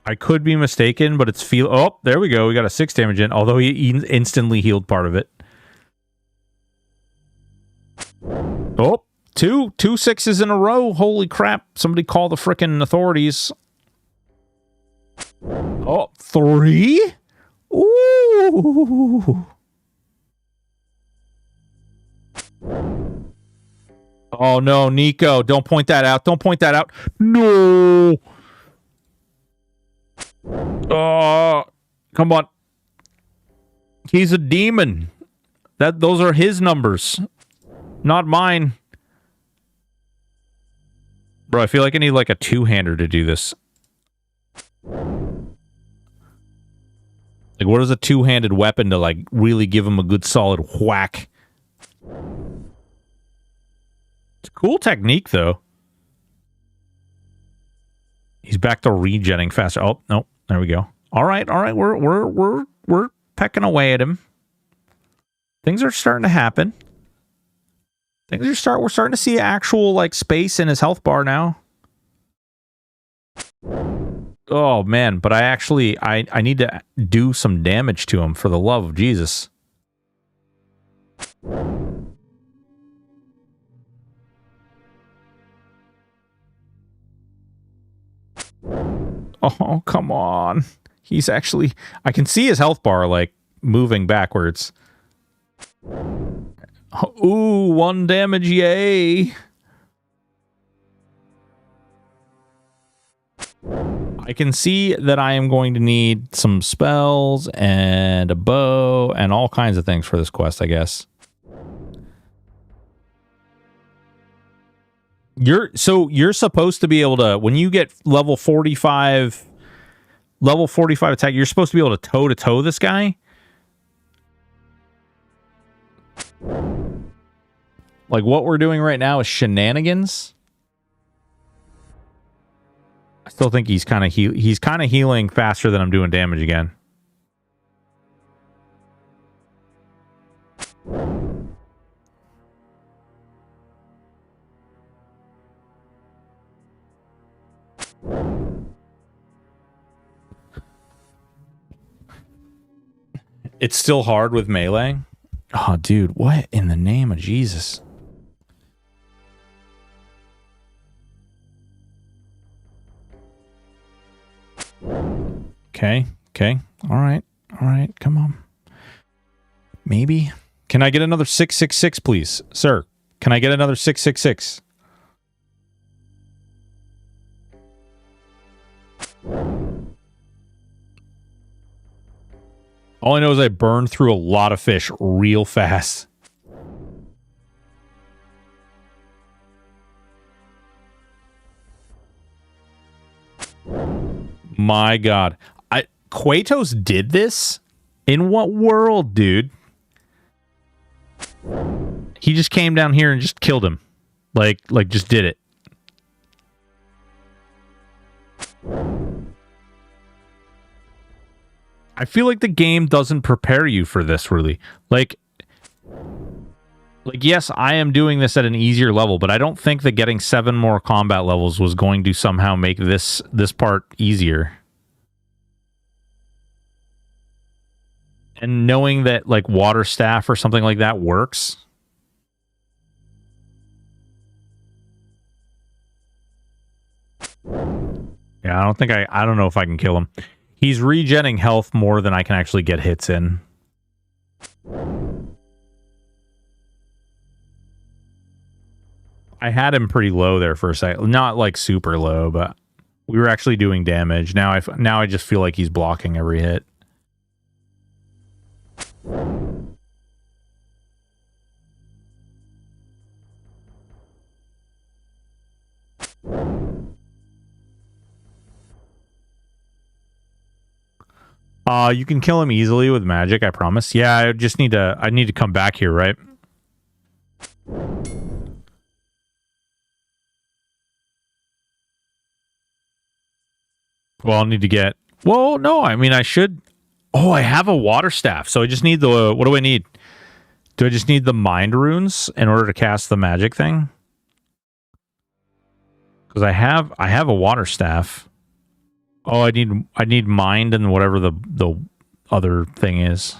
I could be mistaken, but it's feel... Oh, there we go. We got a 6 damage in, although he instantly healed part of it. Oh, two 6s in a row. Holy crap. Somebody call the frickin' authorities. Oh, 3? Ooh. Oh, no, Nico. Don't point that out. Don't point that out. No. Oh, come on. He's a demon. Those are his numbers, not mine. Bro, I feel like I need like a two-hander to do this. Like, what is a two-handed weapon to like really give him a good solid whack? It's a cool technique though. He's back to regenning faster. Oh, no. There we go. All right. We're pecking away at him. Things are starting to happen. We're starting to see actual like space in his health bar now. Oh, man. But I need to do some damage to him for the love of Jesus. Oh, come on. He's actually... I can see his health bar, like, moving backwards. Ooh, 1 damage, yay! I can see that I am going to need some spells and a bow and all kinds of things for this quest, I guess. You're supposed to be able to, when you get level 45 attack, you're supposed to be able to toe-to-toe this guy? Like, what we're doing right now is shenanigans? I still think he's kind of healing faster than I'm doing damage again. It's still hard with melee. Oh, dude, what in the name of Jesus? Okay, all right, come on. Maybe. Can I get another 666, please? Sir, can I get another 666? All I know is I burned through a lot of fish real fast. My God. Kratos did this? In what world, dude? He just came down here and just killed him. Like just did it. I feel like the game doesn't prepare you for this, really. Like, yes, I am doing this at an easier level, but I don't think that getting 7 more combat levels was going to somehow make this part easier. And knowing that, like, water staff or something like that works. Yeah, I don't know if I can kill him. He's regenning health more than I can actually get hits in. I had him pretty low there for a second. Not, like, super low, but we were actually doing damage. Now I just feel like he's blocking every hit. You can kill him easily with magic, I promise. Yeah, I need to come back here, right? Well, I'll need to get... Well, no, I mean, I should... Oh, I have a water staff, so I just need the... What do I need? Do I just need the mind runes in order to cast the magic thing? Because I have a water staff. Oh, I need mind and whatever the other thing is.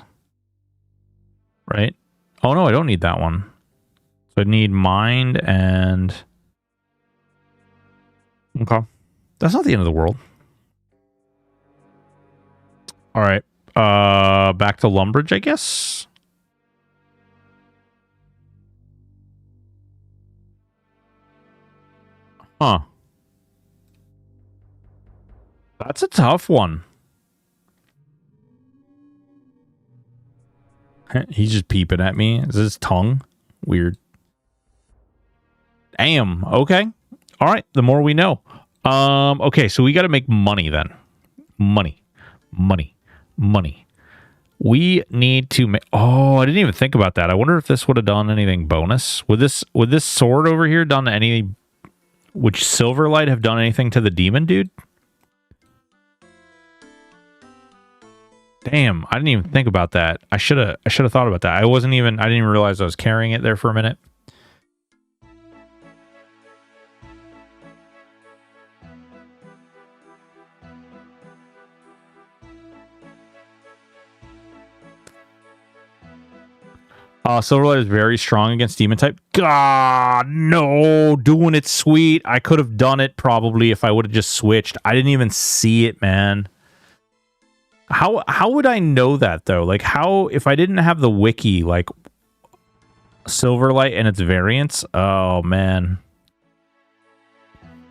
Right? Oh, no, I don't need that one. So I need mind and... Okay. That's not the end of the world. All right. Back to Lumbridge, I guess. Huh. That's a tough one. He's just peeping at me. Is this his tongue? Weird. Damn. Okay. All right. The more we know. Okay, so we got to make money then. Money. We need to make... Oh, I didn't even think about that. I wonder if this would have done anything bonus. Would this sword over here done any... Would Silverlight have done anything to the demon, dude? Damn, I didn't even think about that. I should have thought about that. I didn't even realize I was carrying it there for a minute. Silverlight is very strong against demon type. God, no, doing it sweet. I could have done it probably if I would have just switched. I didn't even see it, man. How would I know that though? Like how, if I didn't have the wiki, like Silverlight and its variants? Oh man.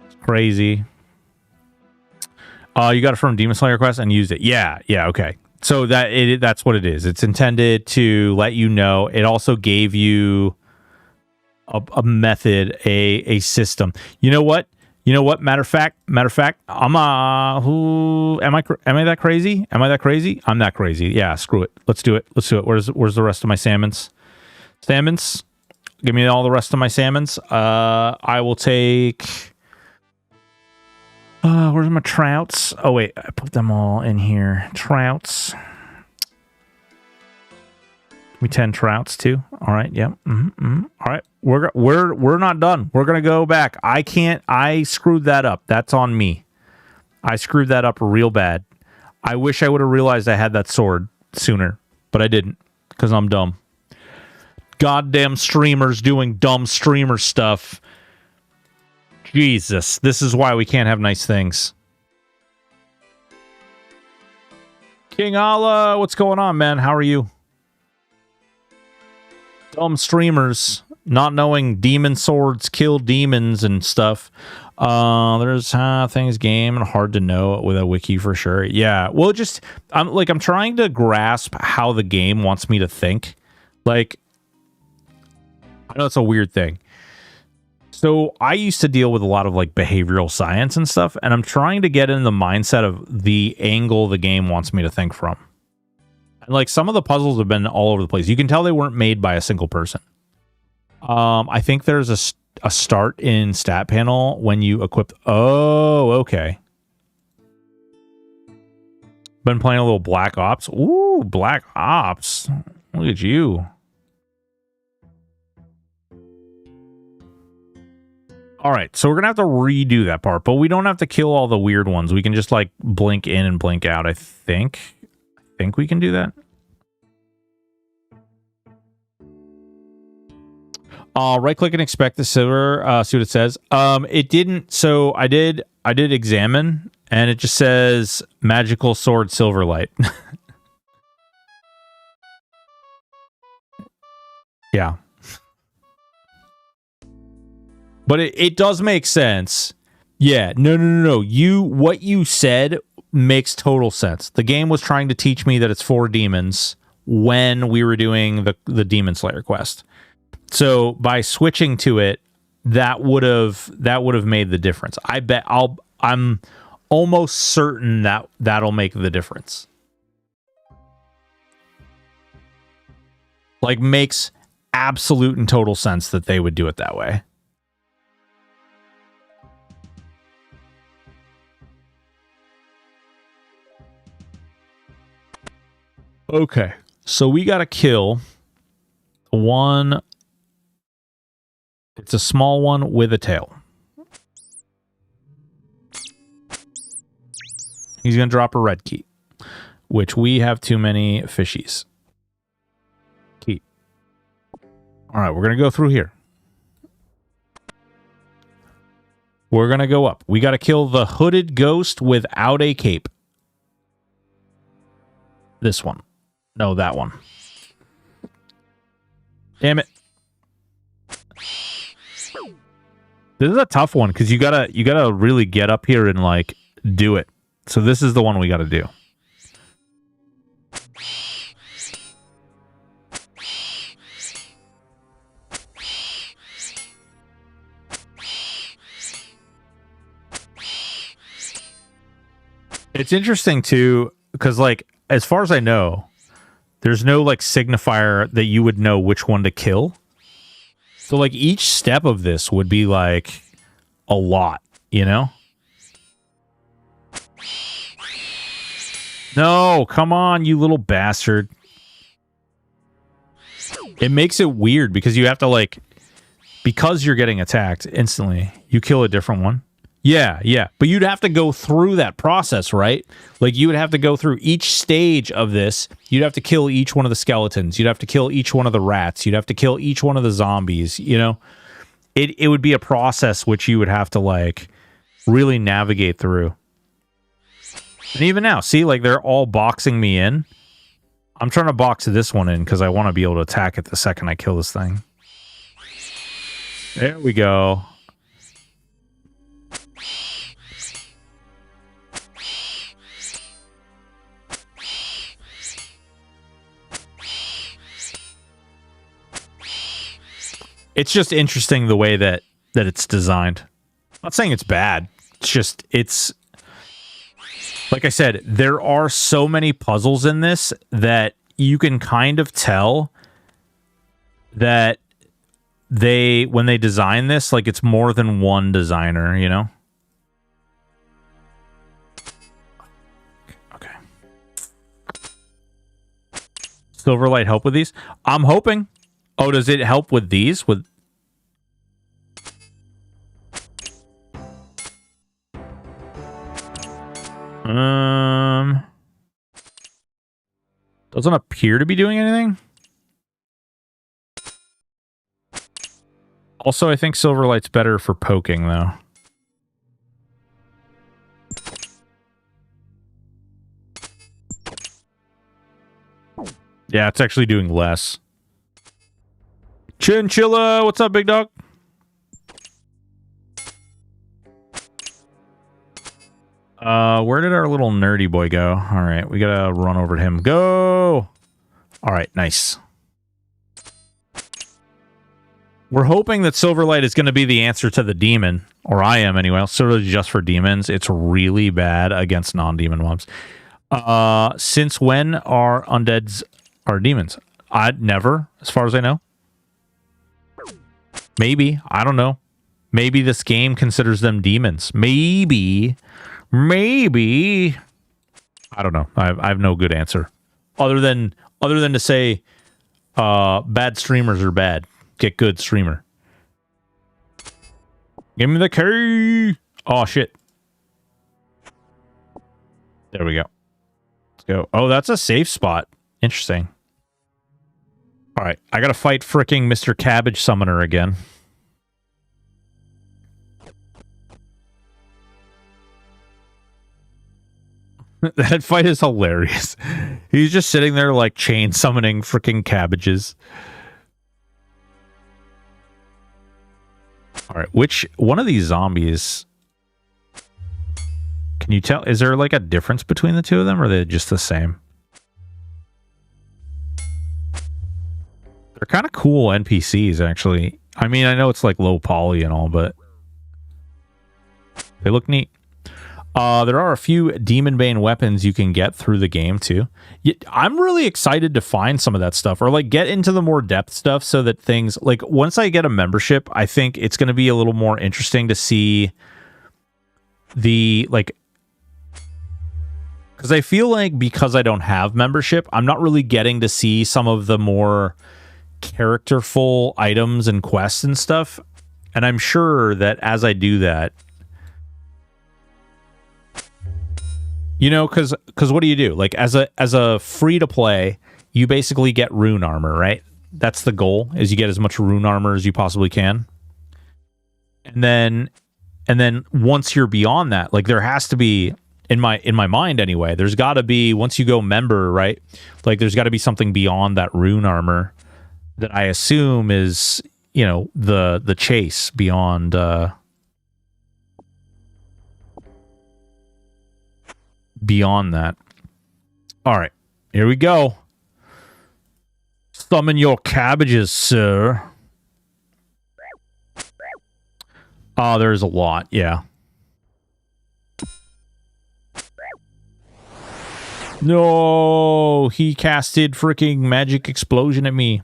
It's crazy. You got it from Demon Slayer Quest and used it. Yeah, okay. So that's what it is. It's intended to let you know. It also gave you a method, a system. You know what? Matter of fact, I'm am I that crazy? I'm that crazy. Yeah, screw it. Let's do it. Where's the rest of my salmons? Give me all the rest of my salmons. I will take where's my trouts? Oh wait, I put them all in here. Trouts. Give me 10 trouts too. All right, yep. All right. We're not done. We're gonna go back. I screwed that up. That's on me. I screwed that up real bad. I wish I would have realized I had that sword sooner, but I didn't because I'm dumb. Goddamn streamers doing dumb streamer stuff. Jesus, this is why we can't have nice things. King Allah, what's going on, man? How are you? Dumb streamers not knowing demon swords kill demons and stuff. There's things game and hard to know with a wiki for sure. Yeah, well, just I'm trying to grasp how the game wants me to think. Like, I know it's a weird thing. So I used to deal with a lot of like behavioral science and stuff, and I'm trying to get in the mindset of the angle the game wants me to think from. And like some of the puzzles have been all over the place. You can tell they weren't made by a single person. I think there's a start in stat panel when you equip. Oh, okay. Been playing a little Black Ops. Ooh, Black Ops. Look at you. All right, so we're going to have to redo that part, but we don't have to kill all the weird ones. We can just, like, blink in and blink out, I think. I think we can do that. Right-click and expect the silver, see what it says. It didn't, so I did examine, and it just says magical sword Silverlight. Yeah. But it does make sense. Yeah, no. What you said makes total sense. The game was trying to teach me that it's 4 demons when we were doing the Demon Slayer quest. So by switching to it, that would have made the difference. I'm almost certain that'll make the difference. Like, makes absolute and total sense that they would do it that way. Okay, so we got to kill one. It's a small one with a tail. He's going to drop a red key, which we have too many fishies. Key. All right, we're going to go through here. We're going to go up. We got to kill the hooded ghost without a cape. This one. No, that one. Damn it. This is a tough one because you gotta really get up here and like do it. So this is the one we gotta do. It's interesting too, because like as far as I know, there's no like signifier that you would know which one to kill. So like each step of this would be like a lot, you know? No, come on, you little bastard. It makes it weird because you have to like, because you're getting attacked instantly, you kill a different one. Yeah, yeah. But you'd have to go through that process, right? Like, you would have to go through each stage of this. You'd have to kill each one of the skeletons. You'd have to kill each one of the rats. You'd have to kill each one of the zombies, you know? It would be a process which you would have to, like, really navigate through. And even now, see, like, they're all boxing me in. I'm trying to box this one in because I want to be able to attack it the second I kill this thing. There we go. It's just interesting the way that it's designed. I'm not saying it's bad. It's just, it's... Like I said, there are so many puzzles in this that you can kind of tell that when they design this, like, it's more than one designer, you know? Okay. Silverlight help with these? I'm hoping. Oh, does it help with these? With doesn't appear to be doing anything. Also, I think Silverlight's better for poking, though. Yeah, it's actually doing less. Chinchilla, what's up, big dog? Where did our little nerdy boy go? All right, we gotta run over to him. Go! All right, nice. We're hoping that Silverlight is going to be the answer to the demon, or I am anyway. Sort of just for demons. It's really bad against non-demon mobs. Since when are undeads are demons? Never, as far as I know. Maybe. I don't know. Maybe this game considers them demons. Maybe. I don't know. I have no good answer. Other than to say bad streamers are bad. Get good streamer. Give me the key. Oh shit. There we go. Let's go. Oh, that's a safe spot. Interesting. All right, I gotta fight fricking Mr. Cabbage Summoner again. That fight is hilarious. He's just sitting there like chain summoning freaking cabbages. All right, which one of these zombies? Can you tell? Is there like a difference between the two of them, or are they just the same? They're kind of cool NPCs, actually. I mean, I know it's like low poly and all, but they look neat. There are a few Demon Bane weapons you can get through the game, too. I'm really excited to find some of that stuff, or like get into the more depth stuff so that things, like once I get a membership, I think it's going to be a little more interesting to see the, like, because I feel like because I don't have membership, I'm not really getting to see some of the more characterful items and quests and stuff. And I'm sure that as I do that, you know, because what do? Like, as a free-to-play, you basically get rune armor, right? That's the goal, is you get as much rune armor as you possibly can. And then once you're beyond that, like, there has to be, in my mind anyway, there's got to be, once you go member, right? Like, there's got to be something beyond that rune armor that I assume is, you know, the chase beyond... beyond that. All right, here we go. Summon your cabbages, sir. Oh, there's a lot, yeah. No, he casted freaking magic explosion at me.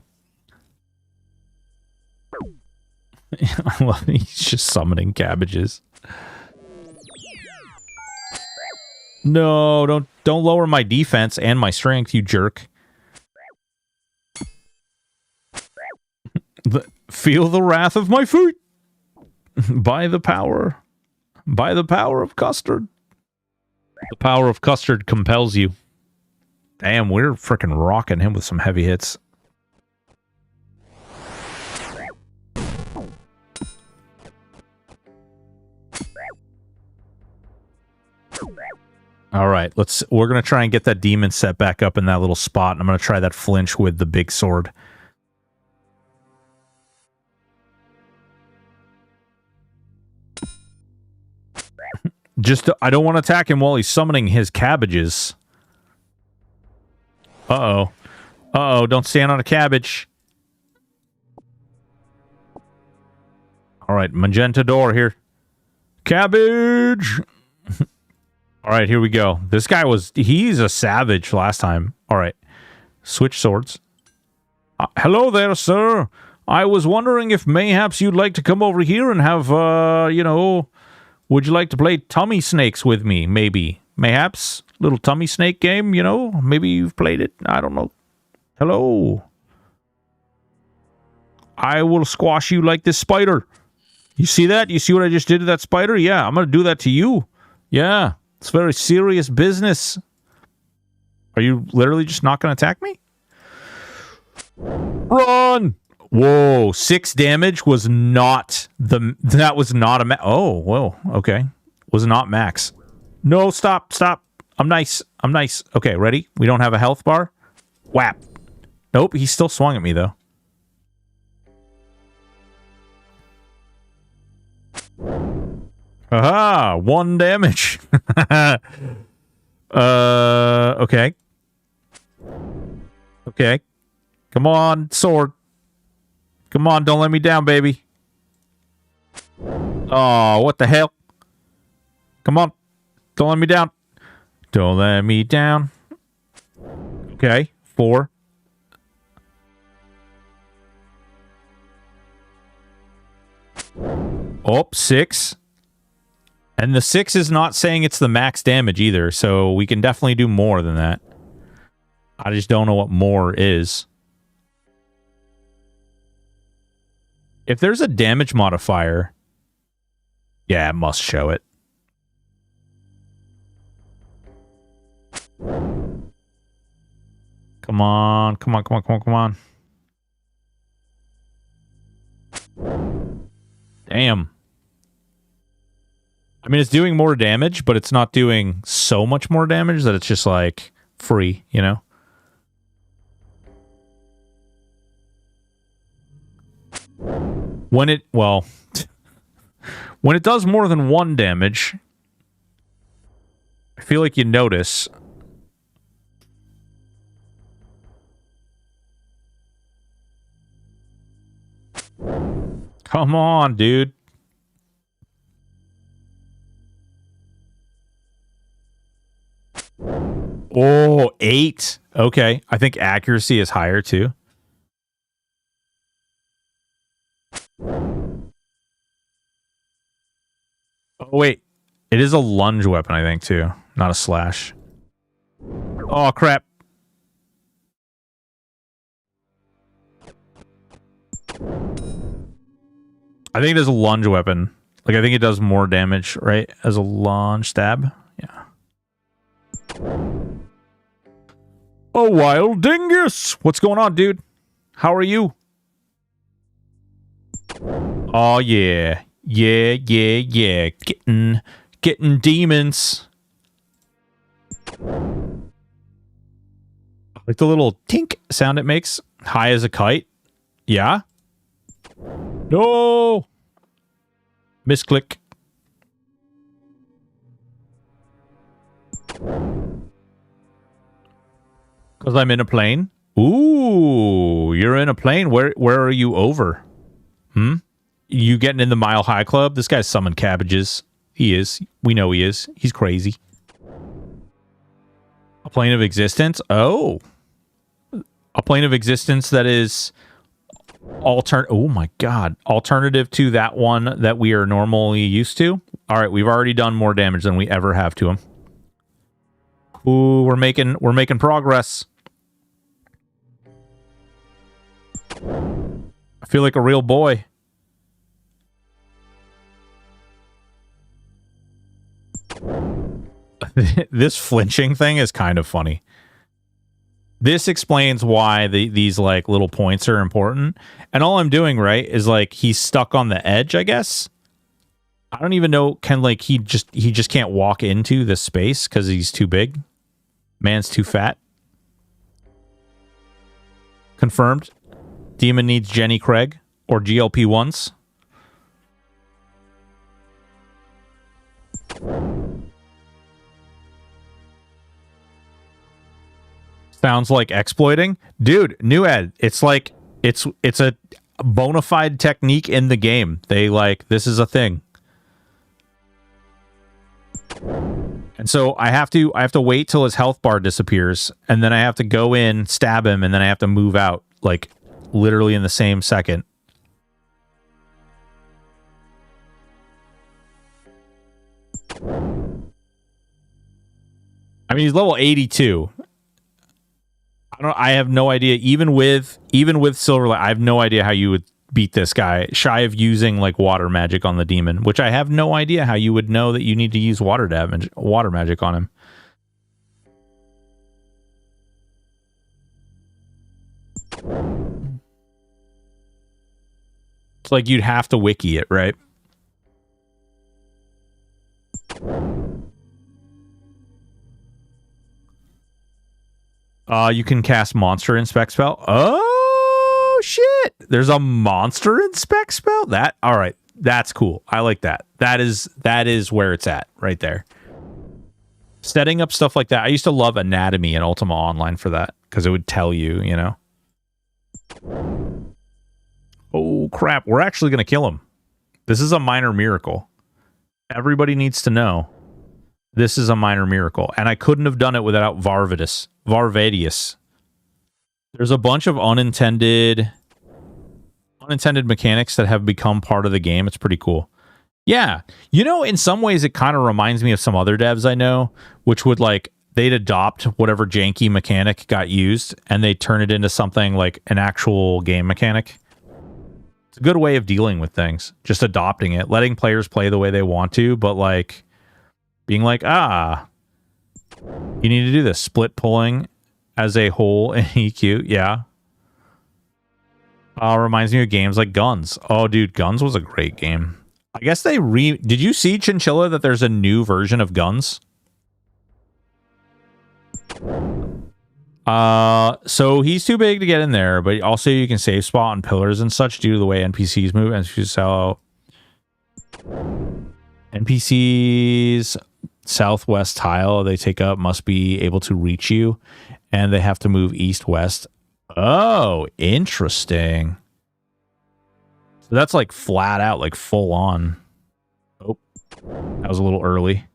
I love it. He's just summoning cabbages. No, don't lower my defense and my strength, you jerk. Feel the wrath of my feet by the power by the power of custard. The power of custard compels you. Damn, we're freaking rocking him with some heavy hits. All right, we're going to try and get that demon set back up in that little spot. And I'm going to try that flinch with the big sword. I don't want to attack him while he's summoning his cabbages. Uh-oh. Uh-oh, don't stand on a cabbage. All right, magenta door here. Cabbage! All right, here we go. This guy he's a savage last time. All right, switch swords. Hello there, sir. I was wondering if mayhaps you'd like to come over here and have, would you like to play tummy snakes with me, maybe? Mayhaps? Little tummy snake game, Maybe you've played it. I don't know. Hello. I will squash you like this spider. You see that? You see what I just did to that spider? Yeah, I'm going to do that to you. Yeah, it's very serious business. Are you literally just not going to attack me? Run! Whoa, 6 damage was not that was not a oh, whoa, okay. Was not max. No, stop. I'm nice. Okay, ready? We don't have a health bar. Whap. Nope, he still swung at me, though. Aha, 1 damage. Okay. Okay. Come on, sword. Come on, don't let me down, baby. Oh, what the hell? Come on. Don't let me down. Don't let me down. Okay, 4. Oh, 6. And the 6 is not saying it's the max damage either, so we can definitely do more than that. I just don't know what more is. If there's a damage modifier, yeah, it must show it. Come on, come on, come on, come on, come on. Damn. I mean, it's doing more damage, but it's not doing so much more damage that it's just, like, free, you know? When it does more than 1 damage, I feel like you notice. Come on, dude. Oh, 8. Okay. I think accuracy is higher, too. Oh, wait. It is a lunge weapon, I think, too. Not a slash. Oh, crap. I think it is a lunge weapon. Like, I think it does more damage, right? As a lunge stab. Yeah. Oh, wild dingus! What's going on, dude? How are you? Oh, yeah. Yeah. Getting demons. Like the little tink sound it makes. High as a kite. Yeah. No! Misclick. Because I'm in a plane. Ooh, you're in a plane. Where are you over? You getting in the Mile High Club? This guy's summoned cabbages. He is. We know he is. He's crazy. A plane of existence? Oh. A plane of existence that is oh my god. Alternative to that one that we are normally used to. All right, we've already done more damage than we ever have to him. Ooh, we're making progress. I feel like a real boy. This flinching thing is kind of funny. This explains why these like little points are important. And all I'm doing, right, is like he's stuck on the edge, I guess. I don't even know, can like he just can't walk into this space because he's too big. Man's too fat. Confirmed. Demon needs Jenny Craig or GLP-1s. Sounds like exploiting. Dude, new ed. It's like it's a bona fide technique in the game. They like, this is a thing. And so I have to wait till his health bar disappears, and then I have to go in, stab him, and then I have to move out, like literally in the same second. I mean, he's level 82. I have no idea. Even with Silverlight, I have no idea how you would beat this guy, shy of using like water magic on the demon, which I have no idea how you would know that you need to use water magic on him. It's like you'd have to wiki it, right? You can cast Monster Inspect spell. Oh shit! There's a Monster Inspect spell. All right. That's cool. I like that. That is where it's at right there. Setting up stuff like that. I used to love Anatomy and Ultima Online for that because it would tell you, you know. Oh crap! We're actually gonna kill him. This is a minor miracle. Everybody needs to know. This is a minor miracle, and I couldn't have done it without Varvedius. There's a bunch of unintended mechanics that have become part of the game. It's pretty cool. Yeah, you know, in some ways, it kind of reminds me of some other devs I know, which would like they'd adopt whatever janky mechanic got used, and they turn it into something like an actual game mechanic. It's a good way of dealing with things. Just adopting it, letting players play the way they want to, but like being like, you need to do this. Split pulling as a whole in EQ. Yeah. Reminds me of games like Guns. Oh, dude, Guns was a great game. I guess did you see, Chinchilla, that there's a new version of Guns? So he's too big to get in there, but also you can save spot on pillars and such due to the way NPCs move. And so NPCs southwest tile they take up must be able to reach you, and they have to move east-west. Oh, interesting. So that's like flat out, like full on. Oh, that was a little early.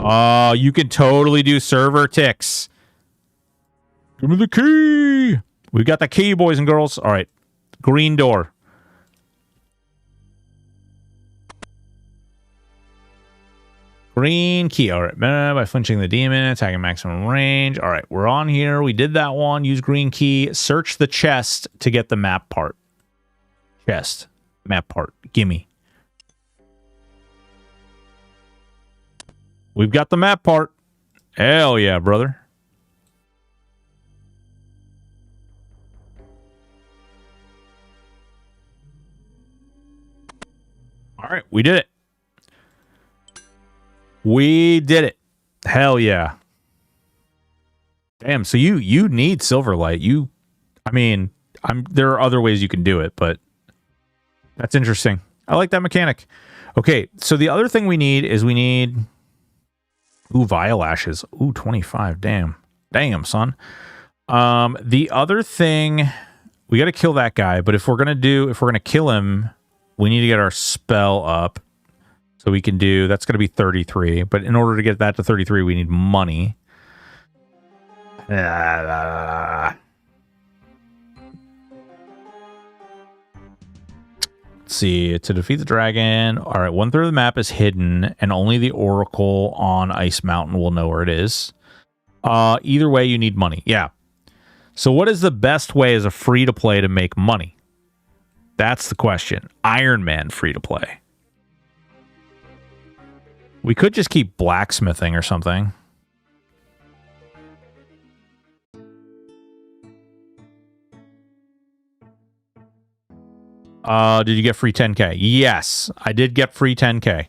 Oh, you can totally do server ticks. Give me the key. We got the key, boys and girls. All right. Green door. Green key. All right. By flinching the demon, attacking maximum range. All right. We're on here. We did that one. Use green key. Search the chest to get the map part. Chest. Map part. Gimme. We've got the map part. Hell yeah, brother. All right. We did it. We did it. Hell yeah. Damn, so you need Silverlight. I mean, there are other ways you can do it, but that's interesting. I like that mechanic. Okay, so the other thing we need is Vile Ashes. Ooh, 25. Damn. Damn, son. The other thing, we got to kill that guy, but if we're going to kill him, we need to get our spell up. So we can do, that's going to be 33. But in order to get that to 33, we need money. Let's see. To defeat the dragon. All right. 1/3 of the map is hidden, and only the Oracle on Ice Mountain will know where it is. Either way, you need money. Yeah. So what is the best way as a free-to-play to make money? That's the question. Iron Man free-to-play. We could just keep blacksmithing or something. Did you get free 10K? Yes, I did get free 10K.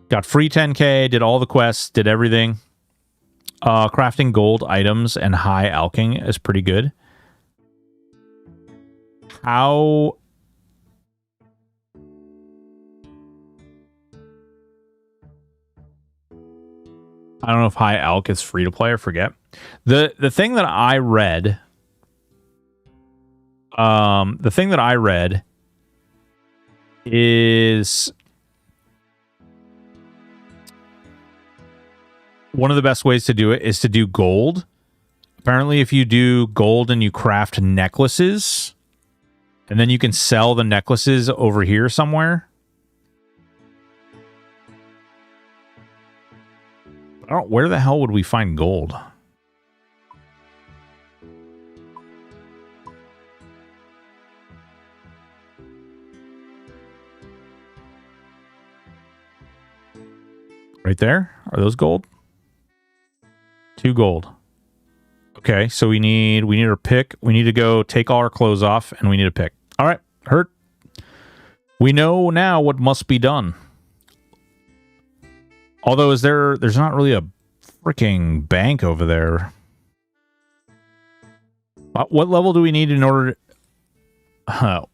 Got free 10K, did all the quests, did everything. Crafting gold items and high alching is pretty good. How... I don't know if high alch is free to play, I forget. The thing that I read... the thing that I read is one of the best ways to do it is to do gold. Apparently, if you do gold and you craft necklaces, and then you can sell the necklaces over here somewhere. Where the hell would we find gold? Right there? Are those gold? 2 gold. Okay, so we need our pick. We need to go take all our clothes off, and we need a pick. All right, hurt. We know now what must be done. Although, there's not really a freaking bank over there. What level do we need in order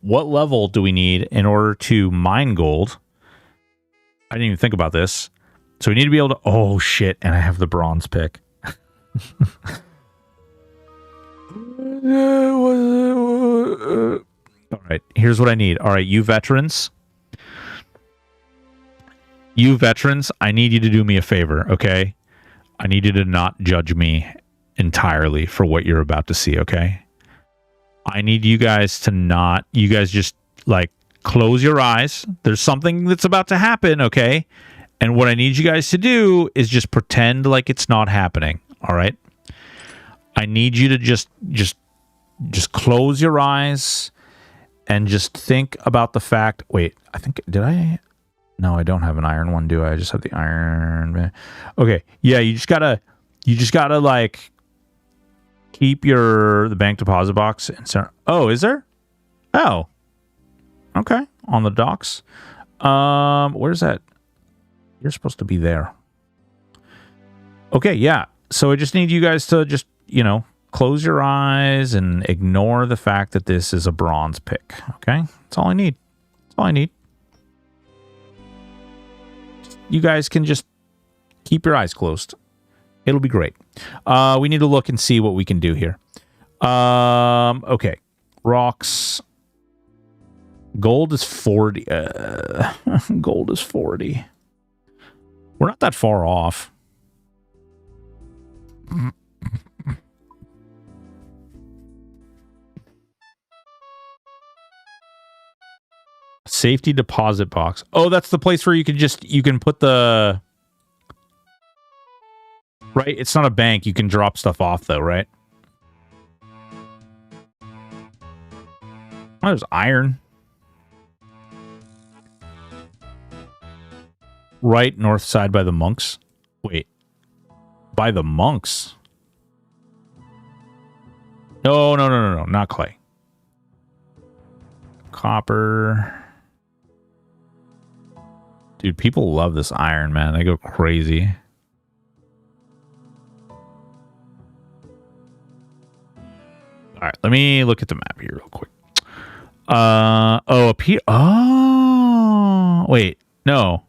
what level do we need in order to mine gold? I didn't even think about this. So we need to be able to... Oh, shit. And I have the bronze pick. All right. Here's what I need. All right. You veterans. You veterans, I need you to do me a favor, okay? I need you to not judge me entirely for what you're about to see, okay? I need you guys to not... You guys just, like, close your eyes. There's something that's about to happen, okay? And what I need you guys to do is just pretend like it's not happening, all right? I need you to just close your eyes and just think about the fact... Wait, I think... Did I... No, I don't have an iron one, do I? I just have the iron... Okay, yeah, you just gotta, like, keep the bank deposit box... Oh, is there? Oh. Okay, on the docks. Where's that? You're supposed to be there. Okay, yeah. So I just need you guys to just, close your eyes and ignore the fact that this is a bronze pick. Okay? That's all I need. That's all I need. You guys can just keep your eyes closed. It'll be great. We need to look and see what we can do here. Okay. Rocks. Gold is 40. Gold is 40. We're not that far off. Safety deposit box. Oh, that's the place where you can put the... Right? It's not a bank. You can drop stuff off, though, right? Oh, there's iron. Right, north side by the monks. Wait. By the monks? No, not clay. Copper. Dude, people love this iron, man. They go crazy. All right, let me look at the map here real quick. Up here. Oh, wait. No.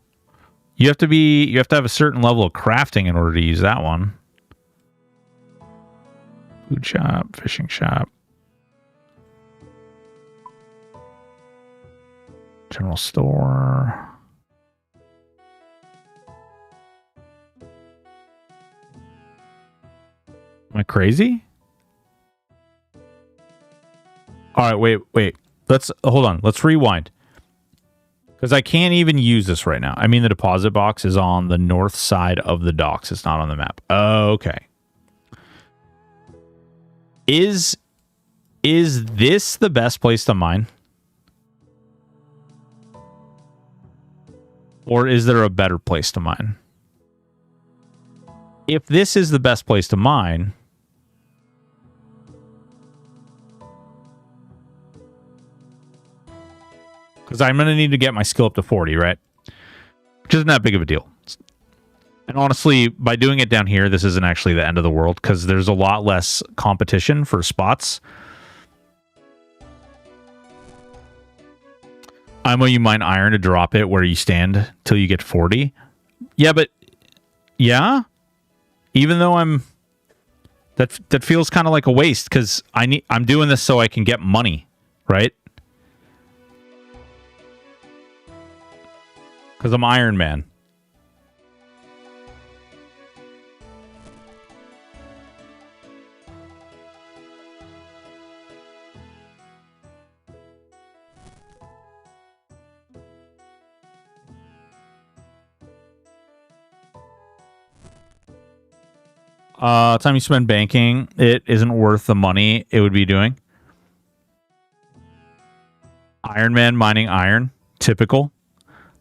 You have to have a certain level of crafting in order to use that one. Food shop, fishing shop. General store. Am I crazy? All right, wait. Hold on. Let's rewind. Because I can't even use this right now. I mean, the deposit box is on the north side of the docks. It's not on the map. Okay. Is this the best place to mine? Or is there a better place to mine? If this is the best place to mine, because I'm going to need to get my skill up to 40, right? Which isn't that big of a deal. And honestly, by doing it down here, this isn't actually the end of the world because there's a lot less competition for spots. I'm when you mine iron to drop it where you stand till you get 40. Yeah, but yeah, even though that feels kind of like a waste because I'm doing this so I can get money, right? Because I'm Iron Man. Time you spend banking, it isn't worth the money it would be doing. Iron Man mining iron, typical.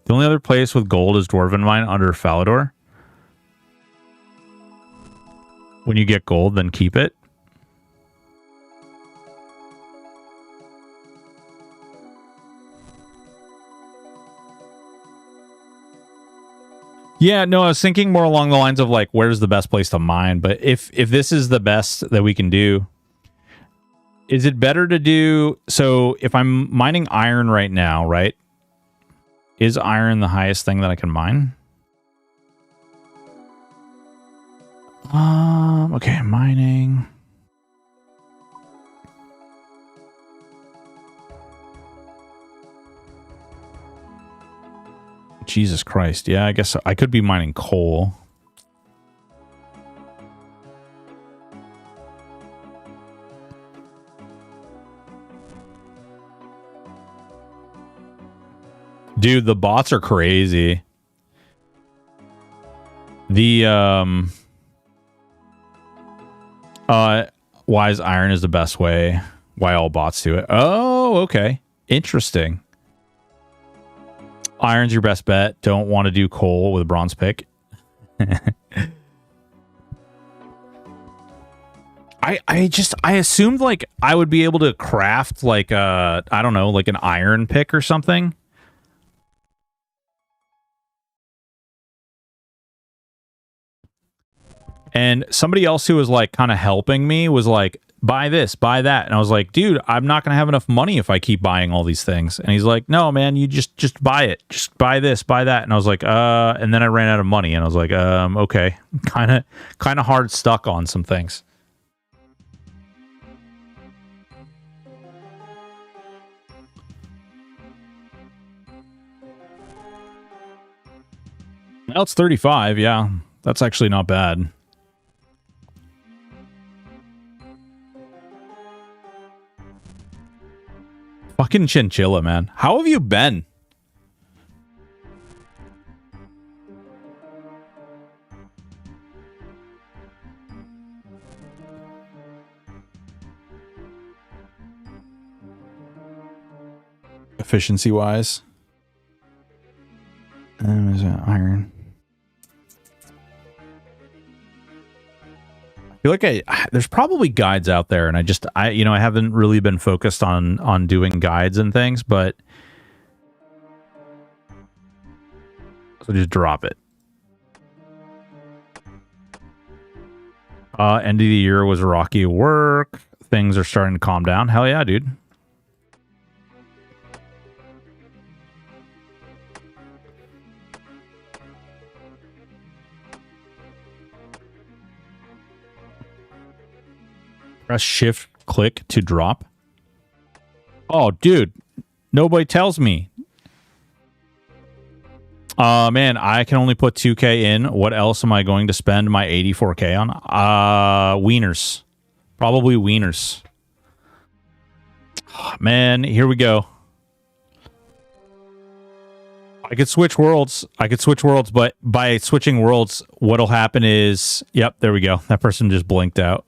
The only other place with gold is Dwarven Mine under Falador. When you get gold, then keep it. Yeah, no, I was thinking more along the lines of like, where's the best place to mine? But if this is the best that we can do, is it better to do... So if I'm mining iron right now, right? Is iron the highest thing that I can mine? Okay, mining... Jesus Christ. Yeah, I guess I could be mining coal. Dude, the bots are crazy. The why is iron is the best way? Why all bots do it? Oh, okay. Interesting. Iron's your best bet. Don't want to do coal with a bronze pick. I assumed like I would be able to craft like I don't know, like an iron pick or something. And somebody else who was like kind of helping me was like, buy this, buy that. And I was like, dude, I'm not going to have enough money if I keep buying all these things. And he's like, no, man, you just buy it. Just buy this, buy that. And I was like, and then I ran out of money and I was like, okay, kind of hard stuck on some things. Now it's 35. Yeah, that's actually not bad. Fucking chinchilla, man. How have you been? Efficiency-wise. Iron. I feel like there's probably guides out there, and I haven't really been focused on doing guides and things, but so just drop it. End of the year was rocky work. Things are starting to calm down. Hell yeah, dude. Press shift click to drop. Oh, dude. Nobody tells me. Man, I can only put 2K in. What else am I going to spend my 84K on? Wieners. Probably wieners. Man, here we go. I could switch worlds. But by switching worlds, what'll happen is... Yep, there we go. That person just blinked out.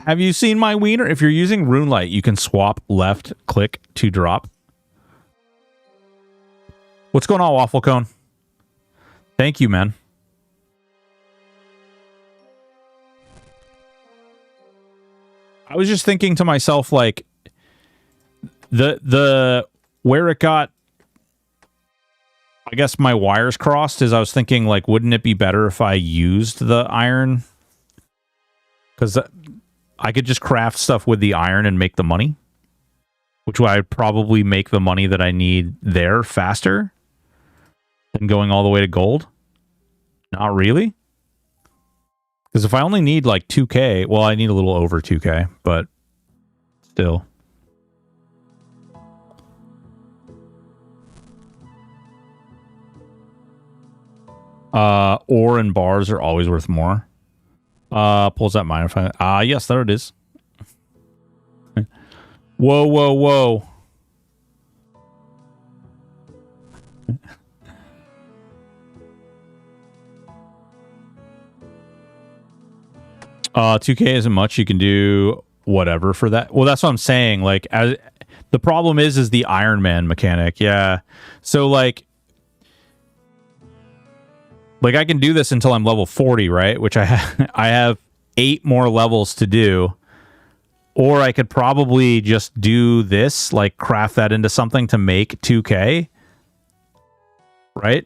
Have you seen my wiener? If you're using RuneLight, you can swap left click to drop. What's going on, Waffle Cone? Thank you, man. I was just thinking to myself, like, the where it got, I guess, my wires crossed is I was thinking, like, wouldn't it be better if I used the iron? Because I could just craft stuff with the iron and make the money, which would I'd probably make the money that I need there faster than going all the way to gold. Not really. Because if I only need like 2K, well, I need a little over 2K, but still. Ore and bars are always worth more. Pulls that miner find. Yes, there it is. Whoa, whoa, whoa. 2K isn't much. You can do whatever for that. Well, that's what I'm saying. Like, the problem is the Iron Man mechanic. Yeah. So, like I can do this until I'm level 40, right? Which I have 8 more levels to do. Or I could probably just do this, like craft that into something to make 2K. Right?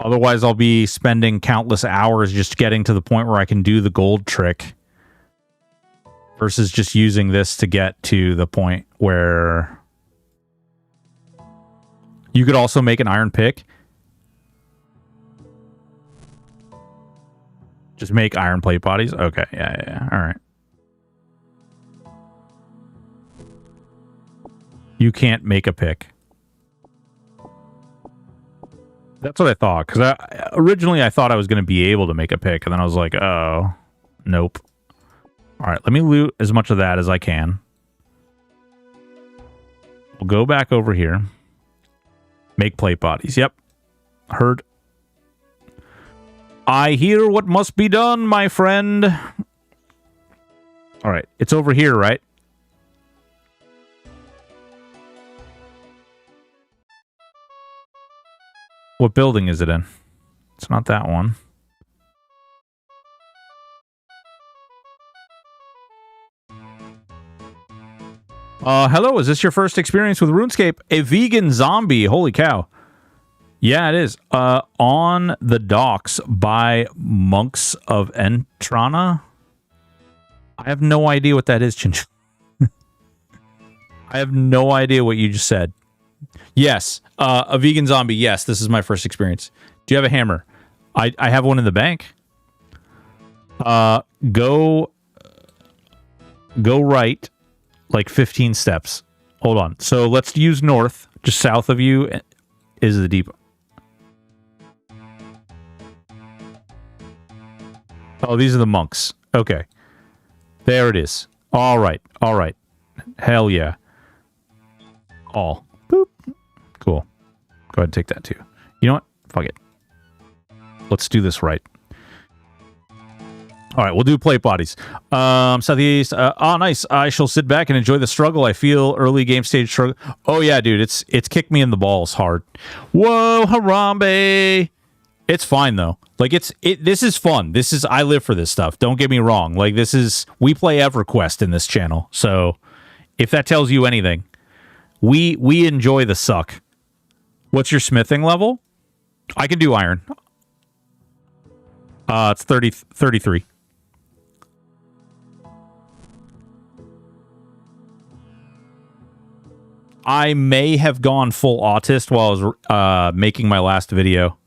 Otherwise, I'll be spending countless hours just getting to the point where I can do the gold trick. Versus just using this to get to the point where you could also make an iron pick. Just make iron plate bodies? Okay, yeah. All right. You can't make a pick. That's what I thought, because originally I thought I was going to be able to make a pick, and then I was like, oh, nope. All right, let me loot as much of that as I can. We'll go back over here. Make plate bodies. Yep. Heard. I hear what must be done, my friend. All right, it's over here, right? What building is it in? It's not that one. Hello, is this your first experience with RuneScape? A vegan zombie, holy cow. Yeah, it is. On the docks by Monks of Entrana. I have no idea what that is, Chinch. I have no idea what you just said. Yes, a vegan zombie. Yes, this is my first experience. Do you have a hammer? I have one in the bank. Go right, like 15 steps. Hold on. So let's use north. Just south of you is the deep. Oh, these are the monks. Okay. There it is. All right. All right. Hell yeah. All. Boop. Cool. Go ahead and take that too. You know what? Fuck it. Let's do this right. All right, we'll do plate bodies. Southeast. Nice. I shall sit back and enjoy the struggle. I feel early game stage struggle. Oh yeah, dude. It's kicked me in the balls hard. Whoa, Harambe. It's fine though. Like this is fun. I live for this stuff. Don't get me wrong. Like we play EverQuest in this channel. So if that tells you anything, we enjoy the suck. What's your smithing level? I can do iron. It's 33. I may have gone full autist while I was making my last video.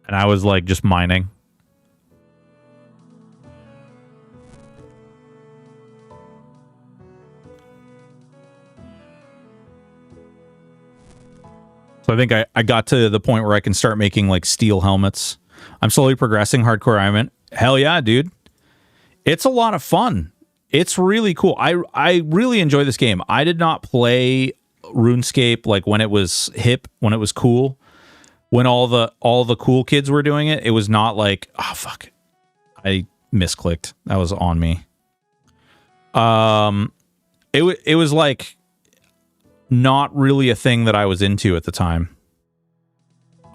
And I was like just mining. So I think I got to the point where I can start making like steel helmets. I'm slowly progressing hardcore Iron. Hell yeah, dude. It's a lot of fun. It's really cool. I really enjoy this game. I did not play RuneScape like when it was hip, when it was cool. When all the cool kids were doing it, it was not like, oh fuck. I misclicked. That was on me. It was like not really a thing that I was into at the time.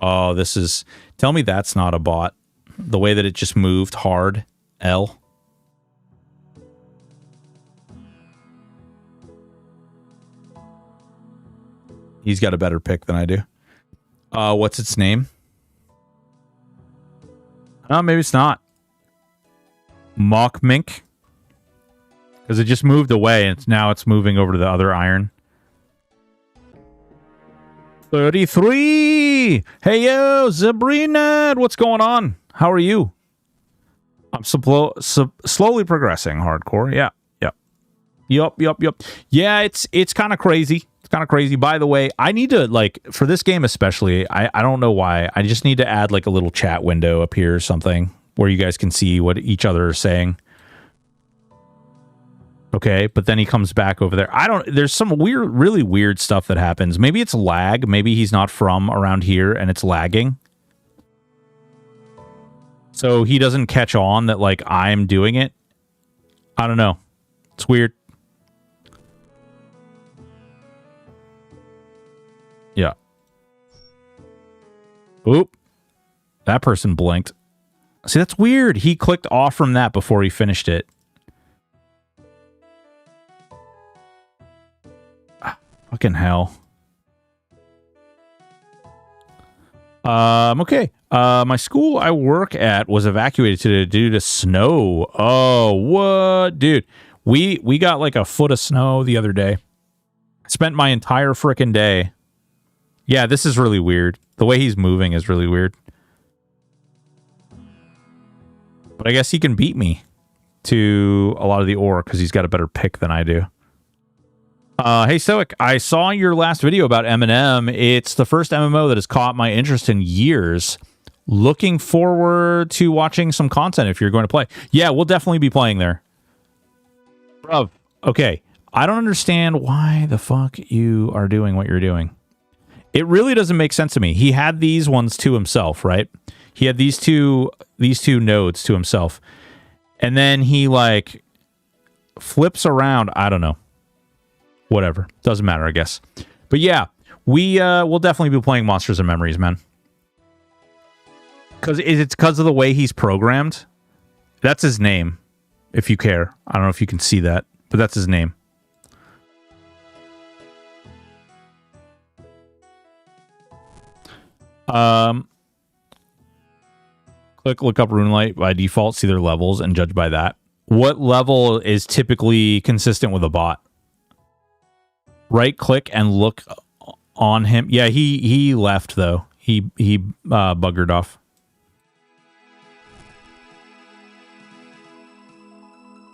Oh, this is... Tell me that's not a bot. The way that it just moved hard. L. He's got a better pick than I do. What's its name? Oh, maybe it's not. Mock Mink. Because it just moved away, and now it's moving over to the other iron. 33! Hey, yo, Sabrina! What's going on? How are you? I'm slowly progressing hardcore. Yeah. Yup. Yeah, it's kind of crazy. It's kind of crazy. By the way, I need to, like, for this game especially, I don't know why. I just need to add, like, a little chat window up here or something where you guys can see what each other is saying. Okay, but then he comes back over there. There's some really weird stuff that happens. Maybe it's lag. Maybe he's not from around here and it's lagging. So he doesn't catch on that, like, I'm doing it. I don't know. It's weird. Yeah. Oop. That person blinked. See, that's weird. He clicked off from that before he finished it. Fucking hell. Okay. My school I work at was evacuated today due to snow. Oh, what? Dude, we got like a foot of snow the other day. I spent my entire frickin' day. Yeah, this is really weird. The way he's moving is really weird. But I guess he can beat me to a lot of the ore because he's got a better pick than I do. Hey, Stoic, I saw your last video about M&M. It's the first MMO that has caught my interest in years. Looking forward to watching some content if you're going to play. Yeah, we'll definitely be playing there. Bruv, okay. I don't understand why the fuck you are doing what you're doing. It really doesn't make sense to me. He had these ones to himself, right? He had these two nodes to himself. And then he, like, flips around. I don't know. Whatever. Doesn't matter, I guess. But yeah, we'll definitely be playing Monsters and Memories, man. Because it's because of the way he's programmed. That's his name, if you care. I don't know if you can see that, but that's his name. Look up RuneLight by default, see their levels, and judge by that. What level is typically consistent with a bot? Right click and look on him. Yeah, he left though. He buggered off.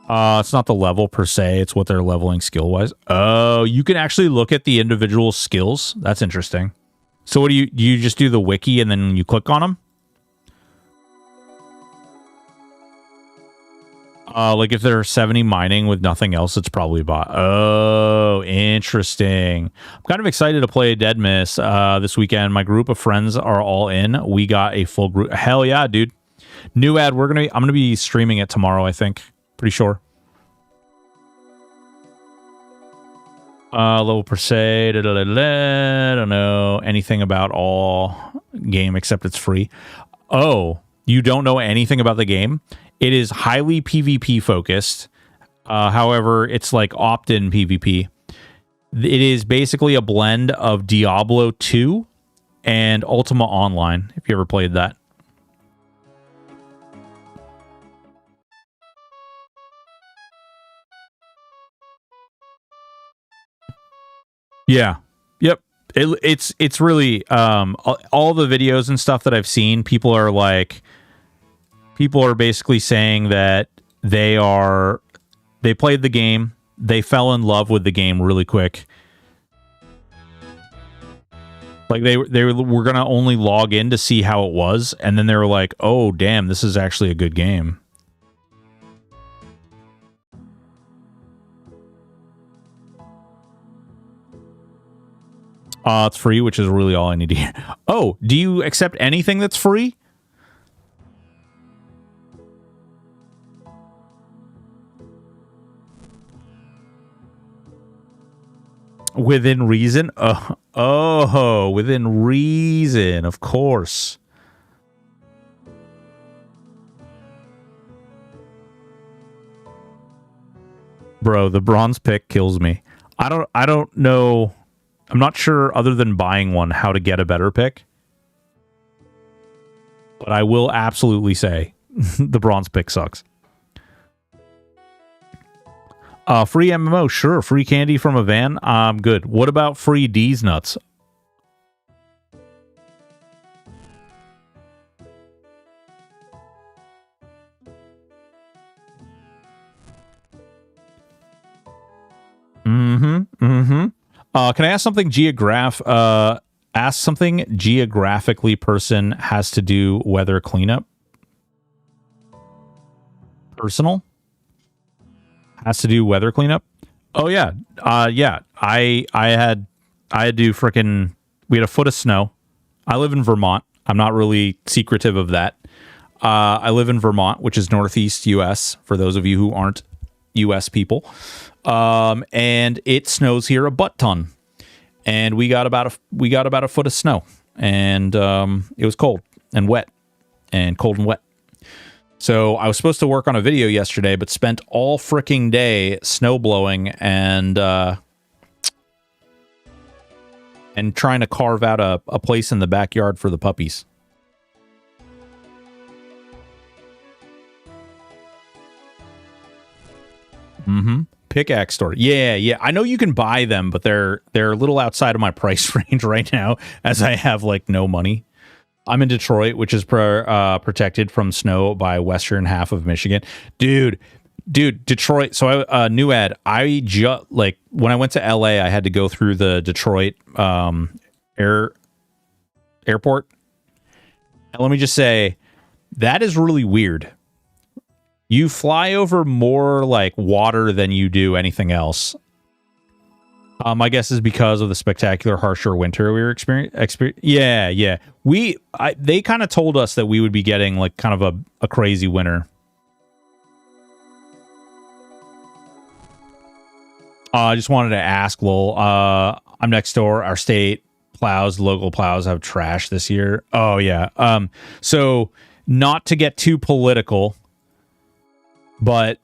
It's not the level per se, it's what they're leveling skill wise. Oh, you can actually look at the individual skills. That's interesting. So what do you just do the wiki and then you click on them? Like if they're 70 mining with nothing else, it's probably a bot. Oh, interesting. I'm kind of excited to play Dead Miss this weekend. My group of friends are all in. We got a full group. Hell yeah, dude. New ad. I'm gonna be streaming it tomorrow, I think. Pretty sure. Level per se. I don't know anything about all game except it's free. Oh, you don't know anything about the game? It is highly PvP focused. However, it's like opt-in PvP. It is basically a blend of Diablo 2 and Ultima Online, if you ever played that. Yeah. Yep. It's really all the videos and stuff that I've seen, people are basically saying that they played the game, they fell in love with the game really quick. Like they were gonna only log in to see how it was, and then they were like, "Oh, damn, this is actually a good game." It's free, which is really all I need to hear. Oh, do you accept anything that's free? Within reason? Oh, within reason, of course. Bro, the bronze pick kills me. I don't know. I'm not sure, other than buying one, how to get a better pick. But I will absolutely say the bronze pick sucks. Free MMO, sure. Free candy from a van, I'm good. What about free D's nuts? Can I ask something ask something geographically person has to do weather cleanup? Personal? Has to do weather cleanup? Oh yeah. Yeah. I had to do frickin', we had a foot of snow. I live in Vermont. I'm not really secretive of that. I live in Vermont, which is Northeast US, for those of you who aren't US people. And it snows here a butt ton. And we got about a foot of snow. And it was cold and wet. And cold and wet. So I was supposed to work on a video yesterday, but spent all freaking day snow blowing and trying to carve out a place in the backyard for the puppies. Pickaxe store. Yeah. I know you can buy them, but they're a little outside of my price range right now, as I have like no money. I'm in Detroit, which is protected from snow by western half of Michigan. Dude, Detroit. So new ad. I just like when I went to LA, I had to go through the Detroit airport. And let me just say, that is really weird. You fly over more like water than you do anything else. I guess is because of the spectacular harsher winter we were experiencing. Yeah. They kind of told us that we would be getting like kind of a crazy winter. I just wanted to ask, Lowell, I'm next door. Our state plows, local plows have trash this year. Oh yeah. So not to get too political, but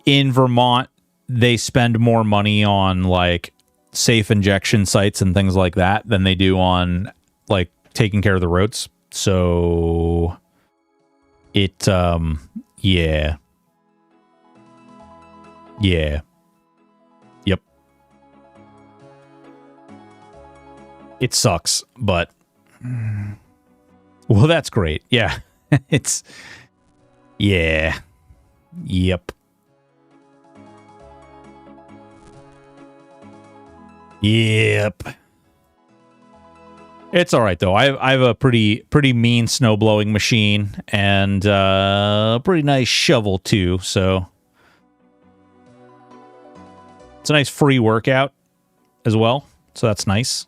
in Vermont, they spend more money on like safe injection sites and things like that than they do on like taking care of the roads. So it, yeah. Yep. It sucks, but well, that's great. Yeah. Yeah. Yep. It's all right though. I have a pretty mean snow blowing machine and a pretty nice shovel too. So it's a nice free workout as well. So that's nice.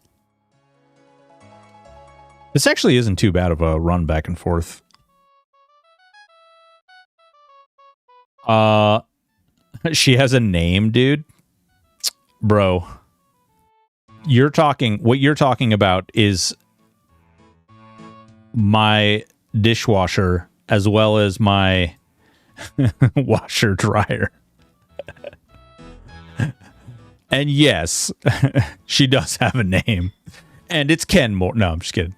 This actually isn't too bad of a run back and forth. She has a name, dude. Bro. What you're talking about is my dishwasher as well as my washer dryer. And yes, she does have a name. And it's Kenmore. No, I'm just kidding.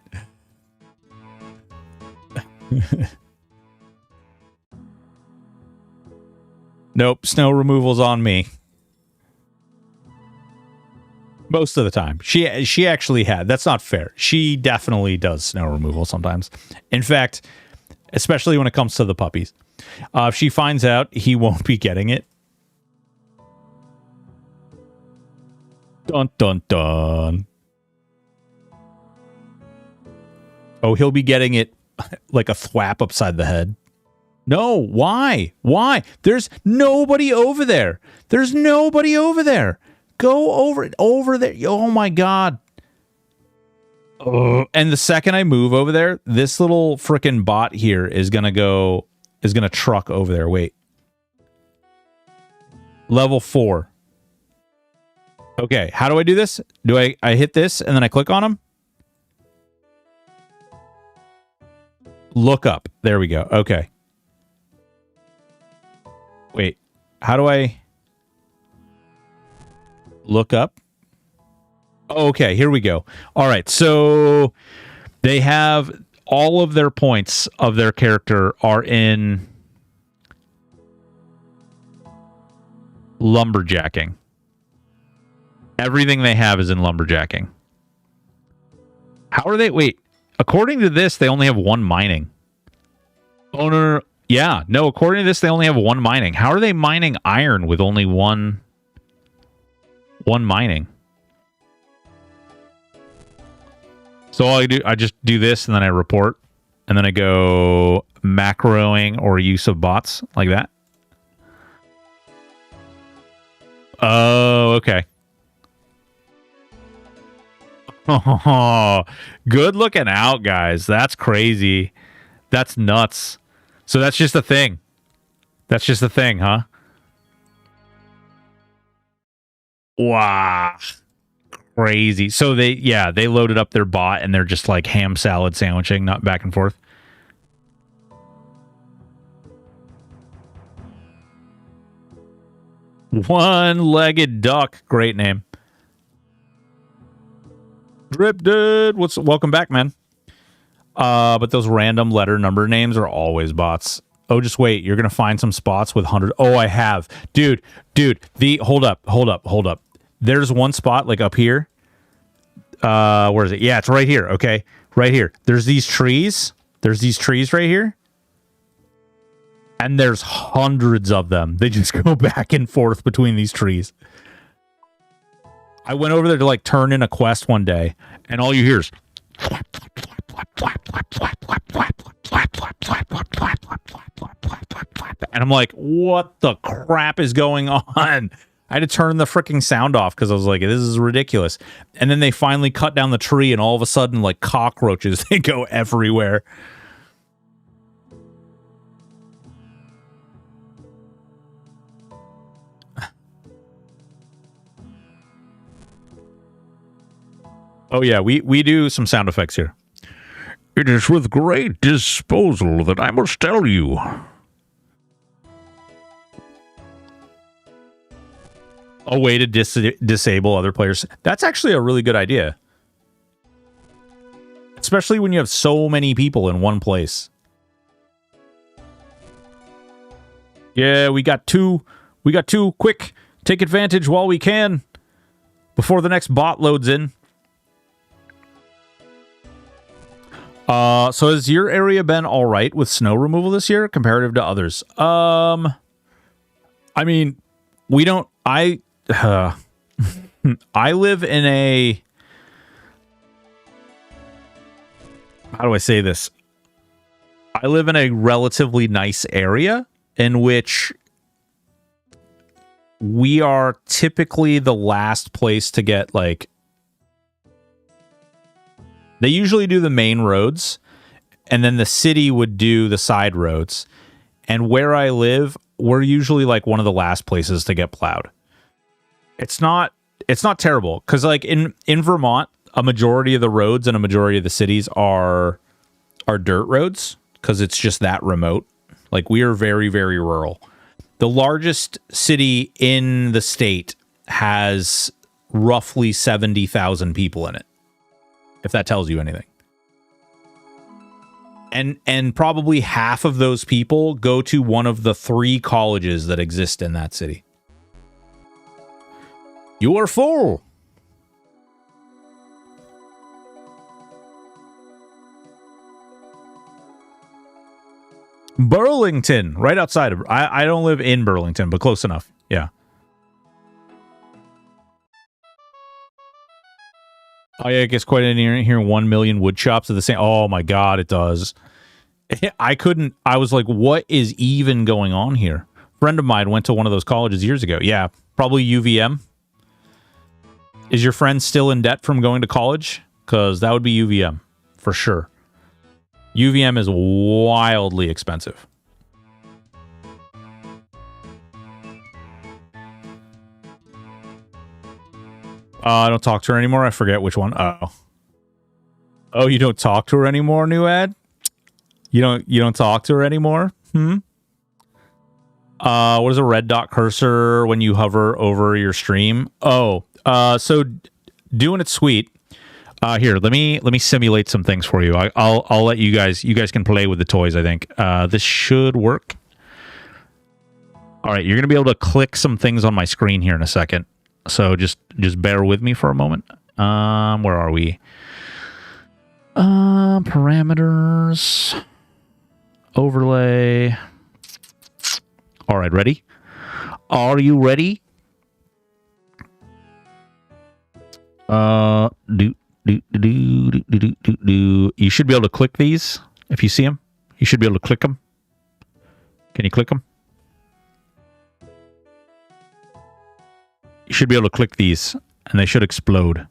Nope, snow removal's on me. Most of the time. She actually had. That's not fair. She definitely does snow removal sometimes. In fact, especially when it comes to the puppies. If she finds out, he won't be getting it. Dun, dun, dun. Oh, he'll be getting it like a thwap upside the head. No, why? Why? There's nobody over there. There's nobody over there. Go over there. Oh my God. And the second I move over there, this little frickin' bot here is gonna truck over there. Wait. Level 4. Okay, how do I do this? Do I hit this and then I click on them? Look up. There we go. Okay. Wait, how do I look up? Okay, here we go. All right, so they have all of their points of their character are in lumberjacking. Everything they have is in lumberjacking. How are they? Wait, according to this, they only have one mining. Oh, no. Yeah, no, according to this, they only have one mining. How are they mining iron with only one mining? So all I do, I just do this and then I report. And then I go macroing or use of bots like that. Oh, okay. Oh, good looking out, guys. That's crazy. That's nuts. So that's just a thing. That's just a thing, huh? Wow. Crazy. So they loaded up their bot and they're just like ham salad sandwiching, not back and forth. One-legged duck. Great name. Drip Dude. Welcome back, man. But those random letter number names are always bots. Oh, just wait. You're going to find some spots with 100. Oh, I have. Dude. Hold up. There's one spot like up here. Where is it? Yeah, it's right here. Okay. Right here. There's these trees. Right here. And there's hundreds of them. They just go back and forth between these trees. I went over there to like turn in a quest one day, and all you hear is and I'm like, what the crap is going on? I had to turn the freaking sound off because I was like, this is ridiculous. And then they finally cut down the tree, and all of a sudden, like cockroaches, they go everywhere. Oh, yeah, we do some sound effects here. It is with great disposal that I must tell you. A way to disable other players. That's actually a really good idea. Especially when you have so many people in one place. Yeah, we got two. Quick, take advantage while we can. Before the next bot loads in. So has your area been all right with snow removal this year comparative to others? I mean, we don't. I live in a. How do I say this? I live in a relatively nice area in which we are typically the last place to get like. They usually do the main roads, and then the city would do the side roads. And where I live, we're usually like one of the last places to get plowed. It's not terrible because like in Vermont, a majority of the roads and a majority of the cities are dirt roads because it's just that remote. Like we are very, very rural. The largest city in the state has roughly 70,000 people in it. If that tells you anything. And probably half of those people go to one of the 3 colleges that exist in that city. You are full. Burlington, right outside of... I don't live in Burlington, but close enough. Yeah. Oh, yeah, it gets quite in here. 1 million wood chops at the same... Oh, my God, it does. I was like, what is even going on here? A friend of mine went to one of those colleges years ago. Yeah, probably UVM. Is your friend still in debt from going to college? Because that would be UVM, for sure. UVM is wildly expensive. I don't talk to her anymore. I forget which one. Oh, you don't talk to her anymore, new ad? You don't talk to her anymore? What is a red dot cursor when you hover over your stream? Oh, so doing it sweet. Here, let me simulate some things for you. I'll let you guys can play with the toys, I think. This should work. All right, you're going to be able to click some things on my screen here in a second. So just bear with me for a moment. Where are we? Parameters. Overlay. All right, ready? Are you ready? You should be able to click these if you see them. You should be able to click them. Can you click them? You should be able to click these, and they should explode.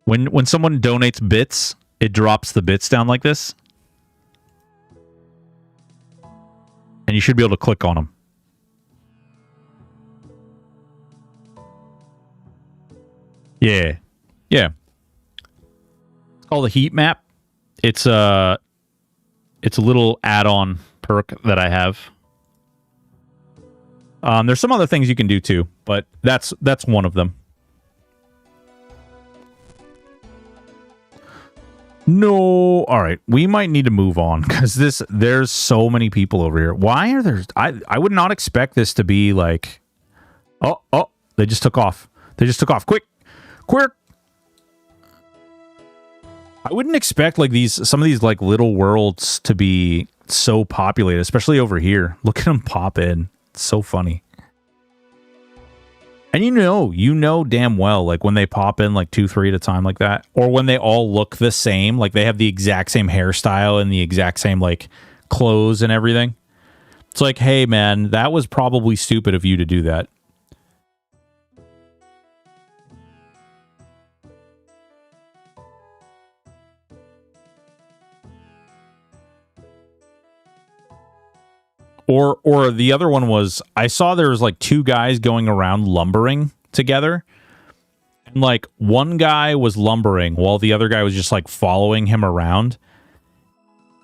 When someone donates bits, it drops the bits down like this, and you should be able to click on them. Yeah. It's called a heat map. It's a little add-on perk that I have. There's some other things you can do too, but that's one of them. No, all right. We might need to move on because there's so many people over here. Why are there? I would not expect this to be like. Oh! They just took off. Quick! I wouldn't expect like some of these like little worlds to be so populated, especially over here. Look at them pop in. It's so funny. And you know damn well, like when they pop in like 2, 3 at a time like that, or when they all look the same, like they have the exact same hairstyle and the exact same like clothes and everything. It's like, hey man, that was probably stupid of you to do that. Or the other one was, I saw there was like 2 guys going around lumbering together. And like one guy was lumbering while the other guy was just like following him around.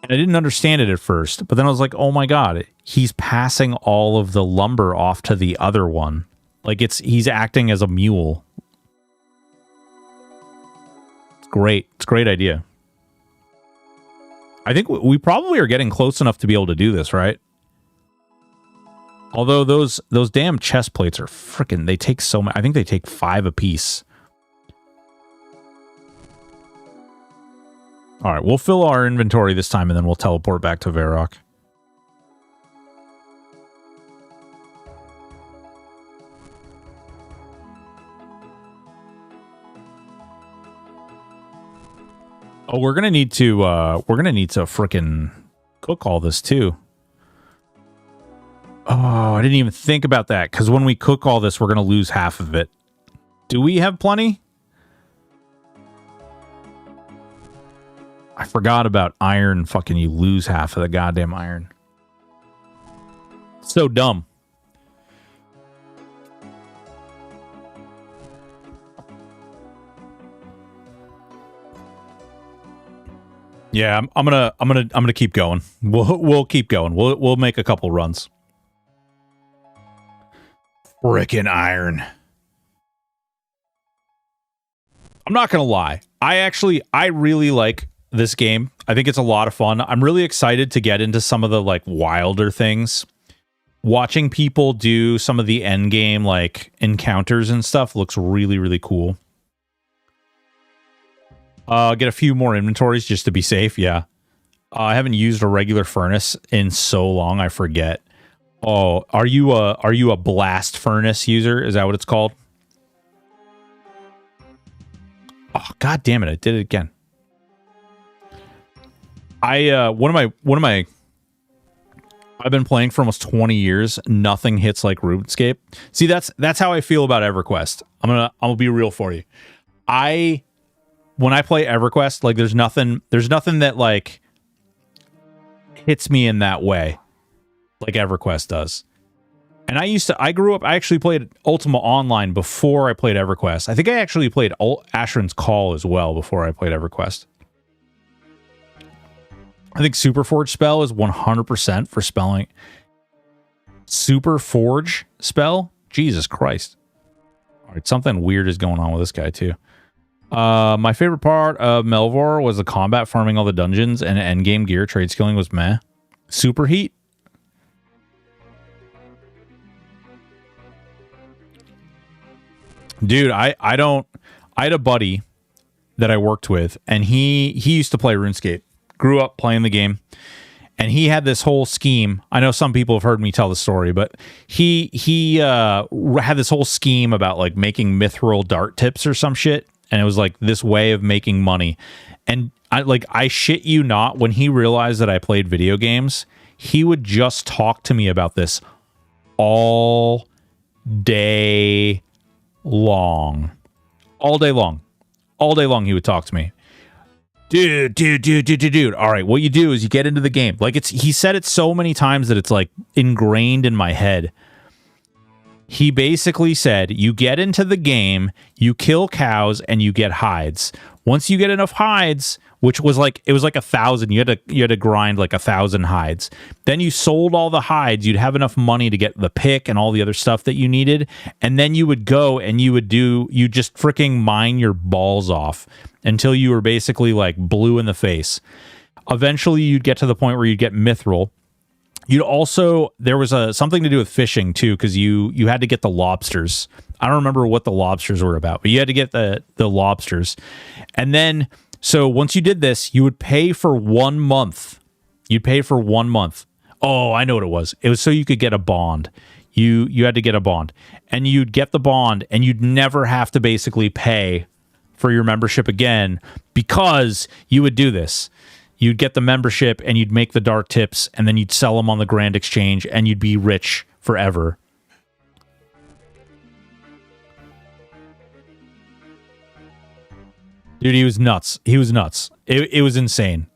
And I didn't understand it at first. But then I was like, oh my God, he's passing all of the lumber off to the other one. Like he's acting as a mule. It's great. It's a great idea. I think we probably are getting close enough to be able to do this, right? Although those damn chest plates are freaking, they take so much. I think they take 5 apiece. All right, we'll fill our inventory this time, and then we'll teleport back to Varrock. Oh, we're gonna need to frickin' cook all this too. Oh, I didn't even think about that, because when we cook all this, we're going to lose half of it. Do we have plenty? I forgot about iron. Fucking you lose half of the goddamn iron. So dumb. Yeah, I'm gonna keep going. We'll keep going. We'll make a couple runs. Frickin' iron. I'm not gonna lie. I really like this game. I think it's a lot of fun. I'm really excited to get into some of the like wilder things. Watching people do some of the end game like encounters and stuff looks really, really cool. Get a few more inventories just to be safe. Yeah. I haven't used a regular furnace in so long, I forget. Oh, are you a blast furnace user? Is that what it's called? Oh, god damn it, I did it again. One of my I've been playing for almost 20 years. Nothing hits like RuneScape. See, that's how I feel about EverQuest. I'm gonna be real for you. When I play EverQuest, like there's nothing that like hits me in that way like EverQuest does. And I grew up, I actually played Ultima Online before I played EverQuest. I think I actually played Asheron's Call as well before I played EverQuest. I think Superforge spell is 100% for spelling. Superforge spell? Jesus Christ. All right, something weird is going on with this guy too. My favorite part of Melvor was the combat, farming all the dungeons, and endgame gear. Trade skilling was meh. Superheat? Dude, I had a buddy that I worked with, and he used to play RuneScape. Grew up playing the game, and he had this whole scheme. I know some people have heard me tell the story, but he had this whole scheme about like making mithril dart tips or some shit, and it was like this way of making money. And I shit you not, when he realized that I played video games, he would just talk to me about this all day long. All day long he would talk to me. Dude. All right, what you do is you get into the game. Like, he said it so many times that it's like ingrained in my head. He basically said, you get into the game, you kill cows, and you get hides. Once you get enough hides, which was like, it was like 1,000. You had to grind like 1,000 hides. Then you sold all the hides. You'd have enough money to get the pick and all the other stuff that you needed. And then you would go and you just freaking mine your balls off until you were basically like blue in the face. Eventually you'd get to the point where you'd get mithril. You'd also, there was something to do with fishing too, because you had to get the lobsters. I don't remember what the lobsters were about, but you had to get the lobsters. And then, so once you did this, you would pay for 1 month. You'd pay for 1 month. Oh, I know what it was. It was so you could get a bond. You had to get a bond. And you'd get the bond, and you'd never have to basically pay for your membership again, because you would do this. You'd get the membership, and you'd make the dart tips, and then you'd sell them on the Grand Exchange, and you'd be rich forever. Dude, he was nuts. He was nuts. It was insane.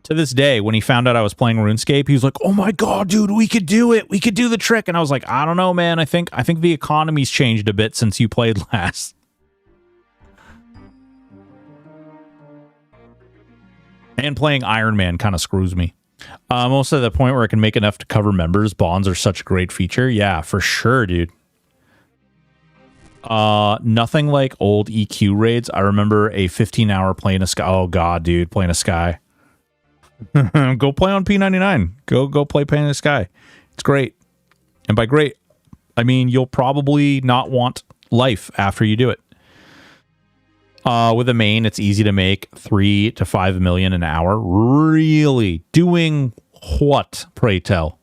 To this day, when he found out I was playing RuneScape, he was like, "Oh my god, dude, we could do it. We could do the trick." And I was like, "I don't know, man. I think the economy's changed a bit since you played last." And playing Iron Man kind of screws me. I'm also at the point where I can make enough to cover members. Bonds are such a great feature. Yeah, for sure, dude. Nothing like old EQ raids. I remember a 15-hour playing a sky. Oh god, dude, playing a sky. Go play on P99. Go play playing a sky. It's great. And by great, I mean you'll probably not want life after you do it. With a main, it's easy to make 3 to 5 million an hour. Really? Doing what, pray tell?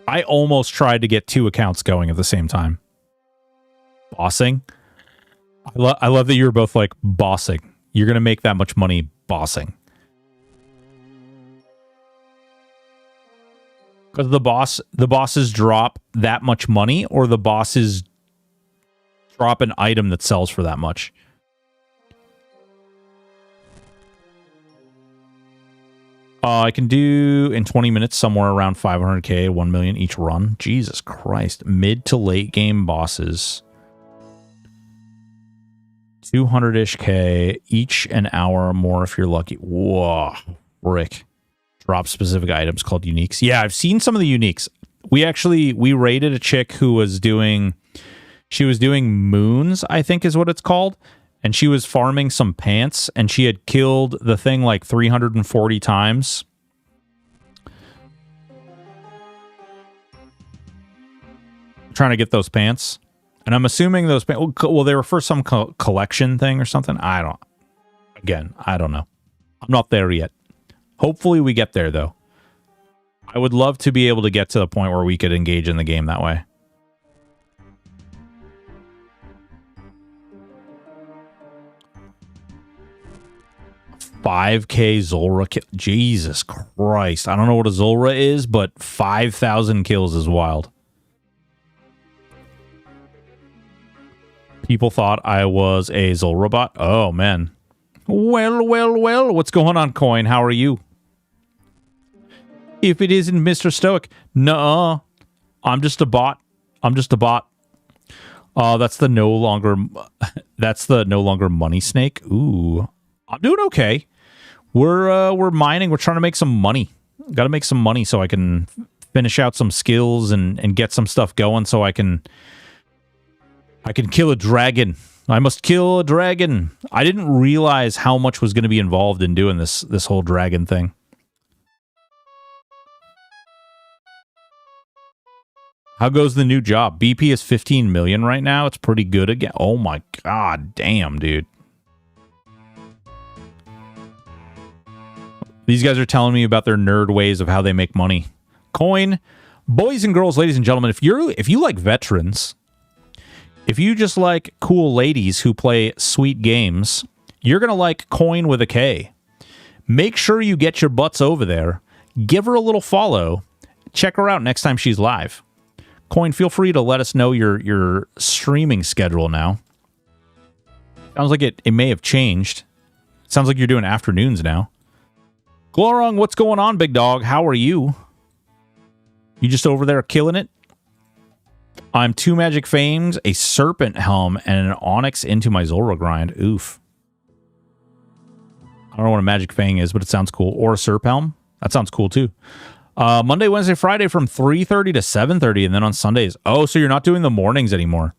I almost tried to get 2 accounts going at the same time. Bossing? I love that you're both like, bossing. You're going to make that much money bossing. Because the bosses drop that much money, or the bosses drop an item that sells for that much. I can do in 20 minutes somewhere around 500k, 1 million each run. Jesus Christ. Mid to late game bosses. 200-ish K each an hour or more if you're lucky. Whoa. Rick. Drop specific items called uniques. Yeah, I've seen some of the uniques. We raided a chick who was doing... She was doing moons, I think is what it's called. And she was farming some pants, and she had killed the thing like 340 times. Trying to get those pants. And I'm assuming those pants... Well, they were for some collection thing or something. I don't know. I'm not there yet. Hopefully we get there, though. I would love to be able to get to the point where we could engage in the game that way. 5k Zulrah kill. Jesus Christ. I don't know what a Zulrah is, but 5,000 kills is wild. People thought I was a Zulrah bot. Oh, man. Well. What's going on, Coin? How are you? if it isn't Mr. Stoic. Nuh-uh. I'm just a bot. I'm just a bot. That's the no longer money snake. Ooh. I'm doing okay. We're mining. We're trying to make some money. Got to make some money so I can finish out some skills and get some stuff going so I can kill a dragon. I must kill a dragon. I didn't realize how much was going to be involved in doing this whole dragon thing. How goes the new job? BP is 15 million right now. It's pretty good again. Oh my god, damn, dude. These guys are telling me about their nerd ways of how they make money. Coin. Boys and girls, ladies and gentlemen, if you like veterans, if you just like cool ladies who play sweet games, you're going to like Coin with a K. Make sure you get your butts over there. Give her a little follow. Check her out next time she's live. Coin, feel free to let us know your streaming schedule now. Sounds like it may have changed. Sounds like you're doing afternoons now. Glorong, what's going on, big dog? How are you? You just over there killing it? I'm 2 magic fames, a serpent helm, and an onyx into my Zora grind. Oof. I don't know what a magic fang is, but it sounds cool. Or a serp helm. That sounds cool too. Monday, Wednesday, Friday from 3:30 to 7:30, and then on Sundays. Oh, so you're not doing the mornings anymore.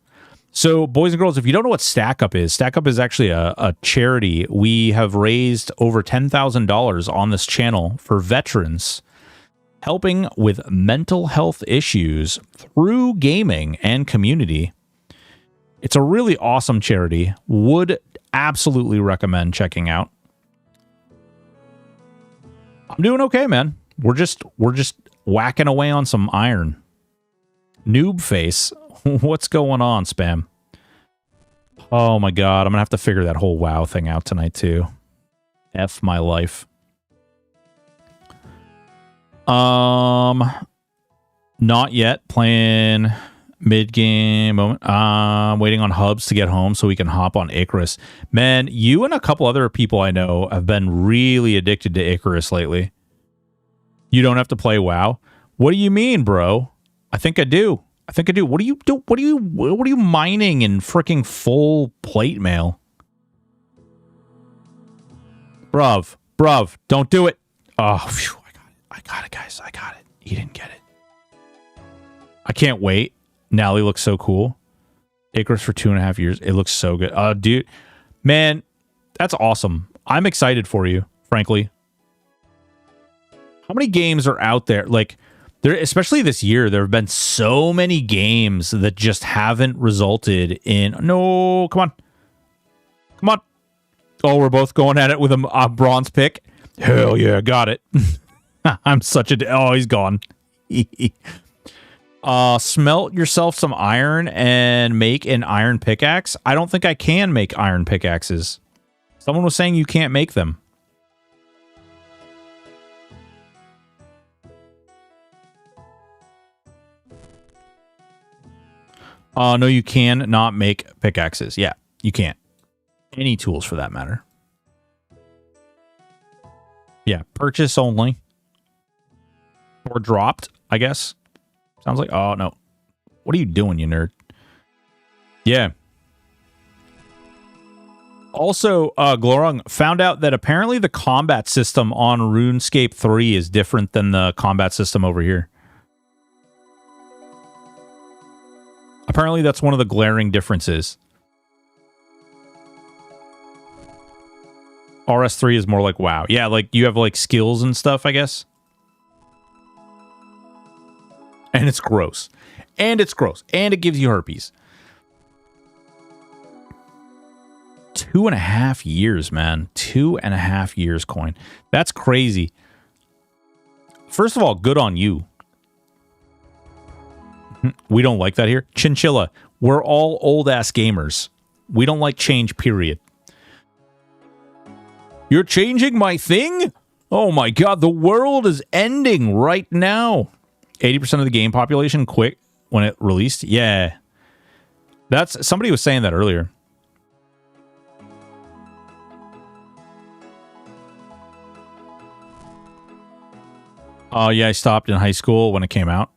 So, boys and girls, if you don't know what Stack Up is actually a charity. We have raised over $10,000 on this channel for veterans, helping with mental health issues through gaming and community. It's a really awesome charity. Would absolutely recommend checking out. I'm doing okay, man. We're just whacking away on some iron. Noob face. What's going on, Spam? Oh my god, I'm gonna have to figure that whole WoW thing out tonight too. F my life. Not yet. Playing mid-game moment. Waiting on Hubs to get home so we can hop on Icarus. Man, you and a couple other people I know have been really addicted to Icarus lately. You don't have to play WoW. What do you mean, bro? I think I do. What do you do? What are you mining in freaking full plate mail? Bruv, don't do it. Oh, phew, I got it, guys. I got it. He didn't get it. I can't wait. Nally looks so cool. Icarus for 2.5 years. It looks so good. Dude, man, that's awesome. I'm excited for you, frankly. How many games are out there? Like, there, especially this year, there have been so many games that just haven't resulted in... No, come on. Oh, we're both going at it with a bronze pick. Hell yeah, got it. I'm such a... Oh, he's gone. Smelt yourself some iron and make an iron pickaxe. I don't think I can make iron pickaxes. Someone was saying you can't make them. No, you can not make pickaxes. Yeah, you can't. Any tools for that matter. Yeah, purchase only. Or dropped, I guess. Sounds like... Oh, no. What are you doing, you nerd? Yeah. Also, Glorung found out that apparently the combat system on RuneScape 3 is different than the combat system over here. Apparently, that's one of the glaring differences. RS3 is more like WoW. Yeah, like you have like skills and stuff, I guess. And it's gross. And it's gross. And it gives you herpes. 2.5 years, man. 2.5 years, Coin. That's crazy. First of all, good on you. We don't like that here. Chinchilla. We're all old-ass gamers. We don't like change, period. You're changing my thing? Oh my god, the world is ending right now. 80% of the game population quit when it released? Yeah. That's... Somebody was saying that earlier. Oh, yeah, I stopped in high school when it came out.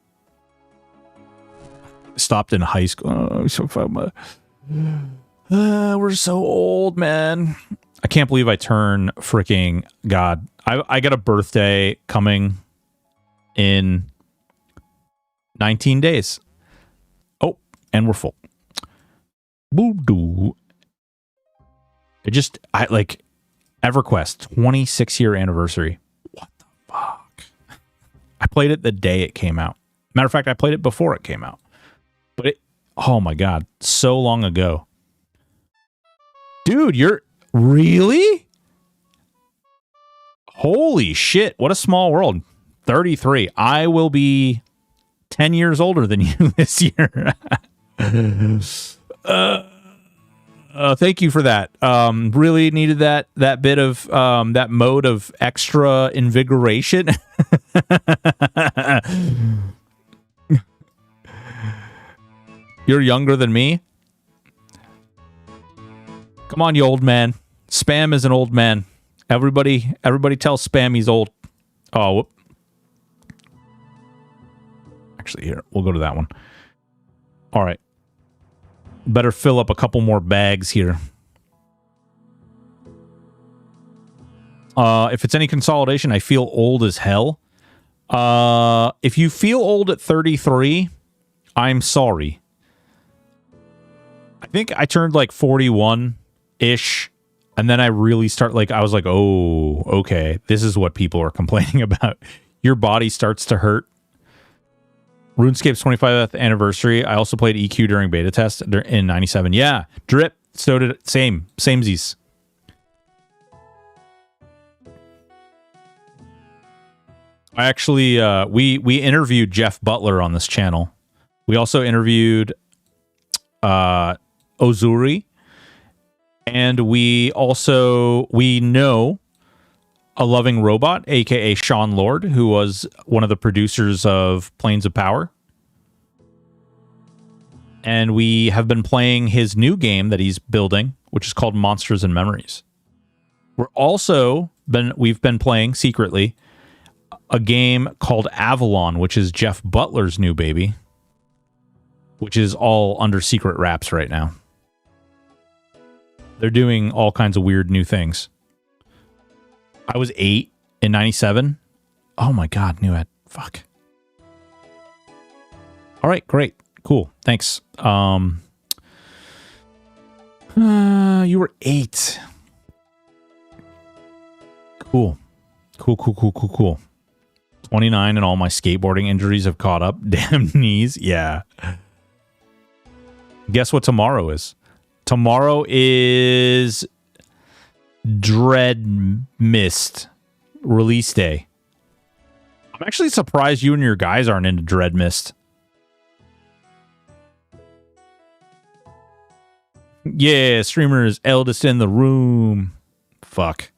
Stopped in high school. Oh, so fun. We're so old, man. I can't believe I turn freaking God. I got a birthday coming in 19 days. Oh, and we're full. Boo-doo. I like EverQuest 26-year anniversary. What the fuck? I played it the day it came out. Matter of fact, I played it before it came out. But it, oh my God, so long ago. Dude, you're really? Holy shit, what a small world. 33. I will be 10 years older than you this year. Thank you for that. Really needed that bit of that mode of extra invigoration. You're younger than me. Come on, you old man. Spam is an old man. Everybody tell Spam he's old. Oh, whoop. Actually, here, we'll go to that one. All right. Better fill up a couple more bags here. If it's any consolidation, I feel old as hell. If you feel old at 33, I'm sorry. I think I turned like 41-ish, and then I really I was like, oh, okay, this is what people are complaining about. Your body starts to hurt. RuneScape's 25th anniversary. I also played EQ during beta test in 97. Yeah, drip. So did samesies. I actually we interviewed Jeff Butler on this channel. We also interviewed Ozuri, and we know A Loving Robot, aka Sean Lord, who was one of the producers of Planes of Power. And we have been playing his new game that he's building, which is called Monsters and Memories. We've been playing secretly a game called Avalon, which is Jeff Butler's new baby, which is all under secret wraps right now. They're doing all kinds of weird new things. I was 8 in 97. Oh my God, new ed. Fuck. All right, great. Cool. Thanks. You were 8. Cool. Cool. 29 and all my skateboarding injuries have caught up. Damn knees. Yeah. Guess what tomorrow is? Tomorrow is Dread Mist release day. I'm actually surprised you and your guys aren't into Dread Mist. Yeah, streamer's eldest in the room. Fuck.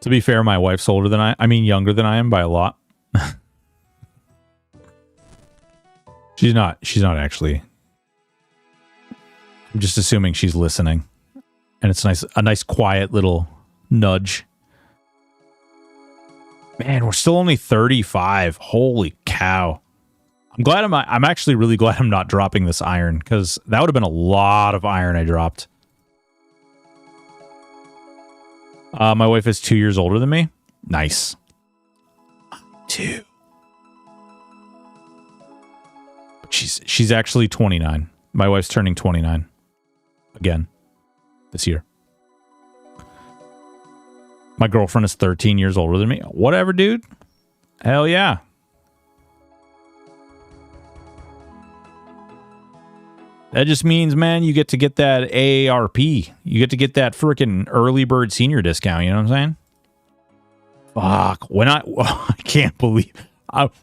To be fair, my wife's older than younger than I am by a lot. She's not actually. I'm just assuming she's listening. And it's a nice quiet little nudge. Man, we're still only 35. Holy cow. I'm actually really glad I'm not dropping this iron, because that would have been a lot of iron I dropped. My wife is 2 years older than me. Nice. 2. But she's actually 29. My wife's turning 29 again this year. My girlfriend is 13 years older than me. Whatever, dude. Hell yeah. That just means, man, you get to get that AARP. You get to get that freaking early bird senior discount. You know what I'm saying? Fuck. I can't believe.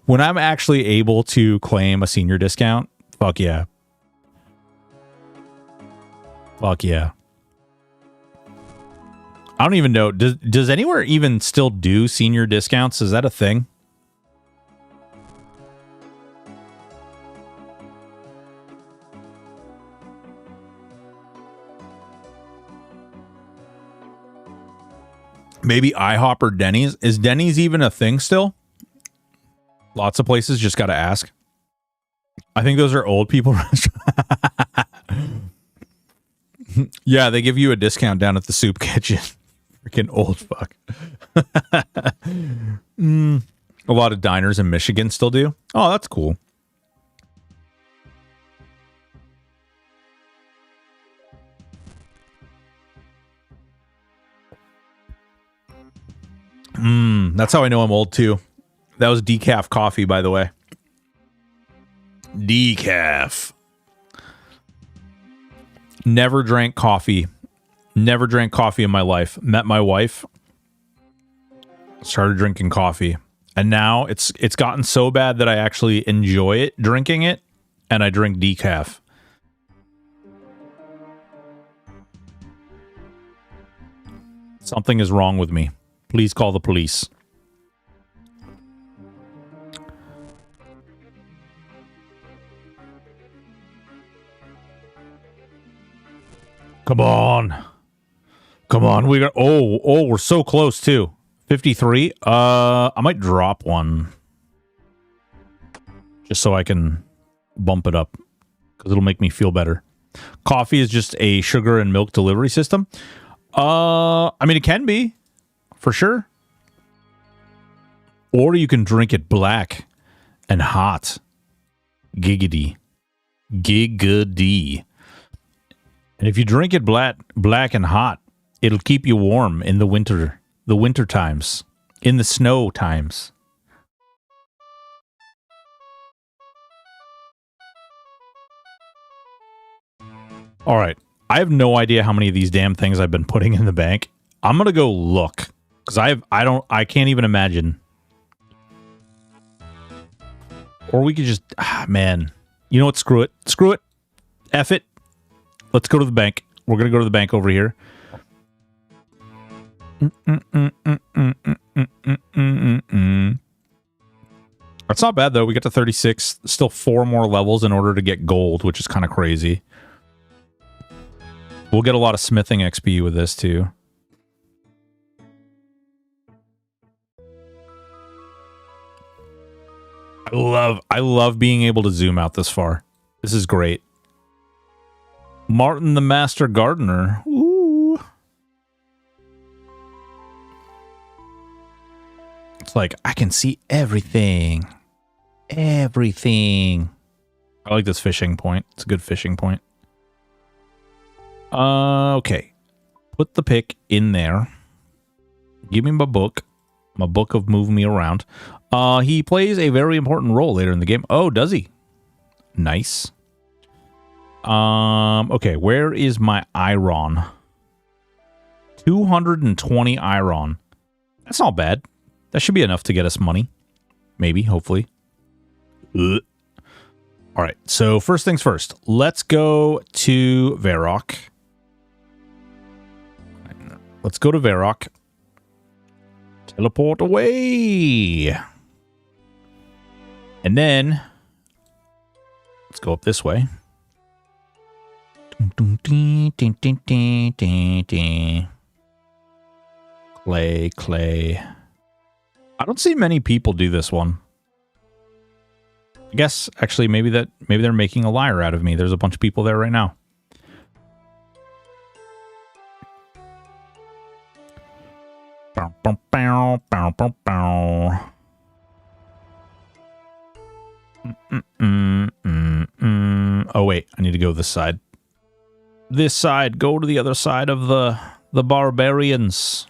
When I'm actually able to claim a senior discount, fuck yeah. Fuck yeah. I don't even know. Does anywhere even still do senior discounts? Is that a thing? Maybe IHOP or Denny's. Is Denny's even a thing still? Lots of places, just got to ask. I think those are old people restaurants. Yeah, they give you a discount down at the soup kitchen. Freaking old fuck. A lot of diners in Michigan still do. Oh, that's cool. That's how I know I'm old too. That was decaf coffee, by the way. Decaf. Never drank coffee. Never drank coffee in my life. Met my wife. Started drinking coffee. And now it's gotten so bad that I actually enjoy it, drinking it, and I drink decaf. Something is wrong with me. Please call the police. Come on. Come on. We got we're so close too. 53. I might drop one. Just so I can bump it up. Because it'll make me feel better. Coffee is just a sugar and milk delivery system. I mean, it can be. For sure. Or you can drink it black and hot. Giggity. Giggity. And if you drink it black and hot, it'll keep you warm in the winter times, in the snow times. All right. I have no idea how many of these damn things I've been putting in the bank. I'm going to go look cuz I can't even imagine. Or we could just man. You know what? Screw it. Screw it. F it. Let's go to the bank. We're going to go to the bank over here. That's not bad, though. We got to 36. Still 4 more levels in order to get gold, which is kind of crazy. We'll get a lot of smithing XP with this, too. I love being able to zoom out this far. This is great. Martin the Master Gardener. Ooh. It's like, I can see everything. Everything. I like this fishing point. It's a good fishing point. Okay. Put the pick in there. Give me my book. My book of moving me around. He plays a very important role later in the game. Oh, does he? Nice. Okay, where is my iron? 220 iron. That's not bad. That should be enough to get us money. Maybe, hopefully. Ugh. All right, so first things first. Let's go to Varrock. Let's go to Varrock. Teleport away. And then let's go up this way. Clay. I don't see many people do this one. I guess actually maybe they're making a liar out of me. There's a bunch of people there right now. Oh wait, I need to go this side. This side. Go to the other side of the barbarians.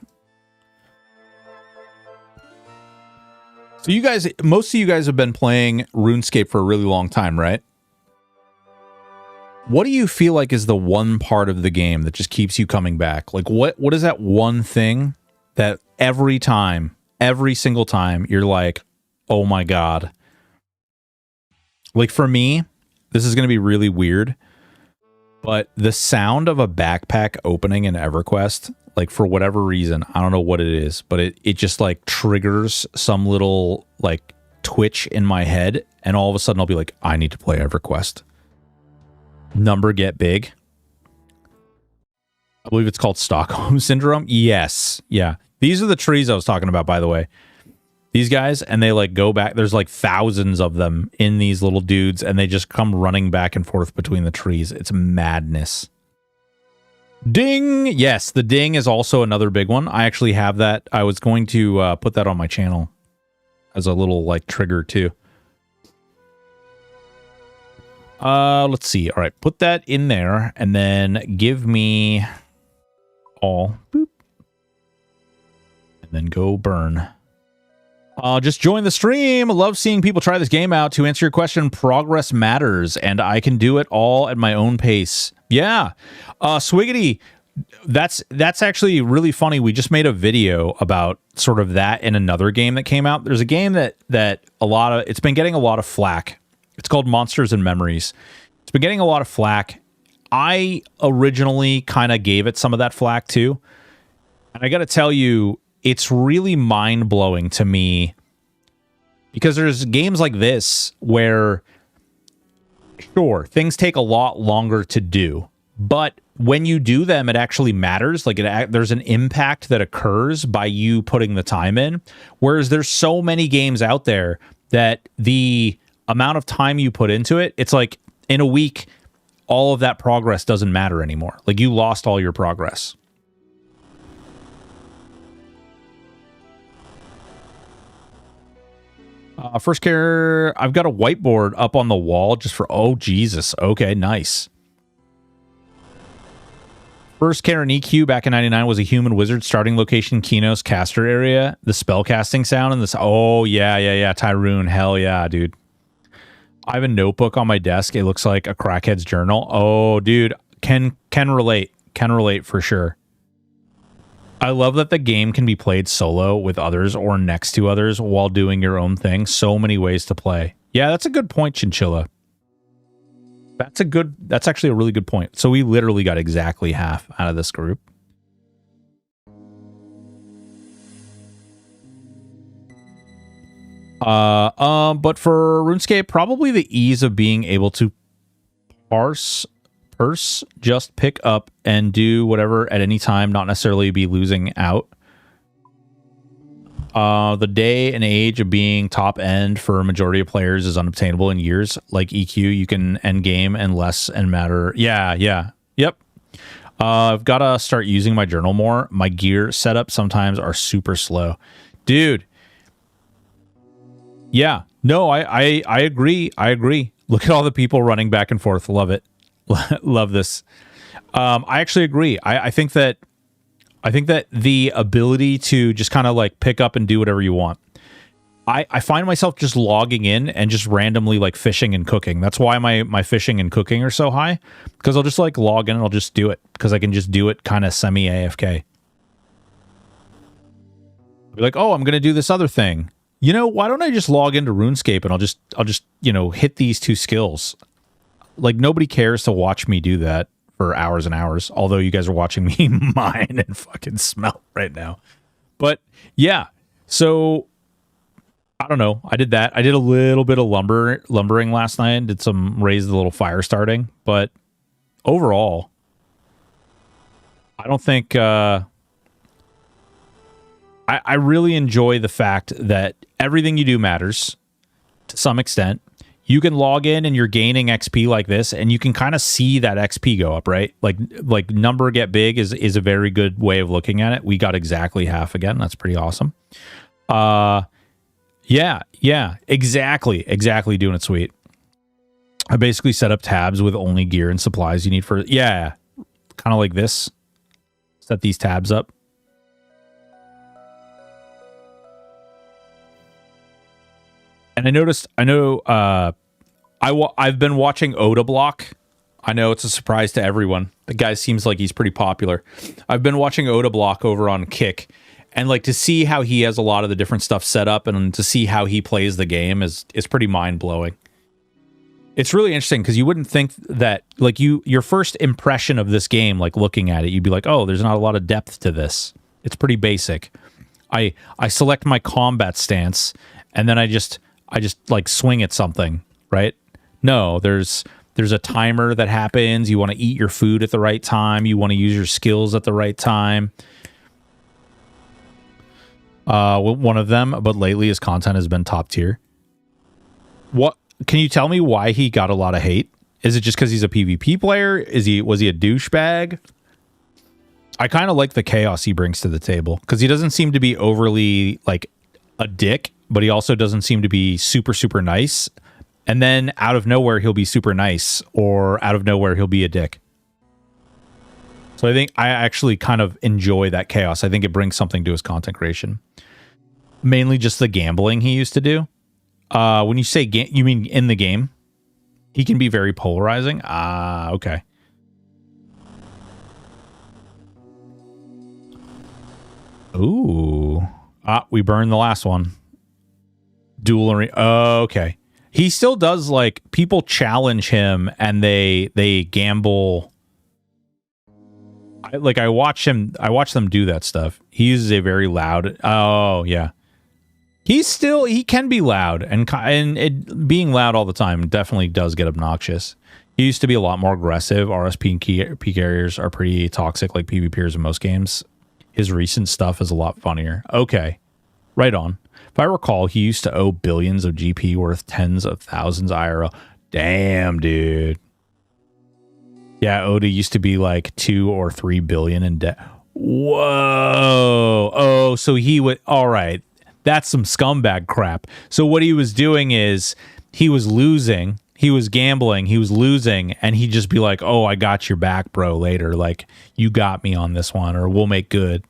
So you guys, most of you guys have been playing RuneScape for a really long time, right? What do you feel like is the one part of the game that just keeps you coming back? Like what is that one thing that every single time you're like, oh my God. Like for me, this is going to be really weird, but the sound of a backpack opening in EverQuest, like for whatever reason, I don't know what it is, but it just like triggers some little like twitch in my head. And all of a sudden I'll be like, I need to play EverQuest. Number get big. I believe it's called Stockholm Syndrome. Yes. Yeah. These are the trees I was talking about, by the way. These guys, and they like go back. There's like thousands of them in these little dudes, and they just come running back and forth between the trees. It's madness. Ding! Yes, the ding is also another big one. I actually have that. I was going to put that on my channel as a little like trigger too. Let's see. All right, put that in there, and then give me all. Boop. And then go burn. Just join the stream. Love seeing people try this game out. To answer your question, progress matters, and I can do it all at my own pace. Yeah. Swiggity, that's actually really funny. We just made a video about sort of that in another game that came out. There's a game that it's been getting a lot of flack. It's called Monsters and Memories. It's been getting a lot of flack. I originally kind of gave it some of that flack too. And I got to tell you, it's really mind-blowing to me because there's games like this where, sure, things take a lot longer to do, but when you do them, it actually matters. Like there's an impact that occurs by you putting the time in, whereas there's so many games out there that the amount of time you put into it, it's like in a week, all of that progress doesn't matter anymore. Like you lost all your progress. First care, I've got a whiteboard up on the wall just for, oh, Jesus. Okay, nice. First care in EQ back in 99 was a human wizard starting location, Kinos caster area. The spell casting sound and this. Oh, yeah. Tyrone, hell yeah, dude. I have a notebook on my desk. It looks like a crackhead's journal. Oh, dude, can relate. Can relate for sure. I love that the game can be played solo with others or next to others while doing your own thing. So many ways to play. Yeah, that's a good point, Chinchilla. That's actually a really good point. So we literally got exactly half out of this group. But for RuneScape, probably the ease of being able to purse, just pick up and do whatever at any time, not necessarily be losing out. The day and age of being top end for a majority of players is unobtainable in years. Like EQ, you can end game and less and matter. Yeah. Yep. I've got to start using my journal more. My gear setup sometimes are super slow. Dude. Yeah. No, I agree. I agree. Look at all the people running back and forth. Love it. Love this. I actually agree. I think that the ability to just kind of like pick up and do whatever you want. I find myself just logging in and just randomly like fishing and cooking. That's why my fishing and cooking are so high, because I'll just like log in and I'll just do it because I can just do it kind of semi AFK. I'll be like, oh, I'm gonna do this other thing. You know, why don't I just log into RuneScape and I'll just hit these two skills. Like, nobody cares to watch me do that for hours and hours, although you guys are watching me mine and fucking smelt right now. But yeah, so I don't know. I did that. I did a little bit of lumbering last night, did some raise the little fire starting, but overall, I don't think I really enjoy the fact that everything you do matters to some extent. You can log in and you're gaining XP like this, and you can kind of see that XP go up, right? Like number get big is a very good way of looking at it. We got exactly half again. That's pretty awesome. Yeah, exactly doing it sweet. I basically set up tabs with only gear and supplies you need for, yeah, kind of like this. Set these tabs up. And I've been watching Oda Block. I know it's a surprise to everyone. The guy seems like he's pretty popular. I've been watching Oda Block over on Kick, and like to see how he has a lot of the different stuff set up and to see how he plays the game is pretty mind-blowing. It's really interesting because you wouldn't think that, like, your first impression of this game, like looking at it, you'd be like, oh, there's not a lot of depth to this. It's pretty basic. I select my combat stance, and then I just like swing at something, right? No, there's a timer that happens. You want to eat your food at the right time. You want to use your skills at the right time. one of them, but lately his content has been top tier. What can you tell me why he got a lot of hate? Is it just because he's a PvP player? Was he a douchebag? I kind of like the chaos he brings to the table because he doesn't seem to be overly like a dick, but he also doesn't seem to be super, super nice. And then out of nowhere, he'll be super nice, or out of nowhere, he'll be a dick. So I think I actually kind of enjoy that chaos. I think it brings something to his content creation. Mainly just the gambling he used to do. When you say you mean in the game? He can be very polarizing. Ah, okay. Ooh. We burned the last one. Duel arena. Oh, okay. He still does, like, people challenge him and they gamble. I watch them do that stuff. He uses a very loud. Oh, yeah. He can be loud, and being loud all the time definitely does get obnoxious. He used to be a lot more aggressive. RSP carriers are pretty toxic, like PvPers in most games. His recent stuff is a lot funnier. Okay, right on. If I recall, he used to owe billions of GP worth tens of thousands IRL. Damn, dude. Yeah, Oda used to be like 2 or 3 billion in debt. Whoa. Oh, so he would. All right. That's some scumbag crap. So what he was doing is he was losing. He was gambling. He was losing. And he'd just be like, oh, I got your back, bro, later. Like, you got me on this one, or we'll make good.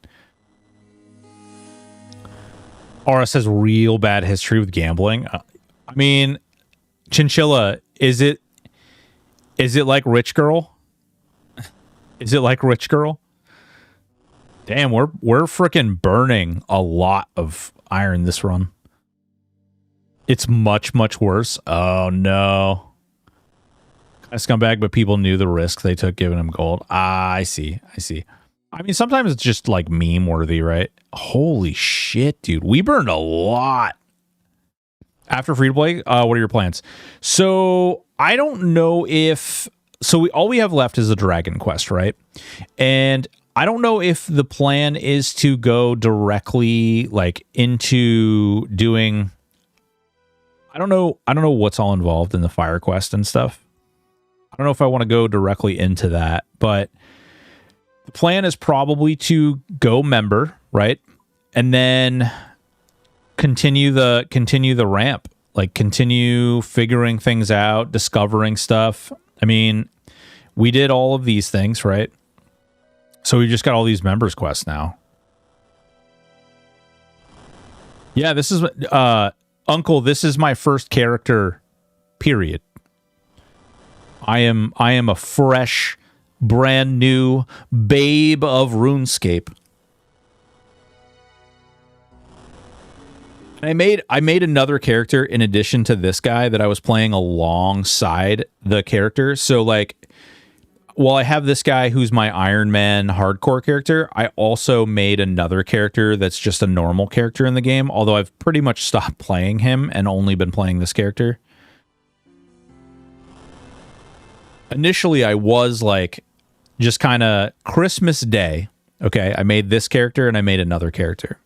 RS has real bad history with gambling. I mean, Chinchilla, is it like Rich Girl? Is it like Rich Girl? Damn, we're freaking burning a lot of iron this run. It's much, much worse. Oh, no. A scumbag, but people knew the risk they took giving him gold. Ah, I see. I mean, sometimes it's just like meme worthy, right? Holy shit, dude. We burned a lot. After free to play, what are your plans? So I don't know if... So all we have left is the Dragon Quest, right? And I don't know if the plan is to go directly like into doing... I don't know what's all involved in the Fire Quest and stuff. I don't know if I want to go directly into that, but the plan is probably to go member, right? And then continue the ramp, like continue figuring things out, discovering stuff. I mean, we did all of these things, right? So we just got all these members quests now. Yeah, this is Uncle, this is my first character, period. I am a fresh, brand new babe of RuneScape. I made another character in addition to this guy that I was playing alongside the character. So like, while I have this guy who's my Iron Man hardcore character, I also made another character that's just a normal character in the game, although I've pretty much stopped playing him and only been playing this character. Initially, I was like, just kind of Christmas Day, okay, I made this character and I made another character.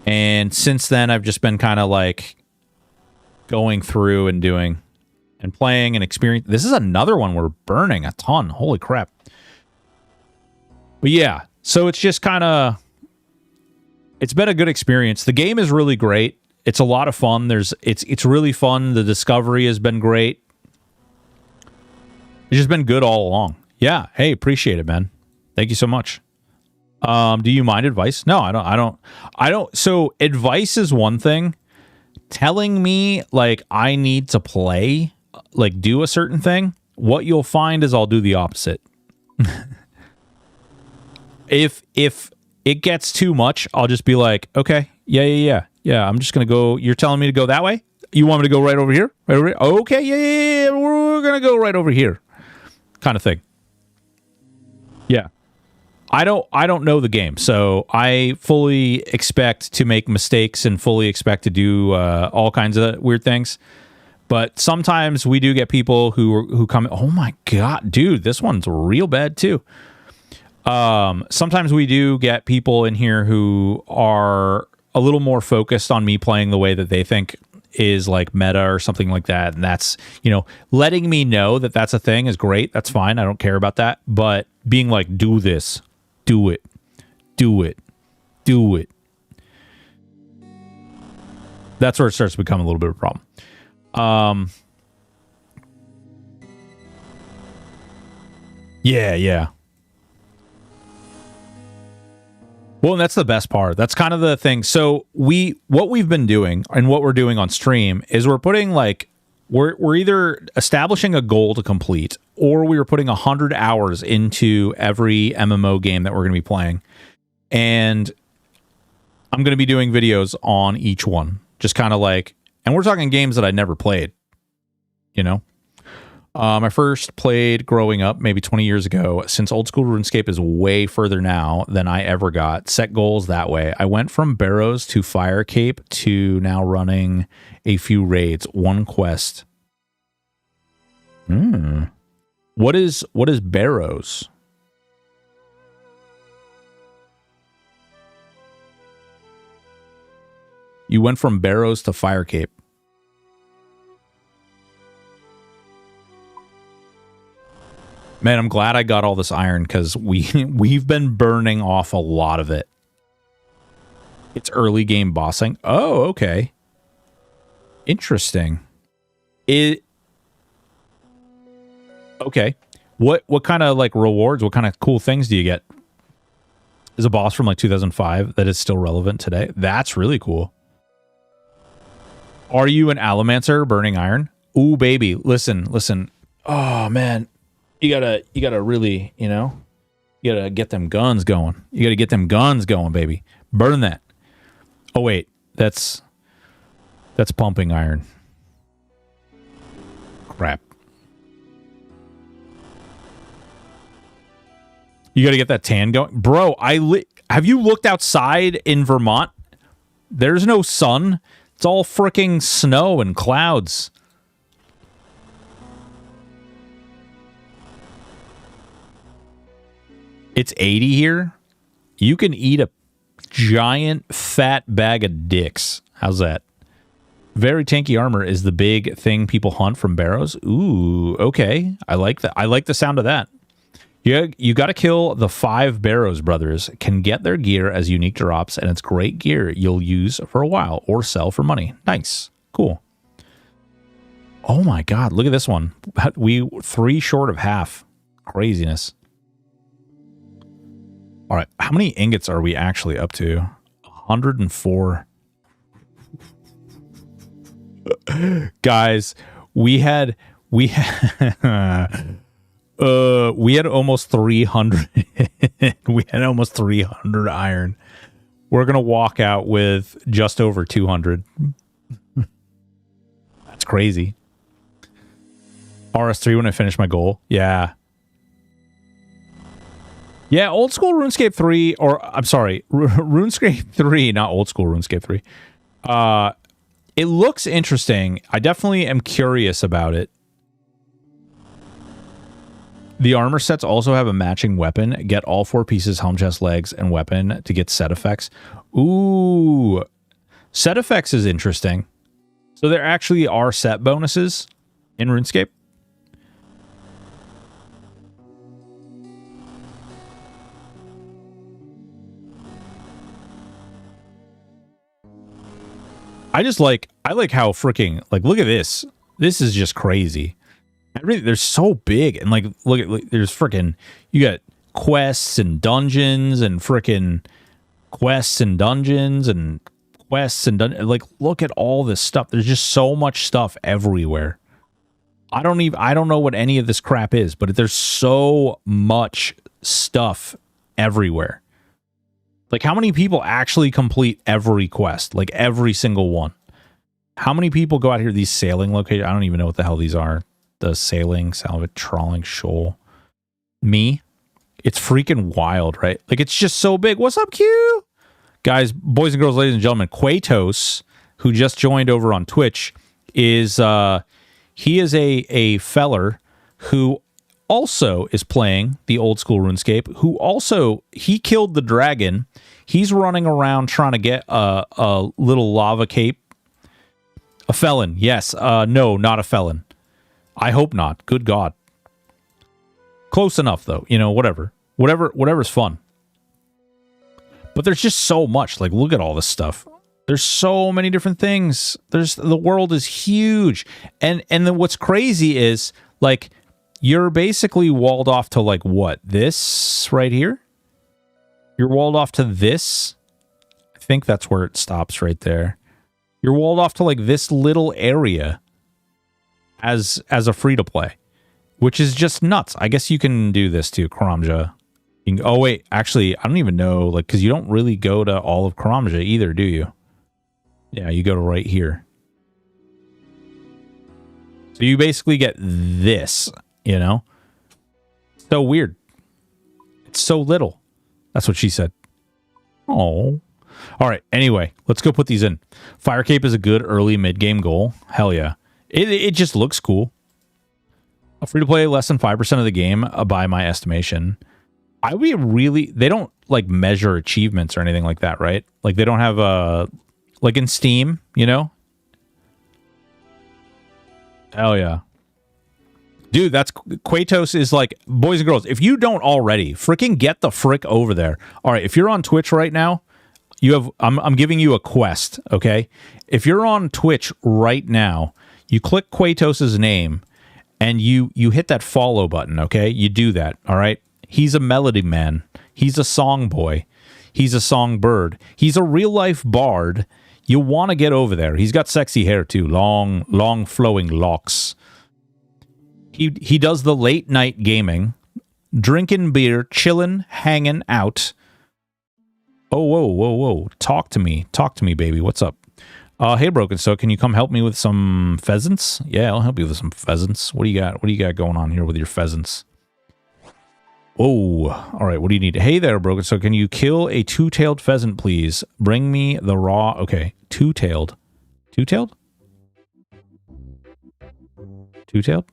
And since then, I've just been kind of like going through and doing and playing and experience. This is another one we're burning a ton. Holy crap. But yeah, so it's just kind of, it's been a good experience. The game is really great. It's a lot of fun. It's really fun. The discovery has been great. It's just been good all along. Yeah. Hey, appreciate it, man. Thank you so much. Do you mind advice? No, I don't. So advice is one thing. Telling me like I need to play, like do a certain thing, what you'll find is I'll do the opposite. If it gets too much, I'll just be like, okay, yeah. I'm just gonna go. You're telling me to go that way? You want me to go right over here? Right over here? Okay, yeah. We're gonna go right over here, kind of thing. Yeah. I don't know the game, so I fully expect to make mistakes and fully expect to do all kinds of weird things. But sometimes we do get people who come. Oh my god, dude, this one's real bad too. Sometimes we do get people in here who are a little more focused on me playing the way that they think is like meta or something like that. And that's, letting me know that that's a thing is great. That's fine. I don't care about that. But being like, do this, do it, do it, do it. That's where it starts to become a little bit of a problem. Yeah. Well, and that's the best part. That's kind of the thing. So what we've been doing and what we're doing on stream is we're putting we're either establishing a goal to complete, or we are putting 100 hours into every MMO game that we're going to be playing. And I'm going to be doing videos on each one. Just kind of and we're talking games that I never played, I first played growing up maybe 20 years ago. Since old school RuneScape is way further now than I ever got. Set goals that way. I went from Barrows to Firecape to now running a few raids, one quest. What is Barrows? You went from Barrows to Firecape. Man, I'm glad I got all this iron because we've been burning off a lot of it. It's early game bossing. Oh, okay. Interesting. Okay. What kind of rewards, what kind of cool things do you get? Is a boss from 2005 that is still relevant today? That's really cool. Are you an Alamancer burning iron? Ooh, baby. Listen. Oh, man. You gotta really, you gotta get them guns going. You gotta get them guns going, baby. Burn that. Oh, wait. That's pumping iron. Crap. You gotta get that tan going. Bro, have you looked outside in Vermont? There's no sun. It's all freaking snow and clouds. It's 80 here. You can eat a giant fat bag of dicks. How's that? Very tanky armor is the big thing people hunt from Barrows. Ooh, okay. I like that. I like the sound of that. You got to kill the 5 Barrows brothers. Can get their gear as unique drops, and it's great gear you'll use for a while or sell for money. Nice. Cool. Oh my god, look at this one. We 3 short of half. Craziness. All right, how many ingots are we actually up to? 104. Guys, we had almost 300. We had almost 300 iron. We're going to walk out with just over 200. That's crazy. RS3 when I finish my goal. Yeah. Yeah, old school RuneScape 3, or I'm sorry, RuneScape 3, not old school RuneScape 3. It looks interesting. I definitely am curious about it. The armor sets also have a matching weapon. Get all 4 pieces, helm, chest, legs, and weapon to get set effects. Ooh. Set effects is interesting. So there actually are set bonuses in RuneScape. I like how freaking, look at this. This is just crazy. They're so big. And look, there's freaking, you got quests and dungeons and freaking quests and dungeons and quests and look at all this stuff. There's just so much stuff everywhere. I don't know what any of this crap is, but there's so much stuff everywhere. How many people actually complete every quest? Every single one. How many people go out here to these sailing locations? I don't even know what the hell these are. The sailing, salvage, trawling, shoal. Me? It's freaking wild, right? It's just so big. What's up, Q? Guys, boys and girls, ladies and gentlemen, Quatos, who just joined over on Twitch, is he is a feller who also is playing the old school RuneScape, who also, he killed the dragon. He's running around trying to get a little lava cape. A felon, yes. No, not a felon. I hope not. Good God. Close enough, though. You know, whatever's fun. But there's just so much. Like, look at all this stuff. There's so many different things. The world is huge. And then what's crazy is, like, you're basically walled off to, like, what? This right here? You're walled off to this? I think that's where it stops right there. You're walled off to, like, this little area as a free-to-play, which is just nuts. I guess you can do this too, Karamja. Oh, wait. Actually, I don't even know, like, because you don't really go to all of Karamja either, do you? Yeah, you go to right here. So you basically get this, you know? So weird. It's so little. That's what she said. Oh. All right. Anyway, let's go put these in. Fire Cape is a good early mid-game goal. Hell yeah. It just looks cool. A free-to-play less than 5% of the game by my estimation. They don't like measure achievements or anything like that, right? Like they don't have like in Steam, you know? Hell yeah. Dude, that's Kratos is like, boys and girls, if you don't already, freaking get the frick over there. All right, if you're on Twitch right now, I'm giving you a quest, okay? If you're on Twitch right now, you click Kratos' name and you hit that follow button, okay? You do that, all right? He's a melody man. He's a song boy. He's a songbird. He's a real-life bard. You want to get over there. He's got sexy hair, too. Long flowing locks. He does the late-night gaming. Drinking beer, chilling, hanging out. Oh, whoa. Talk to me, baby. What's up? Hey, Broken So, can you come help me with some pheasants? Yeah, I'll help you with some pheasants. What do you got? What do you got going on here with your pheasants? Whoa. All right, what do you need? Hey there, Broken So, can you kill a two-tailed pheasant, please? Bring me the raw... Okay, two-tailed. Two-tailed? Two-tailed?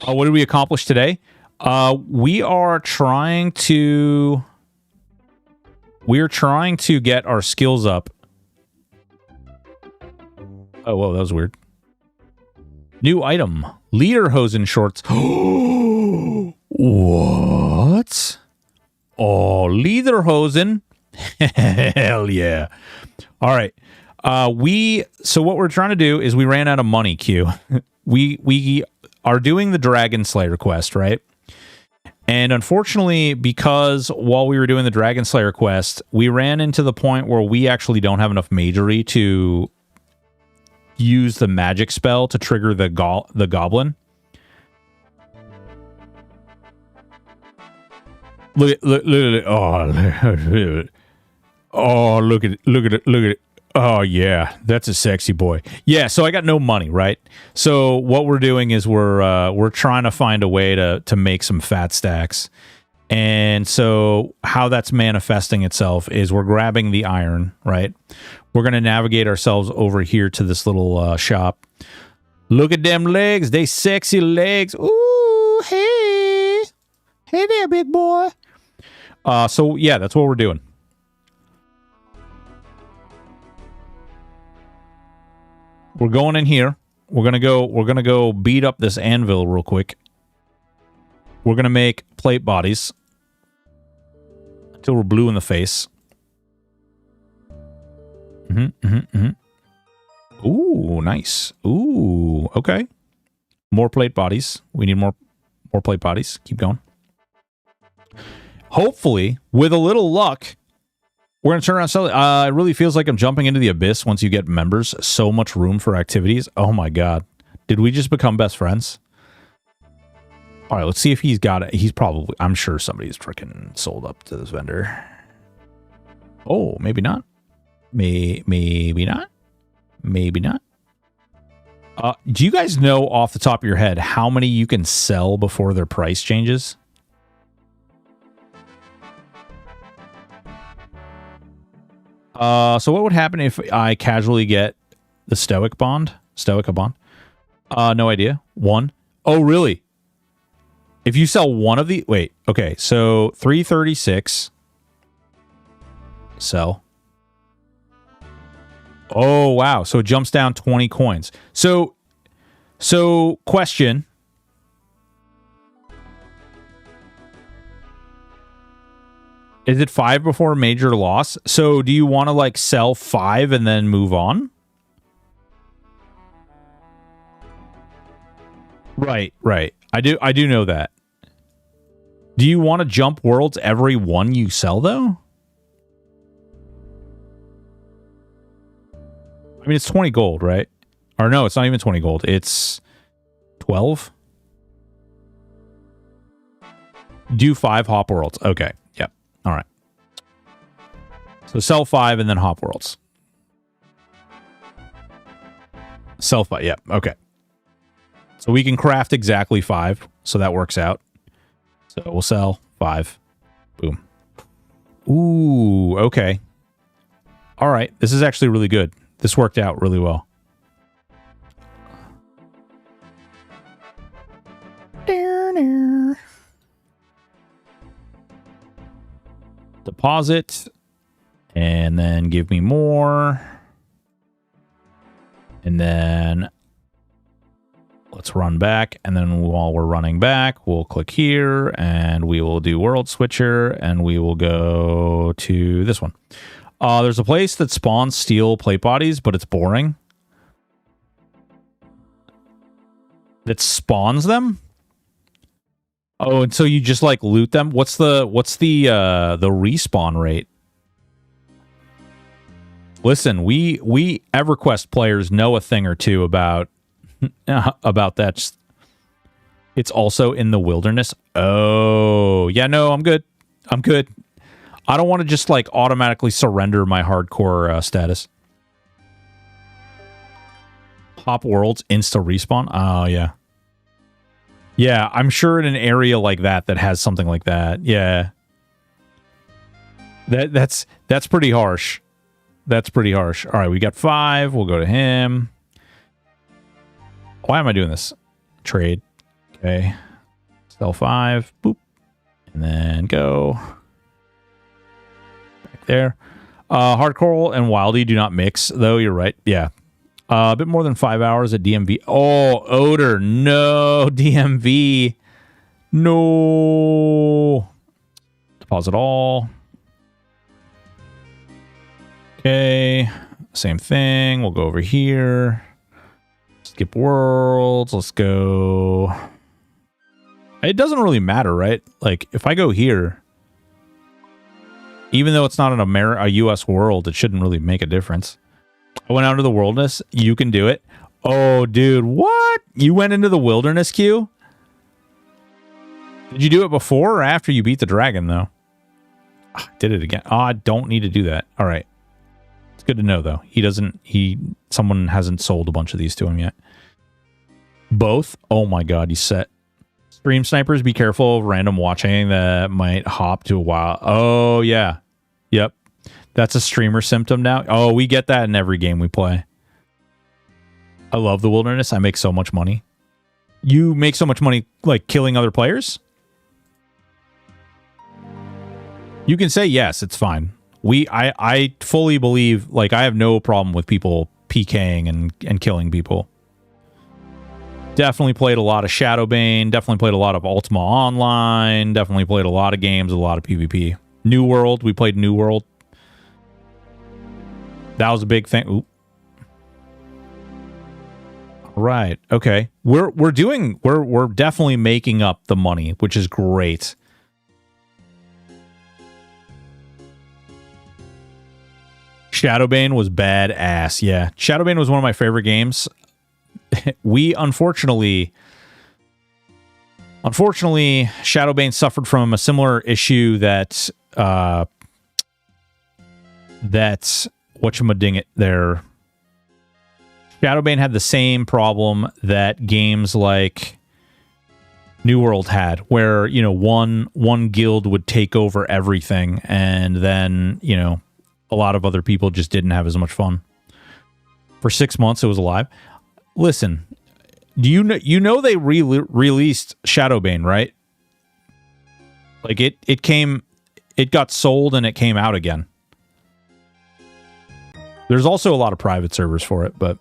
What did we accomplish today? We're trying to get our skills up. Oh, whoa, that was weird. New item. Lederhosen shorts. What? Oh, Lederhosen. Hell yeah. All right. So what we're trying to do is we ran out of money, Q. We are doing the Dragon Slayer quest, right? And unfortunately, because while we were doing the Dragon Slayer quest, we ran into the point where we actually don't have enough magery to use the magic spell to trigger the goblin. Look at it. Oh yeah, that's a sexy boy. Yeah, so I got no money, right? So what we're doing is we're trying to find a way to make some fat stacks. And so how that's manifesting itself is we're grabbing the iron, right? We're going to navigate ourselves over here to this little shop. Look at them legs. They sexy legs. Ooh, hey. Hey there, big boy. So yeah, that's what we're doing. We're going in here. We're gonna go beat up this anvil real quick. We're gonna make plate bodies until we're blue in the face. Ooh, nice. Ooh, okay. More plate bodies. We need more plate bodies. Keep going. Hopefully, with a little luck, we're going to turn around and sell it. It really feels like I'm jumping into the abyss once you get members. So much room for activities. Oh my god. Did we just become best friends? All right, let's see if he's got it. He's probably... I'm sure somebody's freaking sold up to this vendor. Oh, maybe not. Maybe not. Maybe not. Do you guys know off the top of your head how many you can sell before their price changes? So what would happen if I casually get the Stoic bond? Stoic bond? No idea. One. Oh, really? If you sell one of the... Wait, okay. So 336. Sell. Oh, wow. So it jumps down 20 coins. So question. Is it 5 before major loss? So do you want to like sell 5 and then move on? Right. I do know that. Do you want to jump worlds every one you sell though? I mean, it's 20 gold, right? Or no, it's not even 20 gold. It's 12. Do 5 hop worlds. Okay. Yep. All right. So sell 5 and then hop worlds. Sell 5. Yep. Okay. So we can craft exactly 5. So that works out. So we'll sell 5. Boom. Ooh, okay. All right. This is actually really good. This worked out really well. Deposit. And then give me more. And then let's run back. And then while we're running back, we'll click here and we will do World Switcher and we will go to this one. There's a place that spawns steel plate bodies, but it's boring. That spawns them? Oh, and so you just like loot them? What's the respawn rate? Listen, we EverQuest players know a thing or two about that. It's also in the wilderness. Oh, yeah, no, I'm good. I don't want to just like automatically surrender my hardcore status. Hop worlds insta respawn. Oh yeah. Yeah, I'm sure in an area like that has something like that. Yeah. That's pretty harsh. That's pretty harsh. All right, we got 5. We'll go to him. Why am I doing this? Trade. Okay. Sell 5. Boop. And then go. Back there. Hardcore and Wildy do not mix, though. You're right. Yeah. A bit more than 5 hours at DMV. Oh, Odor. No. DMV. No. Deposit all. Okay. Same thing. We'll go over here. Skip worlds. Let's go. It doesn't really matter, right? Like, if I go here, even though it's not a U.S. world, it shouldn't really make a difference. I went out into the wilderness. You can do it. Oh, dude, what? You went into the wilderness queue? Did you do it before or after you beat the dragon, though? I did it again. Oh, I don't need to do that. All right. It's good to know, though. Someone hasn't sold a bunch of these to him yet. Both? Oh, my God, you set. Stream snipers, be careful of random watching that might hop to a wild. Oh, yeah. Yep. That's a streamer symptom now. Oh, we get that in every game we play. I love the wilderness. I make so much money. You make so much money, like, killing other players? You can say yes, it's fine. I fully believe, like, I have no problem with people PKing and killing people. Definitely played a lot of Shadowbane. Definitely played a lot of Ultima Online. Definitely played a lot of games, a lot of PvP. New World. We played New World. That was a big thing. Oop. Right. Okay. We're definitely making up the money, which is great. Shadowbane was badass. Yeah. Shadowbane was one of my favorite games. We unfortunately, Shadowbane suffered from a similar issue that whatchamadingit there. Shadowbane had the same problem that games like New World had, where, you know, one guild would take over everything, and then, you know, a lot of other people just didn't have as much fun. For 6 months, it was alive. Listen, do you know they released Shadowbane, right? Like it got sold and it came out again. There's also a lot of private servers for it, but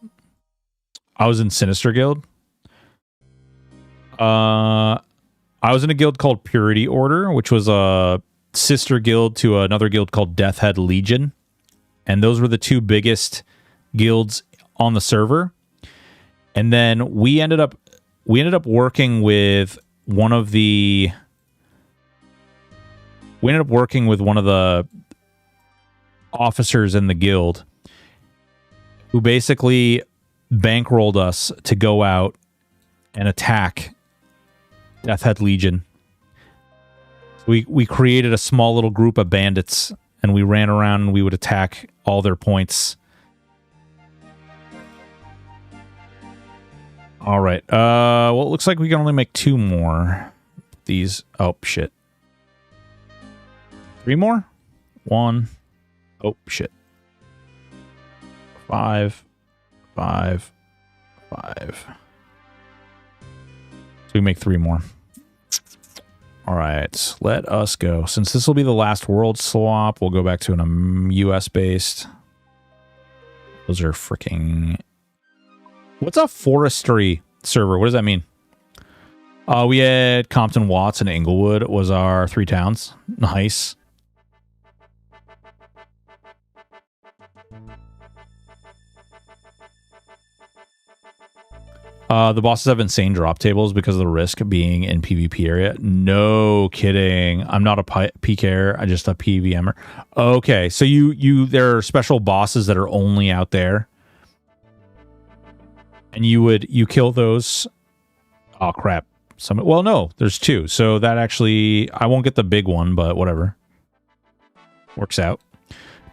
I was in Sinister Guild. I was in a guild called Purity Order, which was a sister guild to another guild called Deathhead Legion. And those were the two biggest guilds on the server. And then we ended up working with one of the officers in the guild who basically bankrolled us to go out and attack Deathhead Legion. We created a small little group of bandits and we ran around and we would attack all their points. All right. Well, it looks like we can only make 2 more. These. Oh, shit. 3 more? 1. Oh, shit. 5. 5. 5. So we make 3 more. All right. Let us go. Since this will be the last world swap, we'll go back to an US-based. Those are freaking... What's a forestry server? What does that mean? We had Compton, Watts, and Inglewood was our 3 towns. Nice. The bosses have insane drop tables because of the risk being in PvP area. No kidding. I'm not a PKer. I'm just a PVMer. Okay, so there are special bosses that are only out there. And you kill those. Oh crap! Well, no, there's 2. So that actually, I won't get the big one, but whatever. Works out.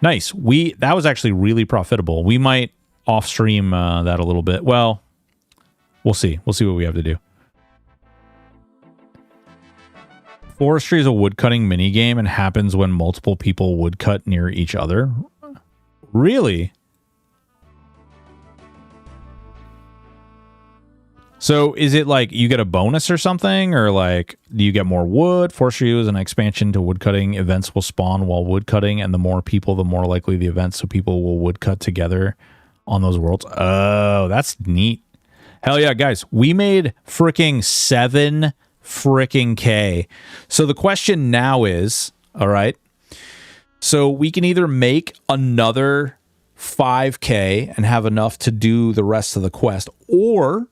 Nice. That was actually really profitable. We might off stream that a little bit. Well, we'll see. We'll see what we have to do. Forestry is a woodcutting mini game and happens when multiple people woodcut near each other. Really? So is it like you get a bonus or something, or like do you get more wood? Forestry is an expansion to woodcutting. Events will spawn while woodcutting, and the more people, the more likely the events. So people will woodcut together on those worlds. Oh, that's neat. Hell yeah, guys. We made freaking 7 freaking K. So the question now is, all right, so we can either make another 5K and have enough to do the rest of the quest, or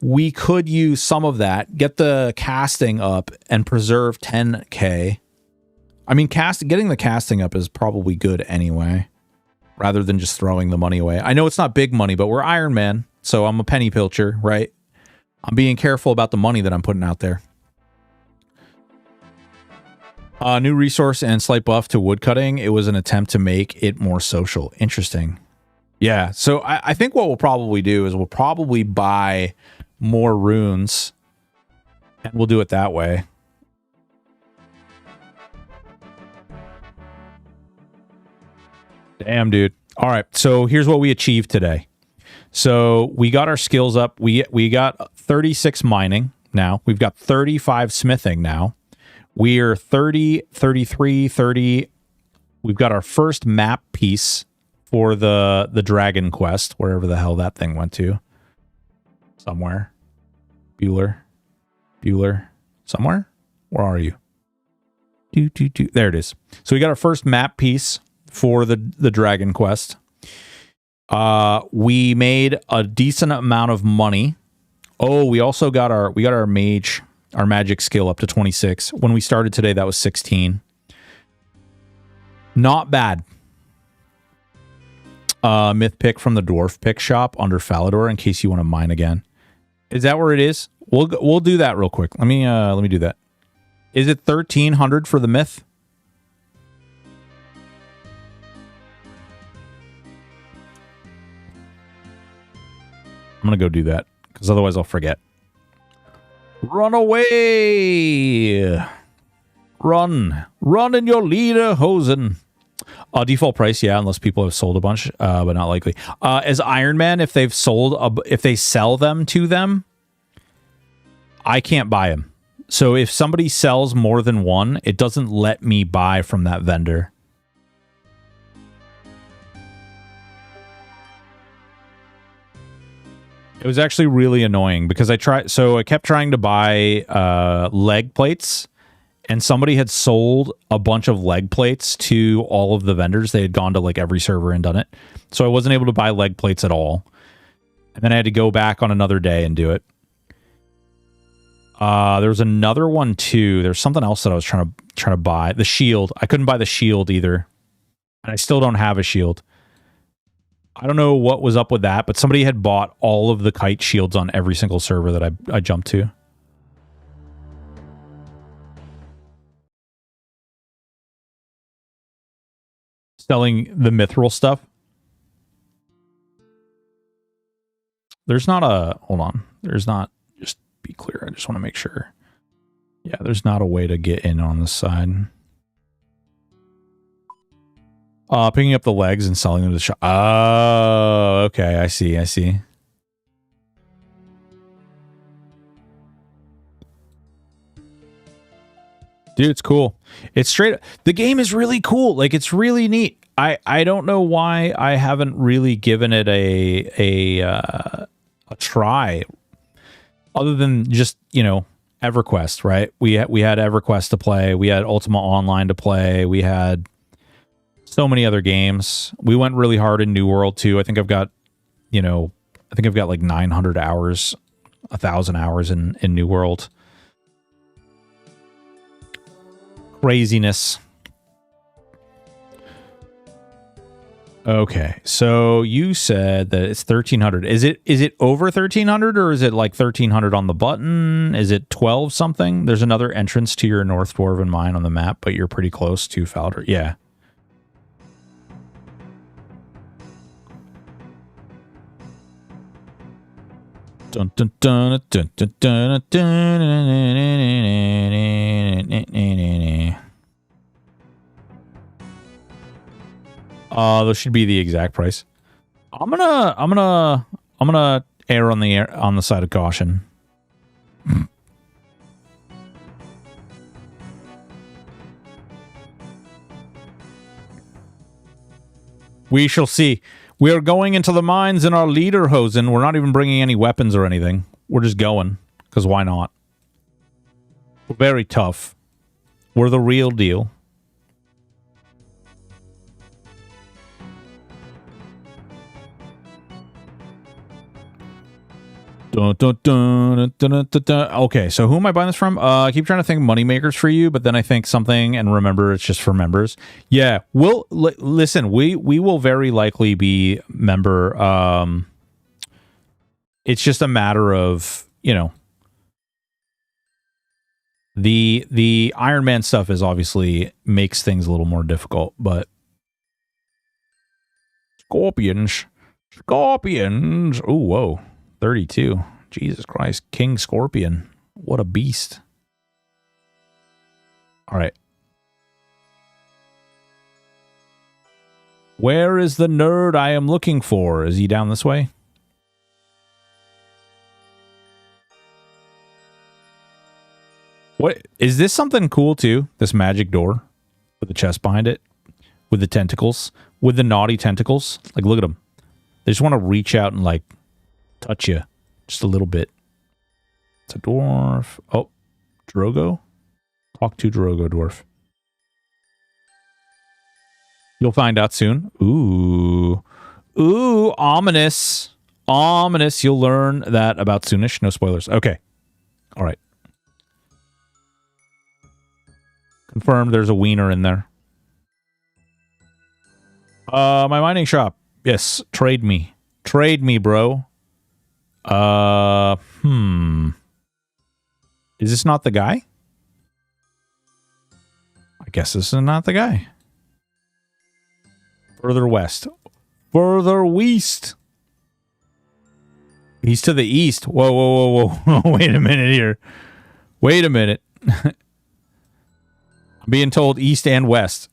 we could use some of that, get the casting up, and preserve 10K. I mean, getting the casting up is probably good anyway, rather than just throwing the money away. I know it's not big money, but we're Iron Man, so I'm a penny pilcher, right? I'm being careful about the money that I'm putting out there. New resource and slight buff to woodcutting. It was an attempt to make it more social. Interesting. Yeah, so I think what we'll probably do is we'll probably buy more runes, and we'll do it that way. Damn, dude. All right, so here's what we achieved today. So we got our skills up. We got 36 mining now. We've got 35 smithing now. We're 30, 33, 30. We've got our first map piece for the dragon quest, wherever the hell that thing went to. Somewhere. Bueller. Somewhere? Where are you? There it is. So we got our first map piece for the dragon quest. We made a decent amount of money. Oh, we also got our magic skill up to 26. When we started today, that was 16. Not bad. Myth pick from the dwarf pick shop under Falador in case you want to mine again. Is that where it is? We'll do that real quick. Let me do that. Is it 1300 for the myth? I'm gonna go do that because otherwise I'll forget. Run away! Run in your leader, hosen. Default price, yeah, unless people have sold a bunch, but not likely. As Iron Man, if they've sold, if they sell them to them, I can't buy them. So if somebody sells more than one, it doesn't let me buy from that vendor. It was actually really annoying because I kept trying to buy leg plates, and somebody had sold a bunch of leg plates to all of the vendors. They had gone to like every server and done it. So I wasn't able to buy leg plates at all. And then I had to go back on another day and do it. There was another one too. There's something else that I was trying to buy. The shield. I couldn't buy the shield either. And I still don't have a shield. I don't know what was up with that, but somebody had bought all of the kite shields on every single server that I jumped to. Selling the mithril stuff. There's not a... Hold on. There's not... Just be clear. I just want to make sure. Yeah, there's not a way to get in on this side. Picking up the legs and selling them to the shop. Oh, okay. I see. Dude, it's cool. It's straight... The game is really cool. Like, it's really neat. I don't know why I haven't really given it a try, other than just, you know, EverQuest, right? We had EverQuest to play. We had Ultima Online to play. We had so many other games. We went really hard in New World too. I think I've got like 900 hours, 1,000 hours in New World. Craziness. Okay, so you said that it's 1,300. Is it over 1,300, or is it like 1,300 on the button? Is it 12 something? There's another entrance to your North Dwarven mine on the map, but you're pretty close to Falder. Yeah. Dun, dun, dun, dun, dun, dun, dun, dun. Those should be the exact price. I'm gonna err on the side of caution. We shall see. We are going into the mines in our lederhosen. We're not even bringing any weapons or anything. We're just going, because why not? We're very tough. We're the real deal. Dun, dun, dun, dun, dun, dun, dun. Okay, so who am I buying this from? I keep trying to think moneymakers for you, but then I think something and remember it's just for members. Yeah, we'll listen. We will very likely be member. It's just a matter of, you know, the Iron Man stuff is obviously makes things a little more difficult, but scorpions. Oh, whoa. 32. Jesus Christ. King Scorpion. What a beast. All right. Where is the nerd I am looking for? Is he down this way? What is this something cool too? This magic door with the chest behind it, with the tentacles, with the naughty tentacles. Like, look at them. They just want to reach out and like touch you just a little bit. It's a dwarf. Oh, Drogo. Talk to Drogo, dwarf. You'll find out soon. Ooh, ominous. You'll learn that about soonish. No spoilers. Okay. All right. Confirmed there's a wiener in there. My mining shop. Yes, trade me. Trade me, bro. Is this not the guy? I guess this is not the guy. Further west. Further west. He's to the east. Whoa. Wait a minute here. Wait a minute. I'm being told east and west.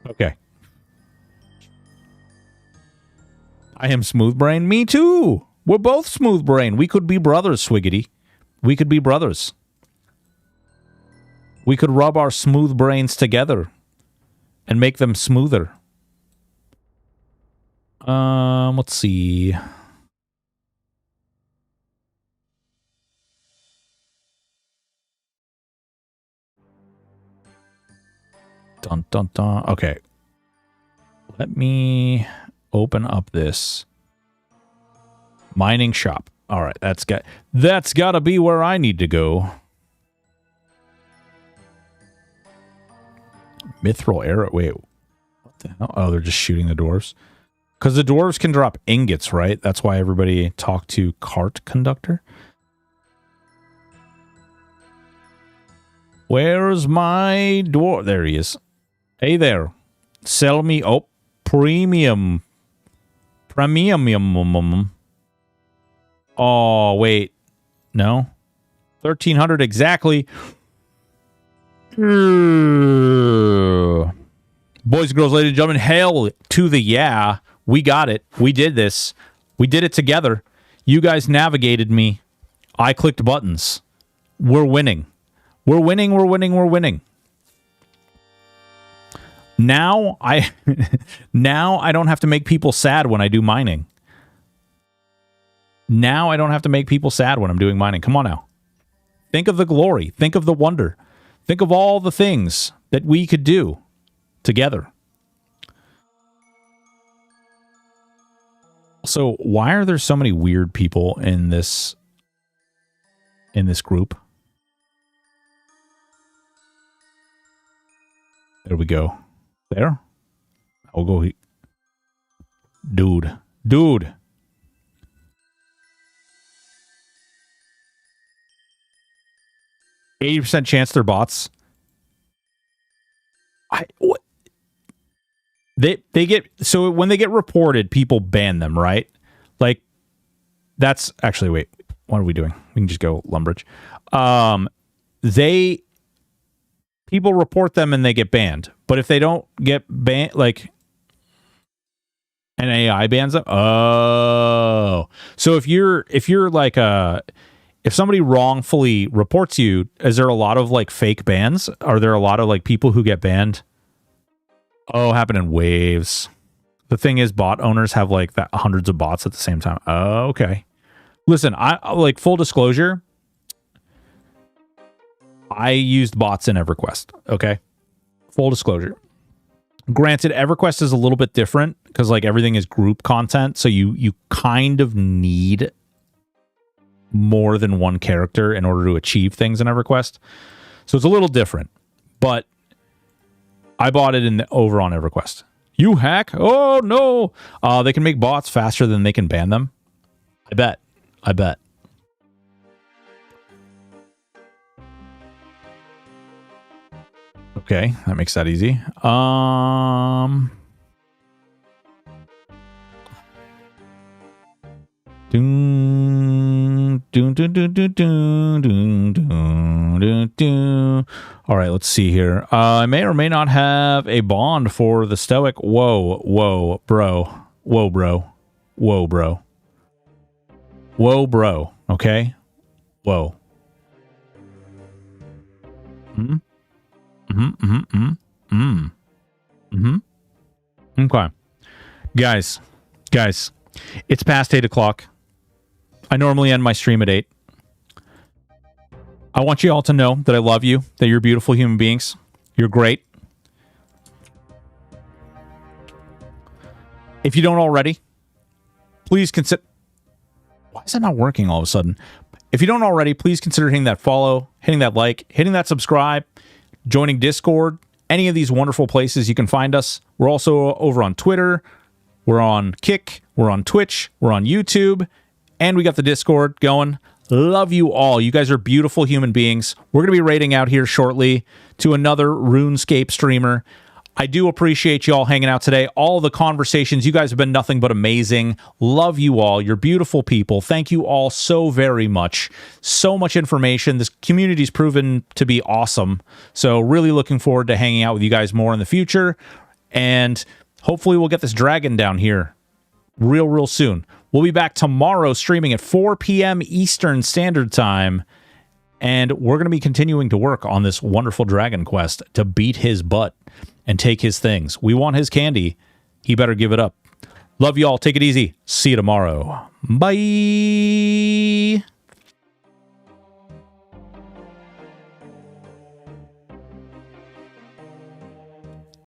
Okay. I am smooth brain. Me too. We're both smooth brain. We could be brothers, Swiggity. We could be brothers. We could rub our smooth brains together and make them smoother. Let's see. Dun, dun, dun. Okay. Let me open up this mining shop. All right, that's got to be where I need to go. Mithril arrow. Wait, what the hell? Oh, they're just shooting the dwarves. Because the dwarves can drop ingots, right? That's why everybody talked to cart conductor. Where's my dwarf? There he is. Hey there. Sell me. Oh, premium. Premium. Oh, wait. No. 1,300 exactly. Boys and girls, ladies and gentlemen, hail to the yeah. We got it. We did this. We did it together. You guys navigated me. I clicked buttons. We're winning. We're winning. We're winning. We're winning. Now I don't have to make people sad when I do mining. Now I don't have to make people sad when I'm doing mining. Come on now. Think of the glory. Think of the wonder. Think of all the things that we could do together. So why are there so many weird people in this group? There we go. There. I'll go. Dude. 80% chance they're bots. What? They get, so when they get reported, people ban them, right? Like, that's actually, wait, what are we doing? We can just go Lumbridge. People report them and they get banned. But if they don't get banned, like, an AI bans them. Oh, so if you're like if somebody wrongfully reports you, is there a lot of like fake bans? Are there a lot of like people who get banned? Oh, happen in waves. The thing is, bot owners have like that hundreds of bots at the same time. Oh, okay. Listen, I like full disclosure. I used bots in EverQuest. Okay, full disclosure. Granted, EverQuest is a little bit different because like everything is group content, so you kind of need more than one character in order to achieve things in EverQuest. So it's a little different, but I bought it over on EverQuest. You hack? Oh no! They can make bots faster than they can ban them. I bet. Okay, that makes that easy. All right, let's see here. I may or may not have a bond for the Stoic. Whoa, bro. Okay. Whoa. Okay. Guys, it's past 8 o'clock. I normally end my stream at 8. I want you all to know that I love you, that you're beautiful human beings. You're great. If you don't already, please consider... Why is it not working all of a sudden? If you don't already, please consider hitting that follow, hitting that like, hitting that subscribe, joining Discord, any of these wonderful places you can find us. We're also over on Twitter. We're on Kick. We're on Twitch. We're on YouTube. And we got the Discord going. Love you all. You guys are beautiful human beings. We're going to be raiding out here shortly to another RuneScape streamer. I do appreciate you all hanging out today. All the conversations. You guys have been nothing but amazing. Love you all. You're beautiful people. Thank you all so very much. So much information. This community's proven to be awesome. So really looking forward to hanging out with you guys more in the future. And hopefully we'll get this dragon down here real soon. We'll be back tomorrow streaming at 4 p.m. Eastern Standard Time. And we're going to be continuing to work on this wonderful dragon quest to beat his butt and take his things. We want his candy. He better give it up. Love you all. Take it easy. See you tomorrow. Bye.